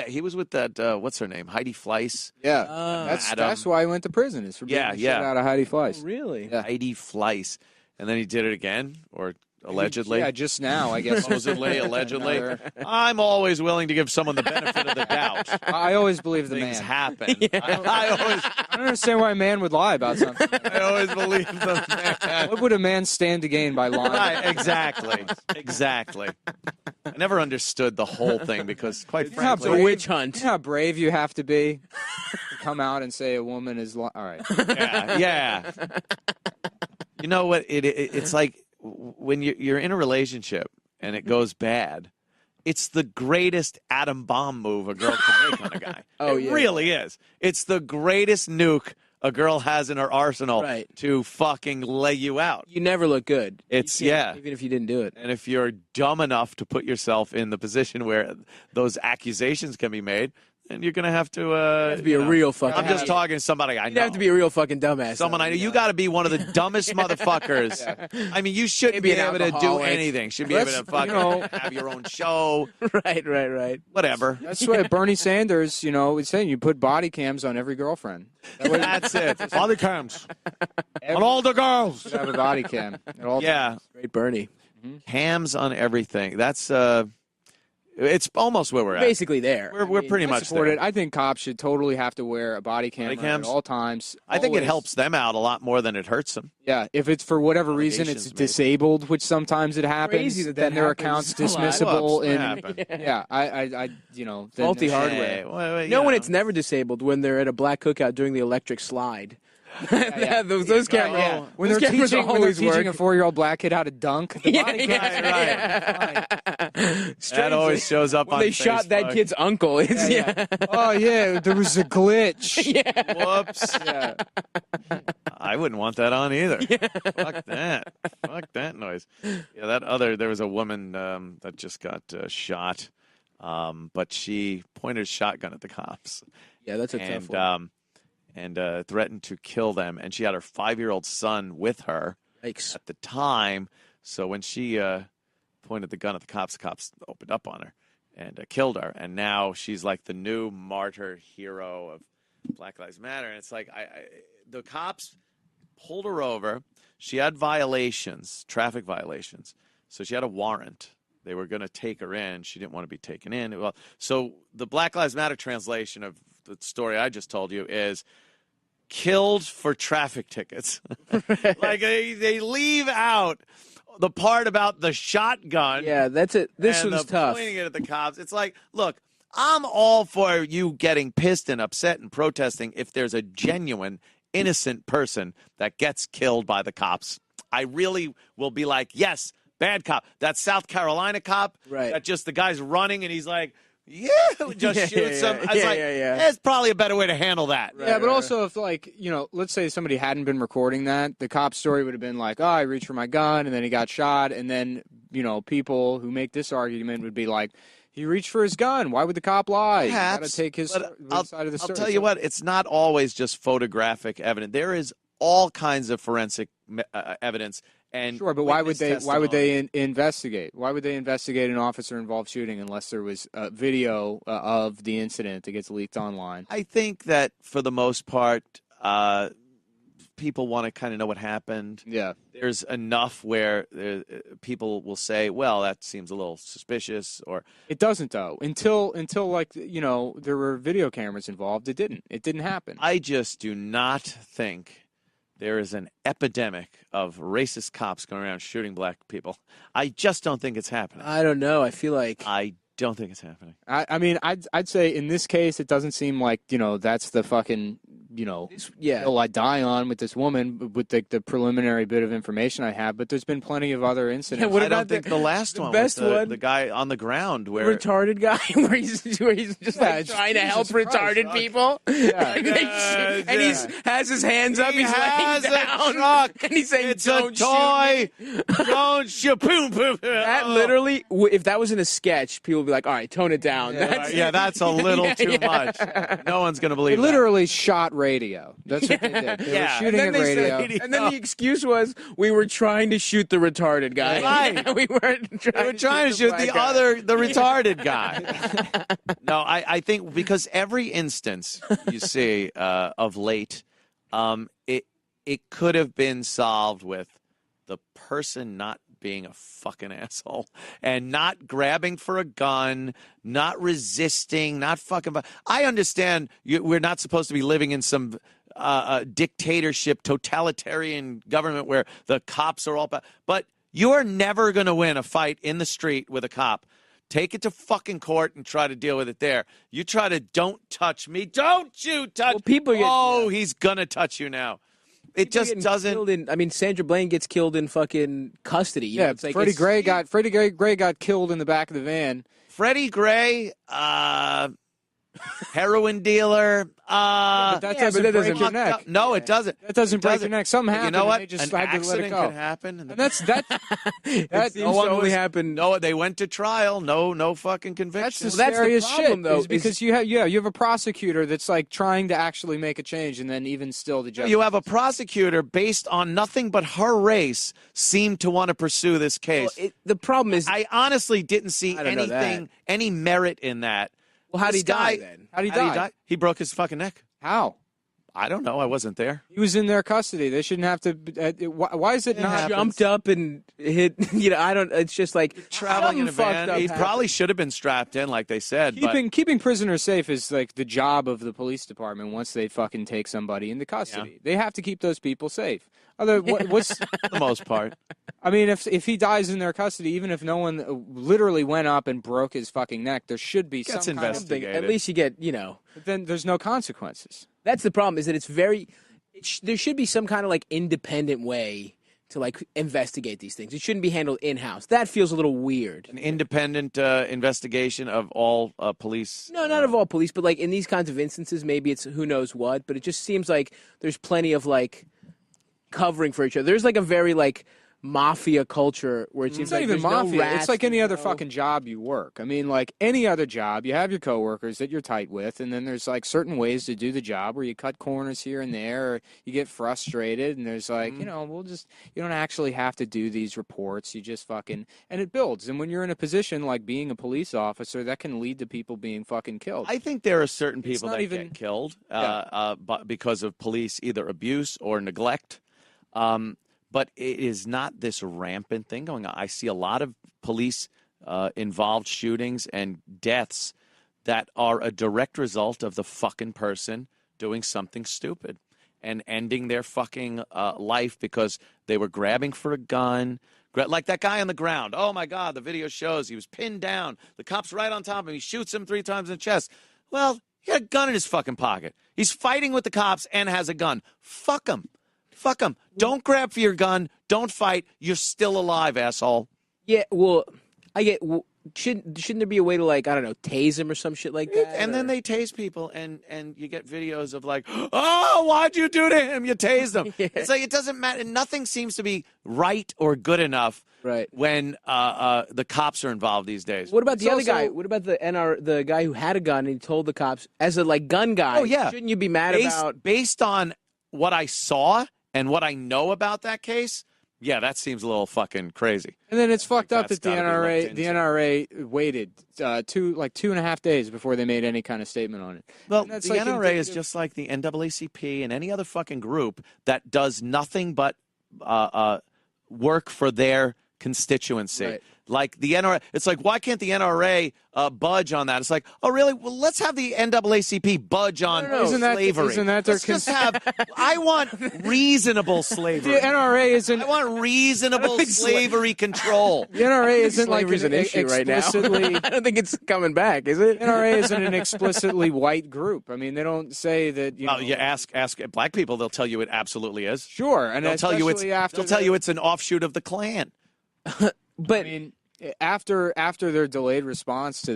he was with that what's her name, Heidi Fleiss. Yeah, that's why he went to prison. Is for beating the shit out of Heidi Fleiss. Really? Yeah. Heidi Fleiss, and then he did it again, or allegedly. Yeah, just now, I guess. Supposedly, allegedly. I'm always willing to give someone the benefit of the doubt. I always believe the Things man. happen. I I don't understand why a man would lie about something. always believe the man. What would a man stand to gain by lying? Right, exactly. I never understood the whole thing because, quite You know how It's a frankly, witch hunt. You know how brave you have to be to come out and say a woman is lying? All right. yeah. You know what? It's like when you're in a relationship and it goes bad. It's the greatest atom bomb move a girl can make on a guy. It really is. It's the greatest nuke a girl has in her arsenal to fucking lay you out. You never look good. It's even if you didn't do it. And if you're dumb enough to put yourself in the position where those accusations can be made, then you're going to have to... You have to be a real fucking... I'm just talking to somebody I know. You have to be a real fucking dumbass. Someone I know. You got to be one of the dumbest motherfuckers. I mean, you shouldn't be Maybe an able to do alcoholic. anything. Should be able to fucking have your own show. Right. Whatever. That's why Bernie Sanders, was saying you put body cams on every girlfriend. That's it. Body cams. On all the girls. Should have a body cam at all Yeah. Great Bernie. Cams on everything. That's... It's almost where we're at. Basically there. We're pretty much support there. it. I think cops should totally have to wear a body camera cams? at all times. I think it Always. helps them out a lot more than it hurts them. Yeah, if it's for whatever reason it's Allegations, maybe. disabled, which sometimes it happens, Crazy that then their happens account's a lot. dismissible. Whoops, And what happened? yeah, I then Faulty there's- hardware. Hey, You know when it's never disabled? When they're at a black cookout doing the electric slide. Those cameras. Yeah. When those they're cameras teaching, always a work. 4-year-old black kid how to dunk, the body camera. Yeah. That always shows up when on they shot that Facebook. kid's uncle. It's, yeah. Oh yeah, there was a glitch. Whoops. Yeah. I wouldn't want that on either. Fuck that. Fuck that noise. Yeah, there was a woman that just got shot, but she pointed a shotgun at the cops. Yeah, that's a tough one. And threatened to kill them. And she had her 5-year-old son with her Yikes. at the time. So when she pointed the gun at the cops opened up on her and killed her. And now she's like the new martyr hero of Black Lives Matter. And it's like the cops pulled her over. She had violations, traffic violations. So she had a warrant. They were going to take her in. She didn't want to be taken in. Well, so the Black Lives Matter translation of the story I just told you is killed for traffic tickets. Like they leave out the part about the shotgun. Yeah, that's it. This and one's the tough. pointing it at the cops. It's like, look, I'm all for you getting pissed and upset and protesting if there's a genuine innocent person that gets killed by the cops. I really will be like, yes, bad cop. That South Carolina cop, right? That just the guy's running and he's like, yeah, just shoots him. I was like, yeah. there's probably a better way to handle that. Yeah, but also if, like, you know, let's say somebody hadn't been recording that, the cop story would have been like, oh, I reached for my gun, and then he got shot, and then, you know, people who make this argument would be like, he reached for his gun. Why would the cop lie? Perhaps, you got to take his side of the story. I'll tell you what, it's not always just photographic evidence. There is all kinds of forensic evidence. And sure, but why would they testimony. investigate? Why would they investigate an officer-involved shooting unless there was a video of the incident that gets leaked online? I think that for the most part, people want to kind of know what happened. Yeah. There's enough where people will say, well, that seems a little suspicious, or it doesn't, though. Until like, you know, there were video cameras involved, it didn't happen. I just do not think there is an epidemic of racist cops going around shooting black people. I just don't think it's happening. I don't know. I feel like I don't think it's happening. I mean, I'd say in this case, it doesn't seem like, you know, that's the fucking, you know, hill I die on with this woman with the preliminary bit of information I have. But there's been plenty of other incidents. I don't think the last one best was one, the guy on the ground where retarded guy where he's just like trying to help retarded people. Yeah. And he has his hands up. He's has laying a down, truck. and he's saying, It's "Don't a toy. shoot me." Don't shoot. Boom, boom. That literally, if that was in a sketch, people would be like, "All right, tone it down." That's a little too much. No one's going to believe They literally shot radio. That's what they did. They were shooting at radio. And then the excuse was, we were trying to shoot the retarded guy. Right. We weren't trying to shoot the retarded guy. No, I think because every instance you see of late, it could have been solved with the person not being a fucking asshole and not grabbing for a gun, not resisting, not fucking. I understand we're not supposed to be living in some dictatorship, totalitarian government where the cops are all. But you're never going to win a fight in the street with a cop. Take it to fucking court and try to deal with it there. You try to don't touch me. Don't you touch. Well, people get, he's going to touch you now. It just doesn't. I mean, Sandra Bland gets killed in fucking custody. Yeah, it's like Freddie Gray got killed in the back of the van. Freddie Gray, heroin dealer. But that doesn't break your neck. No, it doesn't. That doesn't break your neck. Something happened. You know what? They just An had to let it accident go. could happen. And that seems to only happen. No, they went to trial. No fucking conviction. That's the That's the scariest problem, shit. though, Is because you have a prosecutor that's like trying to actually make a change, and then even still the judge. You have a prosecutor based on nothing but her race seemed to want to pursue this case. Well, the problem is, I honestly didn't see any merit in that. well, how did he die then? How'd he die? He broke his fucking neck. How? I don't know. I wasn't there. He was in their custody. They shouldn't have to. Why is it not? Jumped up and hit. I don't. It's just like Traveling in a van. He happened. probably should have been strapped in, like they said. Keeping prisoners safe is like the job of the police department. Once they fucking take somebody into custody, they have to keep those people safe. What's for the most part. I mean, if he dies in their custody, even if no one literally went up and broke his fucking neck, there should be Gets some kind of investigated. At least you get, But then there's no consequences. That's the problem. Is that it's very. There should be some kind of like independent way to like investigate these things. It shouldn't be handled in-house. That feels a little weird. An independent investigation of all police. No, not of all police, but like in these kinds of instances, maybe it's who knows what. But it just seems like there's plenty of like covering for each other. There's like a very like mafia culture where it seems It's not like even there's no mafia. rats, It's like any there's other no- fucking job you work. I mean, like any other job, you have your coworkers that you're tight with, and then there's like certain ways to do the job where you cut corners here and there, or you get frustrated, and there's like, you know, you don't actually have to do these reports. You just fucking, and it builds. And when you're in a position like being a police officer, that can lead to people being fucking killed. I think there are certain people not that even- get killed Yeah. because of police either abuse or neglect. But it is not this rampant thing going on. I see a lot of police involved shootings and deaths that are a direct result of the fucking person doing something stupid and ending their fucking life because they were grabbing for a gun. Like that guy on the ground. Oh, my God, the video shows he was pinned down. The cop's right on top of him. He shoots him 3 times in the chest. Well, he had a gun in his fucking pocket. He's fighting with the cops and has a gun. Fuck him. Fuck him. Don't grab for your gun. Don't fight. You're still alive, asshole. Yeah, well, I get. Well, shouldn't there be a way to like I don't know tase him or some shit like that? And then they tase people, and you get videos of like, oh, why'd you do to him? You tased him. Yeah. It's like it doesn't matter. Nothing seems to be right or good enough Right. when the cops are involved these days. What about the It's other guy? also- What about the guy who had a gun and he told the cops as a like gun guy? Oh, yeah. Shouldn't you be mad about? Based on what I saw and what I know about that case, yeah, that seems a little fucking crazy. And then it's fucked up that's that the gotta be looked NRA waited 2.5 days before they made any kind of statement on it. Well, And the that's like NRA is indicative- just like the NAACP and any other fucking group that does nothing but work for their constituency. Right. Like the NRA, it's like, why can't the NRA budge on that? It's like, oh, really? Well, let's have the NAACP budge on Isn't that- slavery. isn't that their let's just have, I want reasonable slavery. The NRA isn't. I want reasonable think slavery control. The NRA isn't like Slavery's an issue right now. explicitly. I don't think it's coming back, is it? NRA isn't an explicitly white group. I mean, they don't say that. You know, Well, you ask black people, they'll tell you it absolutely is. Sure, and They'll tell you it's especially after they'll tell the- you it's an offshoot of the Klan. But I mean, after their delayed response to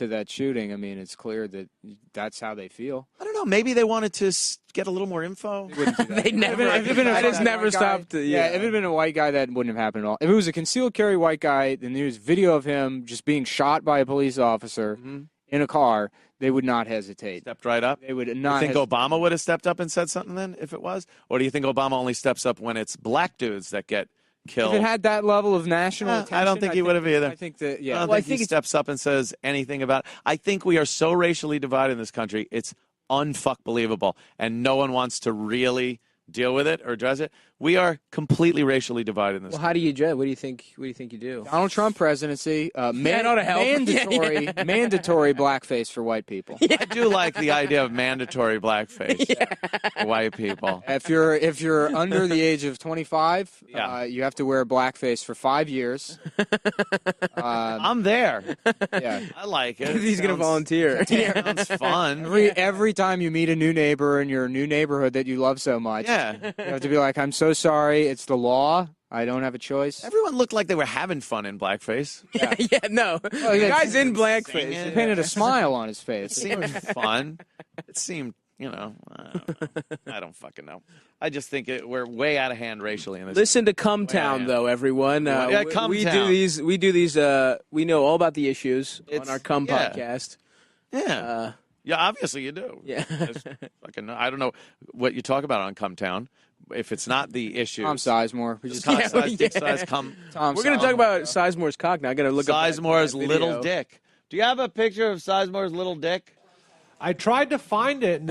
that shooting, I mean, it's clear that that's how they feel. I don't know. Maybe they wanted to get a little more info. they never. If it had been a I just white never guy- stopped. Yeah, if it had been a white guy, that wouldn't have happened at all. If it was a concealed carry white guy, then there's video of him just being shot by a police officer in a car, they would not hesitate. Stepped right up. They would You not. think hesitate. Obama would have stepped up and said something then if it was? Or do you think Obama only steps up when it's black dudes that get killed? If it had that level of national I attention, don't think he would have either. I think that, I yeah. don't Well, I think think he it's- steps up and says anything about it. I think we are so racially divided in this country, it's unfuck-believable, and no one wants to really deal with it or address it. We are completely racially divided in this Well, how do you judge? What do you think? What do you think you do? Donald Trump presidency, That ought to help. mandatory, mandatory blackface for white people. I do like the idea of mandatory blackface for white people. If you're under the age of 25, Yeah. you have to wear blackface for 5 years. I'm there. Yeah. I like it. He's going to Sounds- volunteer. Sounds fun. Every time you meet a new neighbor in your new neighborhood that you love so much, Yeah. you have to be like, "I'm so sorry. It's the law. I don't have a choice." Everyone looked like they were having fun in blackface. yeah, no. The yeah, guy's in Singing. blackface. He painted a smile on his It face. seemed fun. It seemed, I don't fucking know. I just think we're way out of hand racially in this. Listen to Come Town, though, everyone. Yeah, Come we Town. do these. We do these. We know all about the issues on It's- our Come yeah. podcast. Yeah. Yeah, obviously you do. Yeah. Just fucking, I don't know what you talk about on Come Town. If it's not the issue. Tom Sizemore. We just Tom Yeah, Size, Dick yeah. Size, come. Tom We're going to talk Sizemore. about Sizemore's cock now. I got to look up Sizemore's that little video. dick. Do you have a picture of Sizemore's little dick? I tried to find it, and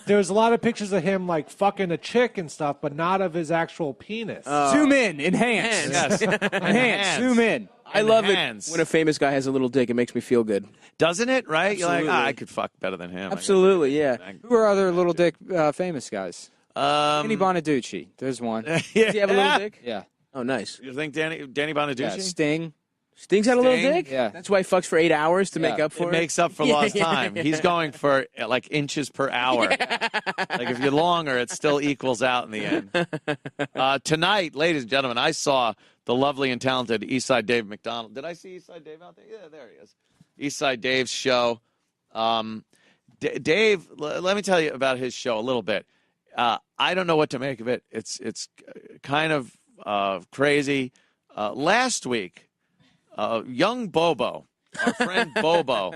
there's a lot of pictures of him like fucking a chick and stuff, but not of his actual penis. Zoom in, enhance, Yes. enhance, zoom in. I love Enhance. it when a famous guy has a little dick. It makes me feel good. Doesn't it? Right? You're like, Absolutely. I could fuck better than him. Absolutely, yeah. Who are other little dick famous guys? Danny Um, Bonaducci. There's one. yeah. Does he have a little dick? Yeah. Oh, nice. You think Danny Bonaducci? Yeah. Sting. Sting's got a little Sting? dick? Yeah. That's why he fucks for 8 hours to make up for It it? makes up for Yeah, lost yeah, time. yeah. He's going for like inches per hour. Like if you're longer, it still equals out in the end. Tonight, ladies and gentlemen, I saw the lovely and talented Eastside Dave McDonald. Did I see Eastside Dave out there? Yeah, there he is. Eastside Dave's show. Dave, let me tell you about his show a little bit. I don't know what to make of it. It's kind of crazy. Last week, young Bobo, our friend Bobo,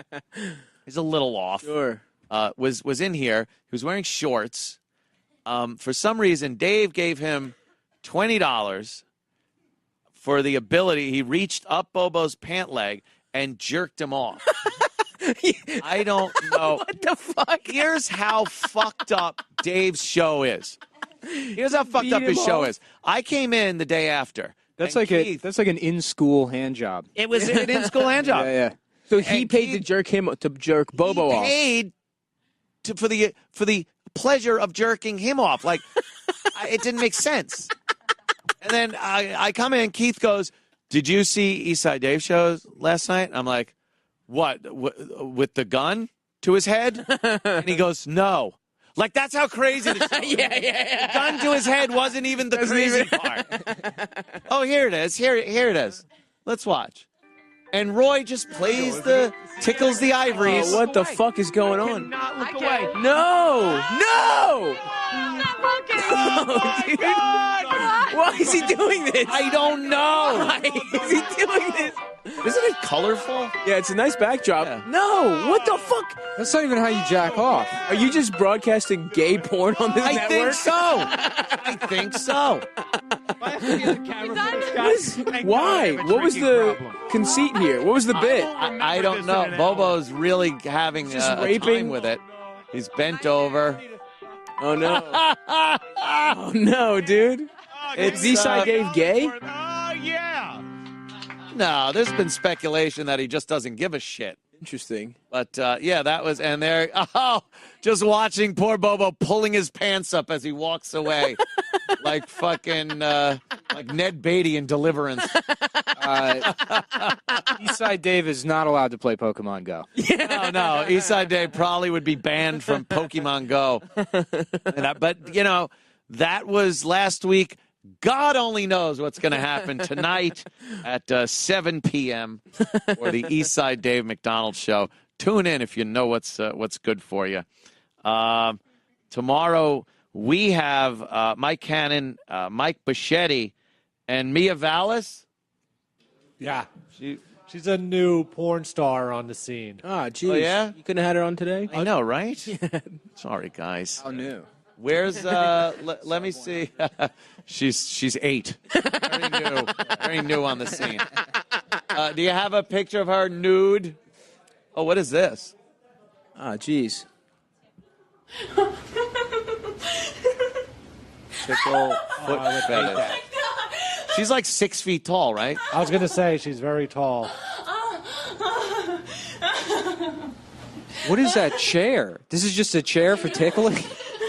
he's a little off. Sure. Was in here. He was wearing shorts. For some reason, Dave gave him $20 for the ability. He reached up Bobo's pant leg and jerked him off. I don't know. What the fuck? Here's how fucked up Dave's show is. Here's how fucked Beat up his him show off? is. I came in the day after. That's and like Keith, that's like an in-school hand job. it was an in-school hand job. Yeah. So he And paid Keith- to jerk Bobo he off. paid for the pleasure of jerking him off. Like it didn't make sense. And then I come in. Keith goes, "Did you see Eastside Dave shows last night?" I'm like, "What? With the gun to his head?" And he goes, "No." Like that's how crazy the show is. Yeah. The gun to his head wasn't even the Doesn't crazy even- part. Oh, here it is. Here it is. Let's watch. And Roy just tickles the ivories. Oh, what the fuck is going on? Not look away. No! No! Oh, Dude. Why is he doing this? I don't know. Why is he doing this? Isn't it colorful? Yeah, it's a nice backdrop. Yeah. No! What the fuck? That's not even how you jack off. Are you just broadcasting gay porn on this I network? think so. I think so. Why? What was the conceit here? What was the bit? I don't know. Bobo's really having Just a raping? time with it. He's bent over. Oh no! Oh no, dude! It's Eastside Dave gay? No, there's been speculation that he just doesn't give a shit. Interesting. But yeah, that was, and there, just watching poor Bobo pulling his pants up as he walks away, like fucking, like Ned Beatty in Deliverance. Eastside Dave is not allowed to play Pokemon Go. No, Eastside Dave probably would be banned from Pokemon Go. But you know, that was last week. God only knows what's going to happen tonight at 7 p.m. for the Eastside Dave McDonald Show. Tune in if you know what's good for you. Tomorrow we have Mike Cannon, Mike Bichetti, and Mia Vallis. Yeah. She's a new porn star on the scene. Ah, geez. Oh, yeah? You couldn't have had her on today? I know, right? Sorry, guys. How new? Where's let me see. She's 8. Very new on the scene. Do you have a picture of her nude? Oh, what is this? Ah, geez. Tickle foot fetish. She's like 6 feet tall, right? I was going to say she's very tall. What is that chair? This is just a chair for tickling?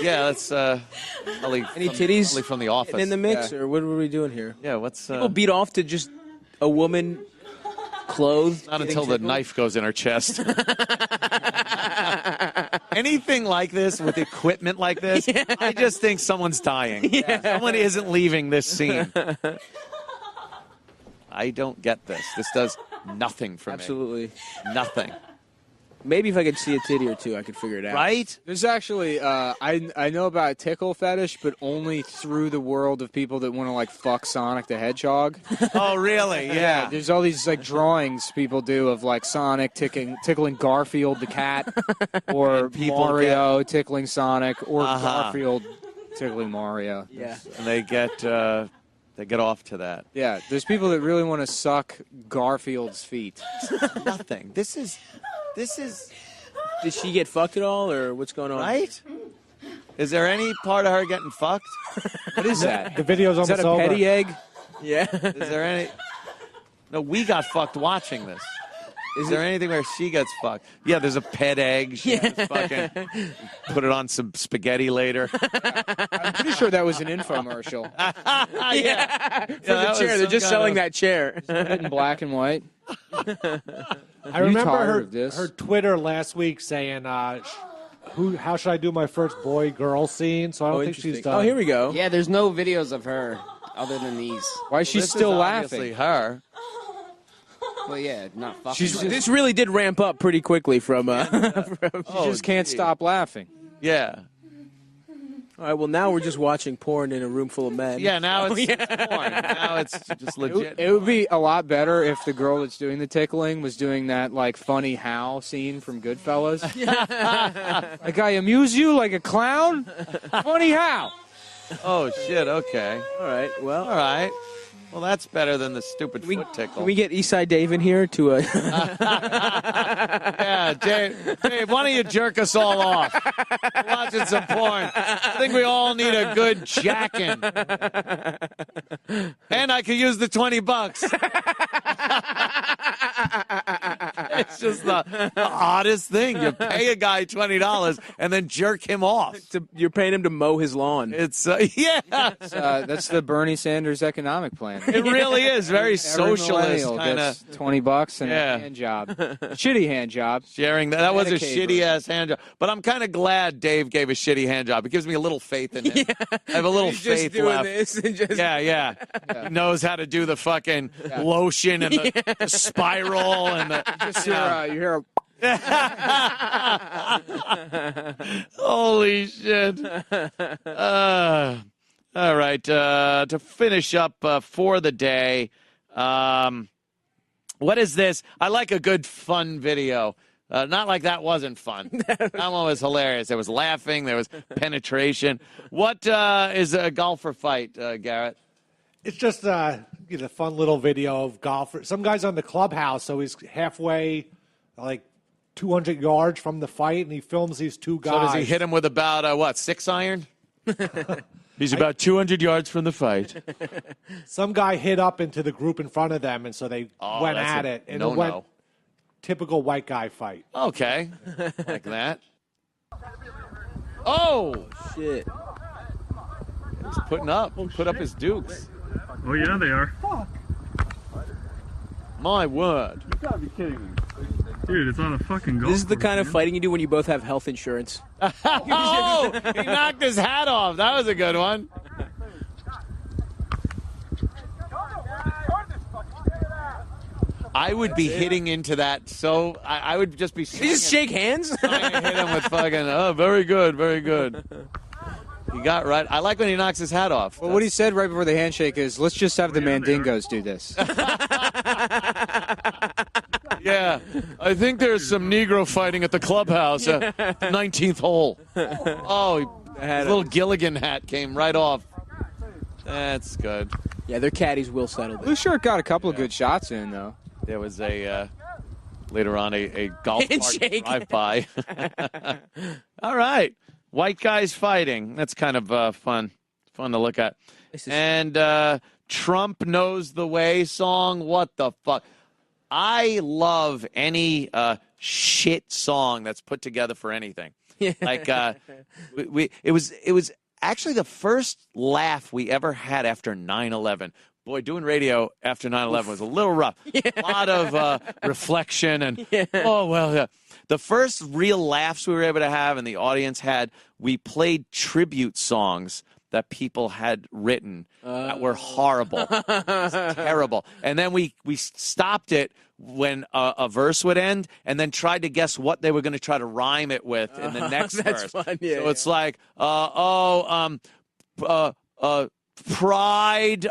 Yeah, that's probably Any titties probably from the office. in the mix, or what were we doing here? Yeah, what's People beat off to just a woman clothed. not getting until the tickled? knife goes in her chest. Anything like this with equipment like this, I just think someone's dying. Someone isn't leaving this scene. I don't get this. This does nothing for Absolutely. me. Nothing. Maybe if I could see a titty or two, I could figure it out. Right? There's actually, I know about a tickle fetish, but only through the world of people that want to like fuck Sonic the Hedgehog. Oh, really? Yeah. There's all these like drawings people do of like Sonic tickling Garfield the cat, or people Mario tickling Sonic, or Uh-huh. Garfield tickling Mario. Yeah. And they get off to that. Yeah, there's people that really want to suck Garfield's feet. Nothing. This is Did she get fucked at all, or what's going on? right. Is there any part of her getting fucked? What is that? The video's Is almost that a over. petty egg? Yeah. Is there any? No, we got fucked watching this. Is there anything where she gets fucked? Yeah, there's a pet egg. She has fucking put it on some spaghetti later. I'm pretty sure that was an infomercial. Yeah. For the chair. They're just selling that chair. Put it in black and white. I remember tired of this? her Twitter last week saying, how should I do my first boy-girl scene? So I don't think she's interesting. done. Oh, here we go. Yeah, there's no videos of her other than these. Why is she This still is obviously laughing? her. Well, yeah, not fucking. This really did ramp up pretty quickly from. She just can't stop laughing. Yeah. All right, well, now we're just watching porn in a room full of men. Yeah, now it's porn. Now it's just legit. It would be a lot better if the girl that's doing the tickling was doing that, like, funny Hal scene from Goodfellas. Like, I amuse you like a clown? Funny Hal. Oh, shit, okay. All right, well. All right. Well, that's better than the stupid foot tickle. Can we get Eastside Dave in here to Yeah, Dave, why don't you jerk us all off? We're watching some porn. I think we all need a good jacking. And I could use the $20. It's just the oddest thing. You pay a guy $20 and then jerk him off. You're paying him to mow his lawn. It's, yeah. That's the Bernie Sanders economic plan. It really is very Every socialist millennial kind gets of. $20 and Yeah. a hand job. Shitty hand job. Sharing that. That was a Medicaid shitty ass hand job. But I'm kind of glad Dave gave a shitty hand job. It gives me a little faith in him. I have a little He's just faith doing left. this and just... Yeah. He knows how to do the fucking lotion and the spiral and the. Just you hear Holy shit. All right. To finish up for the day, what is this? I like a good fun video. Not like that wasn't fun. That one was hilarious. There was laughing. There was penetration. What is a golfer fight, Garrett? It's just a fun little video of golfers. Some guy's on the clubhouse, so he's halfway, like 200 yards from the fight, and he films these two guys. So does he hit him with about, 6-iron? He's about 200 yards from the fight. Some guy hit up into the group in front of them, and so they went that's at a it. And no-no. it went typical white guy fight. Okay. Like that. Oh! Shit. He's put up his dukes. Oh, yeah, they are. My word. You gotta be kidding me. Dude, it's on a fucking golf This is the course, kind of man. fighting you do when you both have health insurance. Oh! He knocked his hat off. That was a good one. I would be hitting into that, so I would just be. You just shake hands? I hit him with fucking, very good, very good. He got right. I like when he knocks his hat off. Well, what he said right before the handshake is, let's just have the Mandingos do this. Yeah, I think there's some Negro fighting at the clubhouse, 19th hole. Oh, his little Gilligan hat came right off. That's good. Yeah, their caddies will settle Blue this. Shirt got a couple of good shots in, though. There was later on a golf cart Handshake. drive-by. All right. White guys fighting. That's kind of fun to look at. And Trump Knows the Way song. What the fuck? I love any shit song that's put together for anything. Like it was actually the first laugh we ever had after 9/11. Boy, doing radio after 9/11 was a little rough. A lot of reflection and the first real laughs we were able to have and the audience had, we played tribute songs that people had written that were horrible, terrible. And then we stopped it when a verse would end and then tried to guess what they were going to try to rhyme it with in the next verse. Fun. Yeah, So it's like, pride,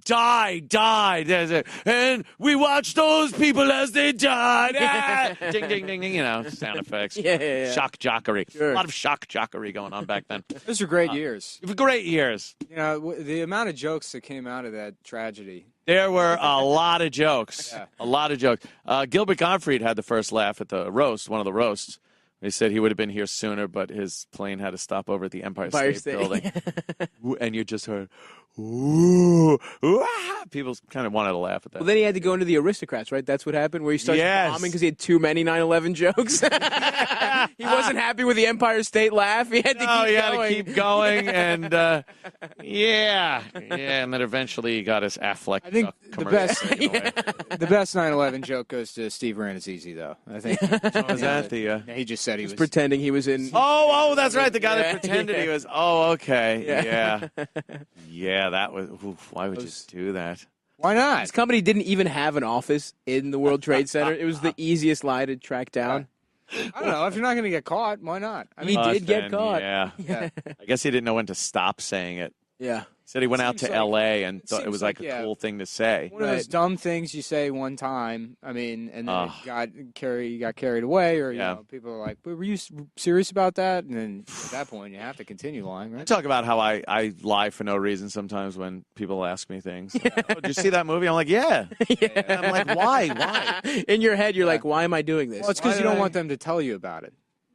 died. There's it. And we watched those people as they died. Ah! Ding, ding, ding, ding. Sound effects. Yeah. Shock jockery. Sure. A lot of shock jockery going on back then. Those were great years. Great years. You know, the amount of jokes that came out of that tragedy. There were a lot of jokes. Yeah. A lot of jokes. Gilbert Gottfried had the first laugh at the roast, one of the roasts. He said he would have been here sooner, but his plane had to stop over at the Empire State Building. And you just heard, ooh, ah. People kind of wanted to laugh at that. Well, then he had to go into the aristocrats, right? That's what happened, where he started Yes. bombing because he had too many 9/11 jokes. He wasn't happy with the Empire State laugh. He had to keep going, and yeah, and then eventually he got his Affleck. I think the best, taken away. the best 9/11 joke goes to Steve Ranazizi, though. I think Was that the? Yeah, he just said he was pretending he was in. Oh, that's right. The guy that pretended he was. Oh, okay. Yeah. That was. Oof, why would you do that? Why not? His company didn't even have an office in the World Trade Center. It was the easiest lie to track down. I don't know. If you're not going to get caught, why not? I He did get caught. Yeah. I guess he didn't know when to stop saying it. Yeah. Said he went out to Seems like- L.A. and thought it seems was like like, a cool thing to say. one of those dumb things you say one time. I mean, and then you got carried away, or you know, people are like, "But were you serious about that?" And then at that point, you have to continue lying, I right? talk about how I lie for no reason sometimes when people ask me things. Like, oh, did you see that movie? I'm like, yeah. And I'm like, why? Why? In your head, you're like, why am I doing this? Well, it's because you don't want them to tell you about it.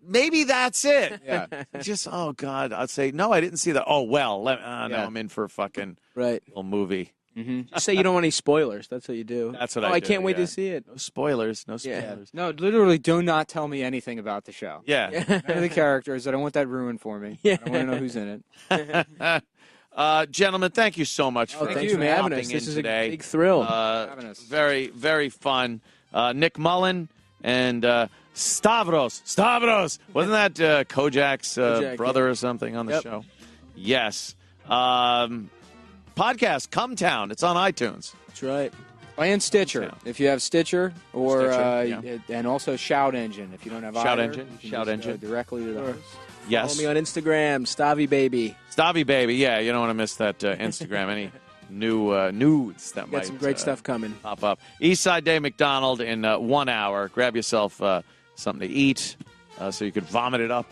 Maybe that's it. Yeah. Just, oh, God. I'd say, no, I didn't see that. Oh, well. Now I'm in for a fucking little movie. Just say you don't want any spoilers. That's what you do. That's what I do, can't wait yeah. to see it. No spoilers. No spoilers. Yeah. No, literally, do not tell me anything about the show. Yeah. None of the characters. I don't want that ruined for me. I don't want to know who's in it. Gentlemen, thank you so much for thanks for having us. This is today. a big thrill. Very, very fun. Nick Mullen and Stavros. Wasn't that Kojak's Kojak, brother or something on the show? Yes. Podcast, Cumtown. It's on iTunes. That's right. And Stitcher, if you have Stitcher, or Stitcher, and also Shout Engine, if you don't have Shout either, Engine, you can Shout just Engine. go directly to the host. Yes. Follow me on Instagram, Stavy Baby. Stavy Baby. Yeah, you don't want to miss that Instagram. Any new nudes that might Got some great stuff coming. pop up. Eastside Day McDonald in 1 hour. Grab yourself something to eat so you could vomit it up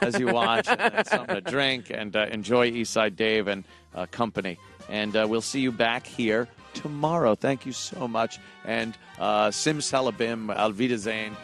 as you watch, and then something to drink, and enjoy Eastside Dave and company. And we'll see you back here tomorrow. Thank you so much. And Sim Salabim, Al Wiedersehen.